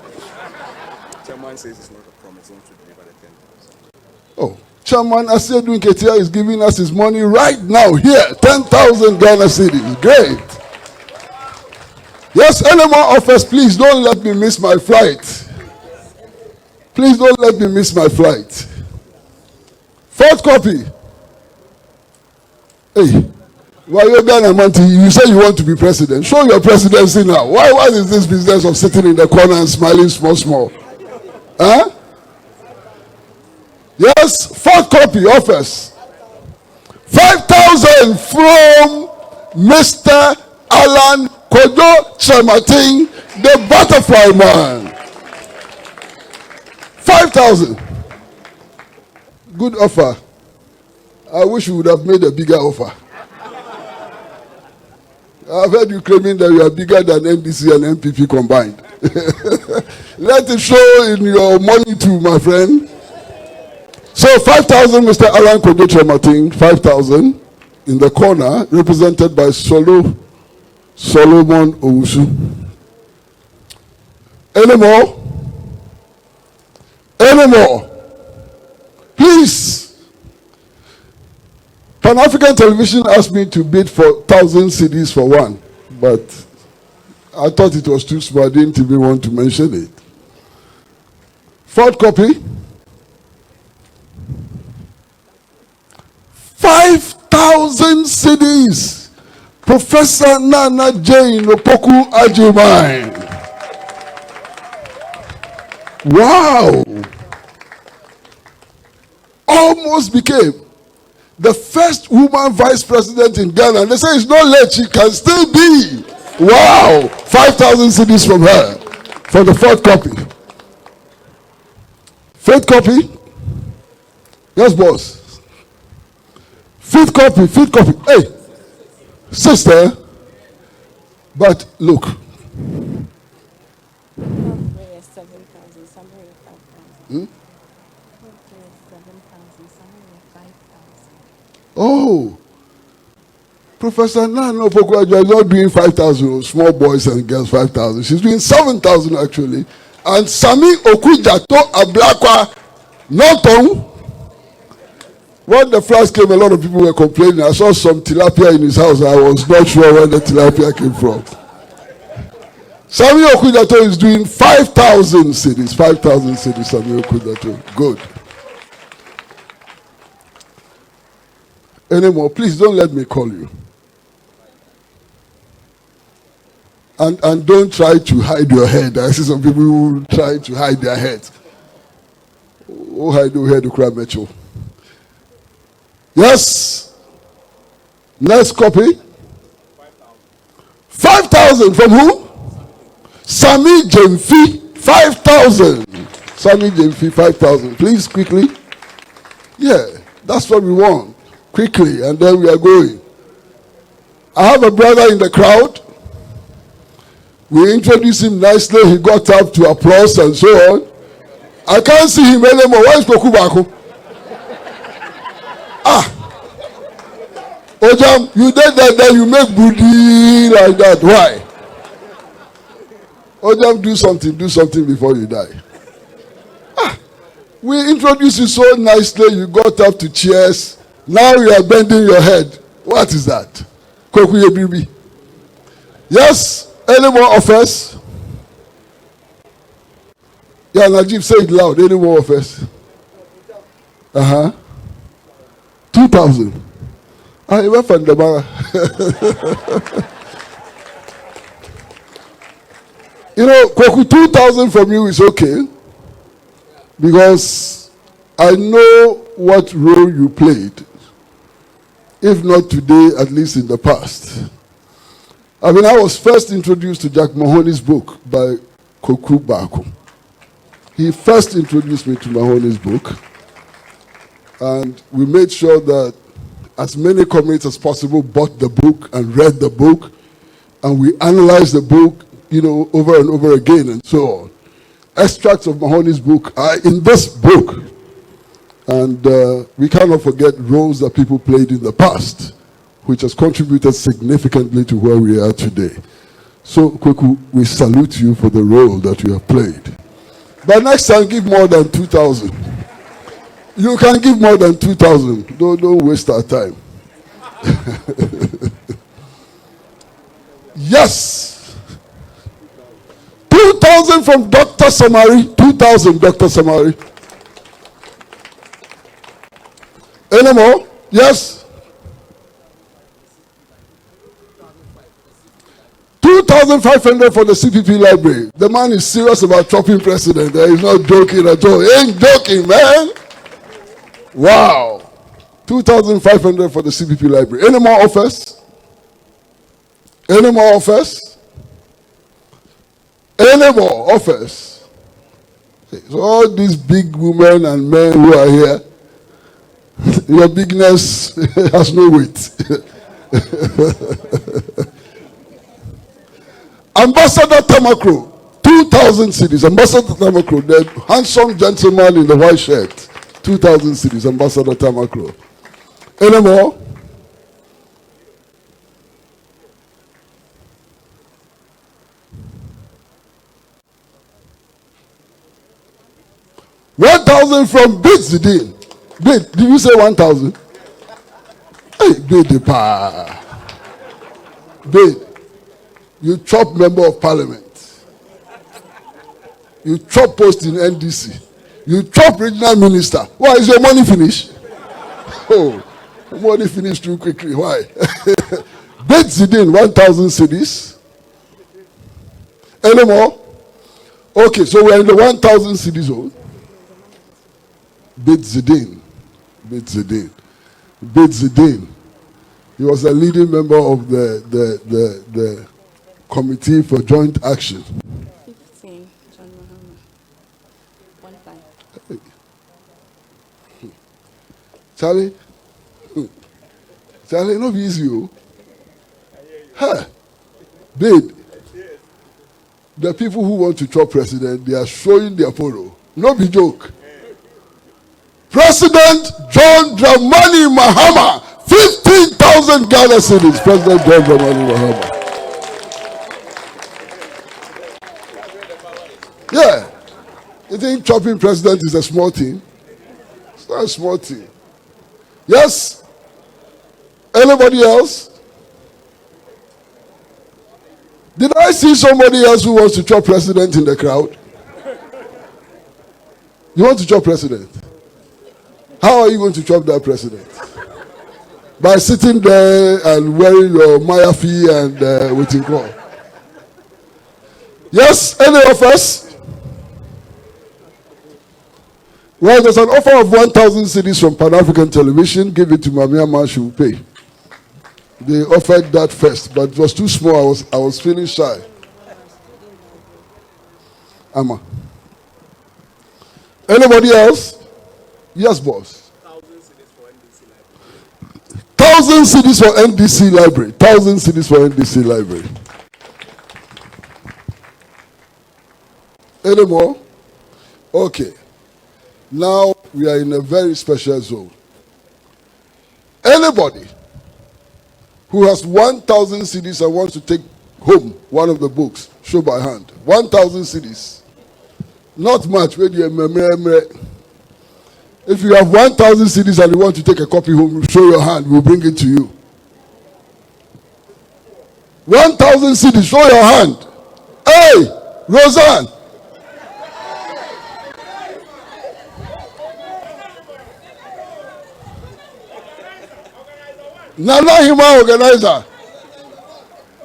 Chairman says it's not a promise, he wants to deliver the 10,000. Oh, Chairman Asiedu Nketia is giving us his money right now, here, 10,000 Ghana cedis. Great. Yes, any more offers, please don't let me miss my flight. Please don't let me miss my flight. Fourth copy. Hey, why you Ghana Manti? You say you want to be president. Show your presidency now. Why is this business of sitting in the corner and smiling small? Huh? Yes, fourth copy offers. 5,000 from Mr. Alan Kojo Chamating, the butterfly man. 5,000. Good offer. I wish you would have made a bigger offer. I've heard you claiming that you are bigger than NDC and MPP combined. Let it show in your money too, my friend. So 5,000, Mr. Alan Kogotre Martin, 5,000 in the corner, represented by Solomon Owusu. Any more? Any more? Please. Pan-African Television asked me to bid for 1,000 CDs for one, but I thought it was too small. I didn't even want to mention it. Fourth copy. 5,000 CDs. Professor Nana Jane Opoku Ajimai. Wow. Almost became the first woman vice president in Ghana. And they say it's not late, she can still be. Wow. 5,000 CDs from her for the fourth copy. Fifth copy. Yes, boss. Fifth copy. Hey, sister. But look. Oh, Professor Nana Opoku is not doing 5,000, small boys and girls 5,000. She's doing 7,000 actually. And Sami Okujato Ablakwa, not on. When the floods came, a lot of people were complaining. I saw some tilapia in his house. I was not sure where the tilapia came from. Sami Okujato is doing 5,000 cities. 5,000 cities, Sami Okujato. Good. Anymore, please don't let me call you. And don't try to hide your head. I see some people who try to hide their heads. Oh, hide your head, crab metro. Yes. Next copy. 5,000 from who? Sami Jemfi. 5,000. Sami Jemfi, 5,000. Please, quickly. Yeah, that's what we want. Quickly, and then we are going. I have a brother in the crowd. We introduced him nicely. He got up to applause and so on. I can't see him anymore. Where is Kokubako? Ojam, you did that, then you make booty like that. Why? Ojam, do something before you die. We introduced you so nicely. You got up to cheers. Now you are bending your head. What is that? Kokuye Bibi. Yes? Any more offers? Yeah, Najib, say it loud. Any more offers? 2,000. I went from the bar. You know, Koku, 2,000 from you is okay. Because I know what role you played. If not today, at least in the past. I mean, I was first introduced to Jack Mahoney's book by Koku Baku. He first introduced me to Mahoney's book. And we made sure that as many comrades as possible bought the book and read the book. And we analyzed the book, you know, over and over again and so on. Extracts of Mahoney's book are in this book. And we cannot forget roles that people played in the past, which has contributed significantly to where we are today. So, Kweku, we salute you for the role that you have played. But next time, give more than 2,000. You can give more than 2,000. Don't waste our time. Yes. 2,000 from Dr. Samari. 2,000, Dr. Samari. Any more? Yes? 2,500 for the CPP library. The man is serious about chopping president. He's not joking at all. He ain't joking, man. Wow. 2,500 for the CPP library. Any more offers? Any more offers? Any more offers? So all these big women and men who are here, your bigness has no weight. Ambassador Tamakro, 2,000 cities. Ambassador Tamakro, the handsome gentleman in the white shirt. 2,000 cities, Ambassador Tamakro. Any more? $1,000 from Bid. Bid, did you say 1,000? Hey, Bid the pa. Bid, you chop member of parliament. You chop post in NDC. You chop regional minister. Why is your money finished? Oh, money finished too quickly. Why? Bid Zidane, 1,000 cities. Any more? Okay, so we're in the 1,000 cities zone. Bid Zidane. He was a leading member of the Committee for Joint Action. 15, John Mahama. 1 5. Charlie, no be easy, oh. Huh. Bid. The people who want to chop president, they are showing their photo. No be joke. President John Dramani Mahama, 15,000 Ghana cedis. President John Dramani Mahama. Yeah. You think chopping president is a small thing? It's not a small thing. Yes? Anybody else? Did I see somebody else who wants to chop president in the crowd? You want to chop president? How are you going to chop that president? By sitting there and wearing your Maya fee and waiting call. Yes, any of us? Well, there's an offer of 1,000 cedis from Pan-African Television. Give it to Mamiya, she will pay. They offered that first, but it was too small. I was feeling shy. Amma. Anybody else? Yes, boss. 1,000 cedis for NDC Library. 1,000 cedis for NDC Library. Any more? Okay. Now we are in a very special zone. Anybody who has 1,000 cedis and wants to take home one of the books, show by hand. 1,000 cedis. Not much. If you have 1,000 cedis and you want to take a copy home, show your hand. We'll bring it to you. 1,000 cedis. Show your hand. Hey, Roseanne. Nana Hima organizer.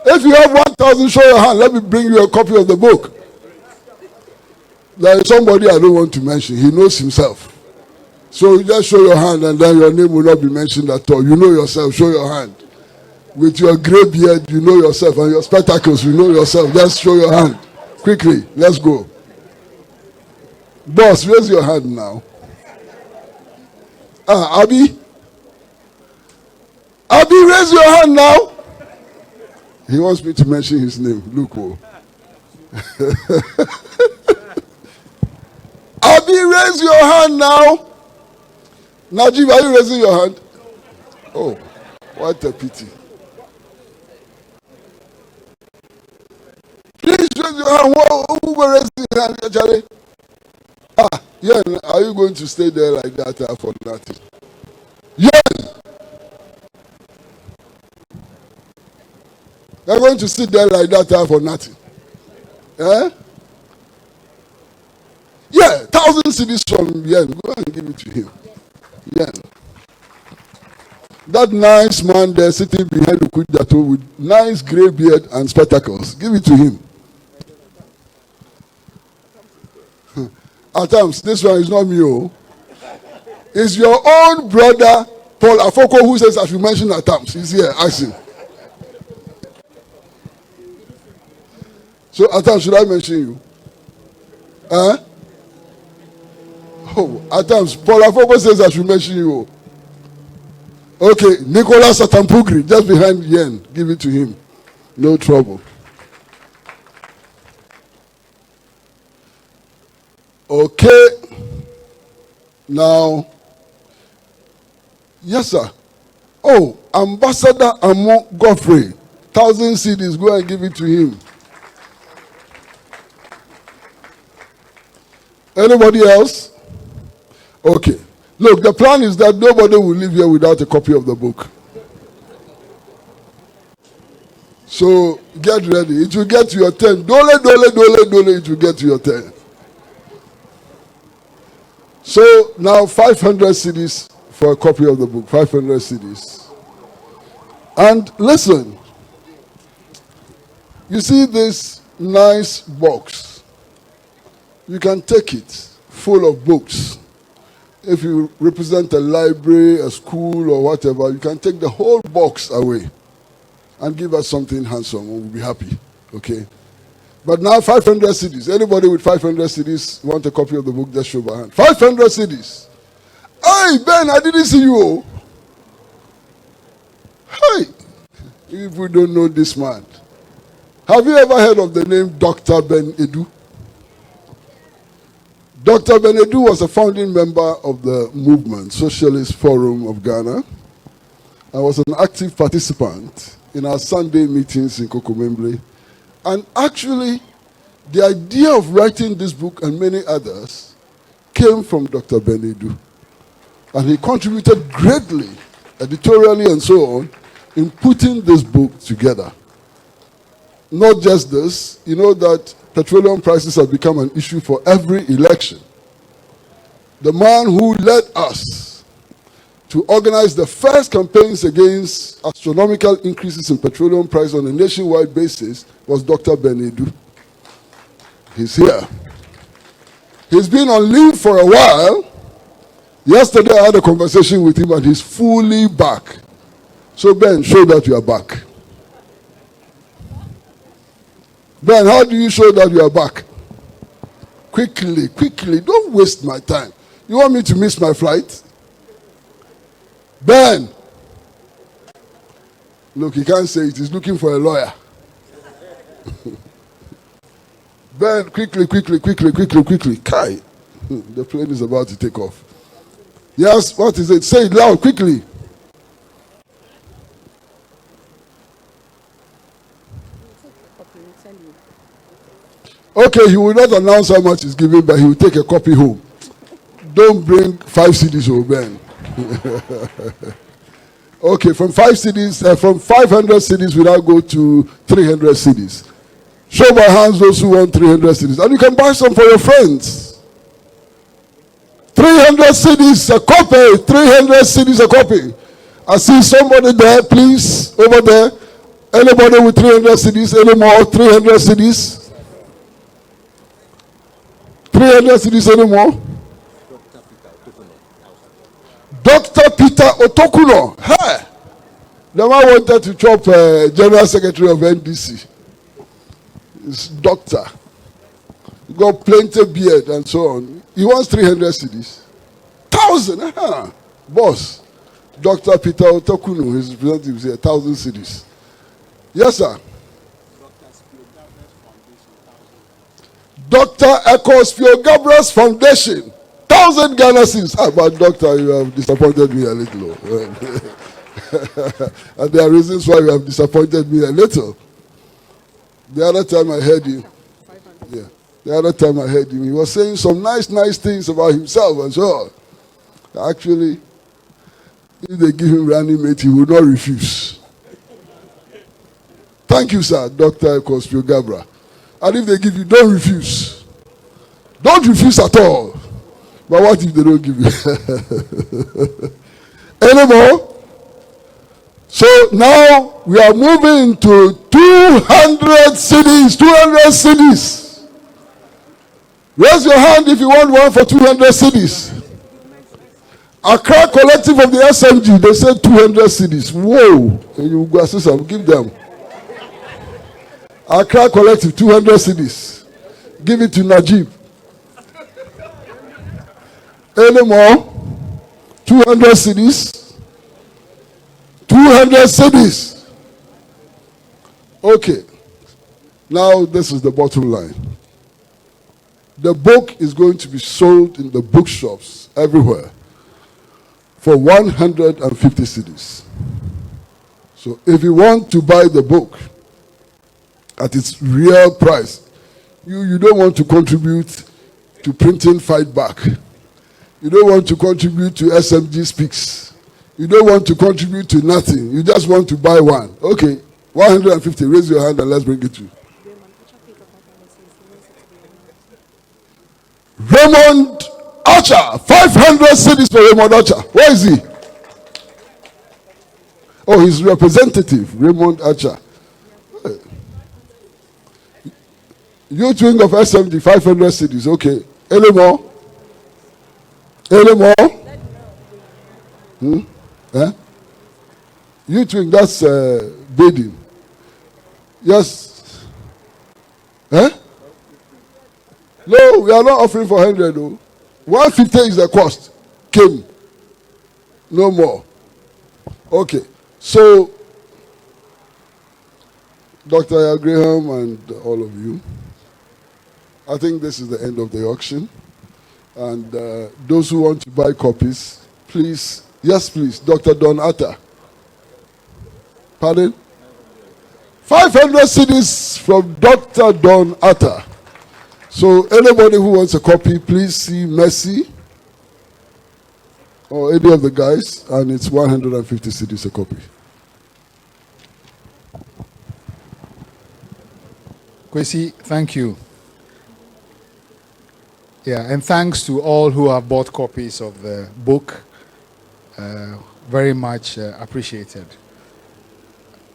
If you have 1,000, show your hand. Let me bring you a copy of the book. There is somebody I don't want to mention. He knows himself. So you just show your hand and then your name will not be mentioned at all. You know yourself. Show your hand. With your gray beard, you know yourself. And your spectacles, you know yourself. Just show your hand. Quickly. Let's go. Boss, raise your hand now. Abi? Abi, raise your hand now. He wants me to mention his name. Look, oh. Abi, raise your hand now. Najib, are you raising your hand? Oh, what a pity. Please raise your hand. Who will raise your hand, Charlie? Yeah, are you going to stay there like that for nothing? Yeah. You're going to sit there like that for nothing. Eh? Yeah, 1,000 cedis from Yen. Go and give it to him. Yen. That nice man there sitting behind the Kujato with nice grey beard and spectacles. Give it to him. At times, this one is not me. Oh. It's your own brother, Paul Afoko, who says I should mention at times. He's here. Ask him. So, Atam, should I mention you? Huh? Oh, Atam, Paul Afoko says I should mention you. Okay, Nicholas Atampugri, just behind Yen. Give it to him. No trouble. Okay. Now, yes, sir. Oh, Ambassador Amo Godfrey, 1,000 CDs, go and give it to him. Anybody else? Okay. Look, the plan is that nobody will leave here without a copy of the book. So get ready. It will get to your turn. Dole, it will get to your turn. So now 500 CDs for a copy of the book. 500 CDs. And listen, you see this nice box. You can take it full of books. If you represent a library, a school, or whatever, you can take the whole box away and give us something handsome. We'll be happy. Okay? But now 500 CDs. Anybody with 500 CDs want a copy of the book? Just show by hand. 500 CDs. Hey, Ben, I didn't see you. Hey, if we don't know this man. Have you ever heard of the name Dr. Ben Edu? Dr. Ben Edu was a founding member of the movement, Socialist Forum of Ghana, and was an active participant in our Sunday meetings in Kokomemble. And actually, the idea of writing this book and many others came from Dr. Ben Edu. And he contributed greatly, editorially and so on, in putting this book together. Not just this, you know that petroleum prices have become an issue for every election. The man who led us to organize the first campaigns against astronomical increases in petroleum price on a nationwide basis was Dr. Ben Edu. He's here. He's been on leave for a while. Yesterday I had a conversation with him and he's fully back. So Ben, show that you are back. Ben, how do you show that you are back? Quickly, don't waste my time. You want me to miss my flight? Ben! Look, he can't say it. He's looking for a lawyer. Ben, quickly. Kai, the plane is about to take off. Yes, what is it? Say it loud, quickly. Okay, he will not announce how much he's giving, but he will take a copy home. Don't bring 5 CDs home, Ben. Okay, from 500 CDs, we now go to 300 CDs. Show by hands those who want 300 CDs. And you can buy some for your friends. 300 CDs a copy. 300 CDs a copy. I see somebody there, please, over there. Anybody with 300 CDs? Any more? 300 CDs? 300 CDs anymore? Dr. Peter Otokuno. Hey! The man wanted to chop General Secretary of NDC. It's doctor. He got plenty of beard and so on. He wants 300 CDs. 1,000! Boss. Dr. Peter Otokuno, his representative, said 1,000 CDs. Yes, sir. Dr. Ecospio Gabriel's Foundation, 1,000 Ghana cedis. But doctor, you have disappointed me a little. And there are reasons why you have disappointed me a little. The other time I heard him, he was saying some nice things about himself and so on. Actually, if they give him running mate, he will not refuse. Thank you, sir, Dr. Ecospio Gabriel. And if they give you, don't refuse. Don't refuse at all. But what if they don't give you? Anymore? So now we are moving to 200 CDs. 200 CDs. Raise your hand if you want one for 200 CDs. Accra Collective of the SMG, they said 200 CDs. Whoa. And you go assist them, give them. Accra Collective, 200 CDs. Give it to Najib. Any more? 200 CDs. 200 CDs. Okay. Now this is the bottom line. The book is going to be sold in the bookshops everywhere for 150 cedis. So if you want to buy the book at its real price, you don't want to contribute to printing Fight Back. You don't want to contribute to SMG Speaks. You don't want to contribute to nothing. You just want to buy one. Okay, 150. Raise your hand and let's bring it to you. Raymond Archer, 500 cedis for Raymond Archer. Where is he? Oh, his representative, Raymond Archer. Youth wing of SMG, 500 cedis. Okay. Any more? Any more? Eh? Youth wing, that's bidding. Yes. Eh? No, we are not offering for 100 though. 150 is the cost. Came. No more. Okay. So, Dr. Graham and all of you, I think this is the end of the auction. And those who want to buy copies, please, yes please, Dr. Don Atta. Pardon? 500 CDs from Dr. Don Atta. So anybody who wants a copy, please see Mercy or any of the guys, and it's 150 CDs a copy. Kwesi, thank you. Yeah, and thanks to all who have bought copies of the book. Very much appreciated.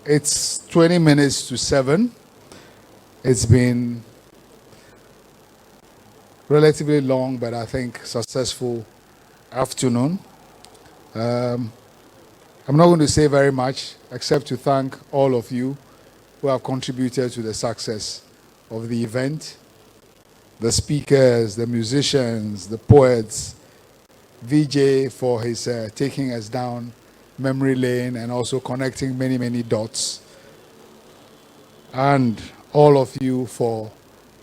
It's 20 minutes to 7. It's been relatively long, but I think successful afternoon. I'm not going to say very much, except to thank all of you who have contributed to the success of the event. The speakers, the musicians, the poets, Vijay for his taking us down memory lane and also connecting many, many dots. And all of you for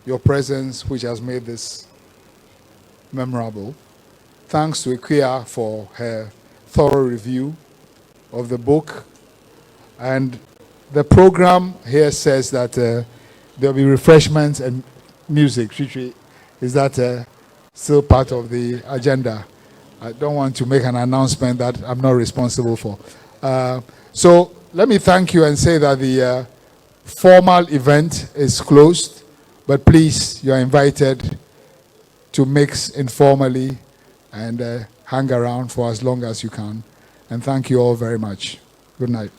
your presence, which has made this memorable. Thanks to Ikuya for her thorough review of the book. And the program here says that there'll be refreshments and music. Is that still part of the agenda? I don't want to make an announcement that I'm not responsible for. So let me thank you and say that the formal event is closed, but please, you are invited to mix informally and hang around for as long as you can. And thank you all very much. Good night.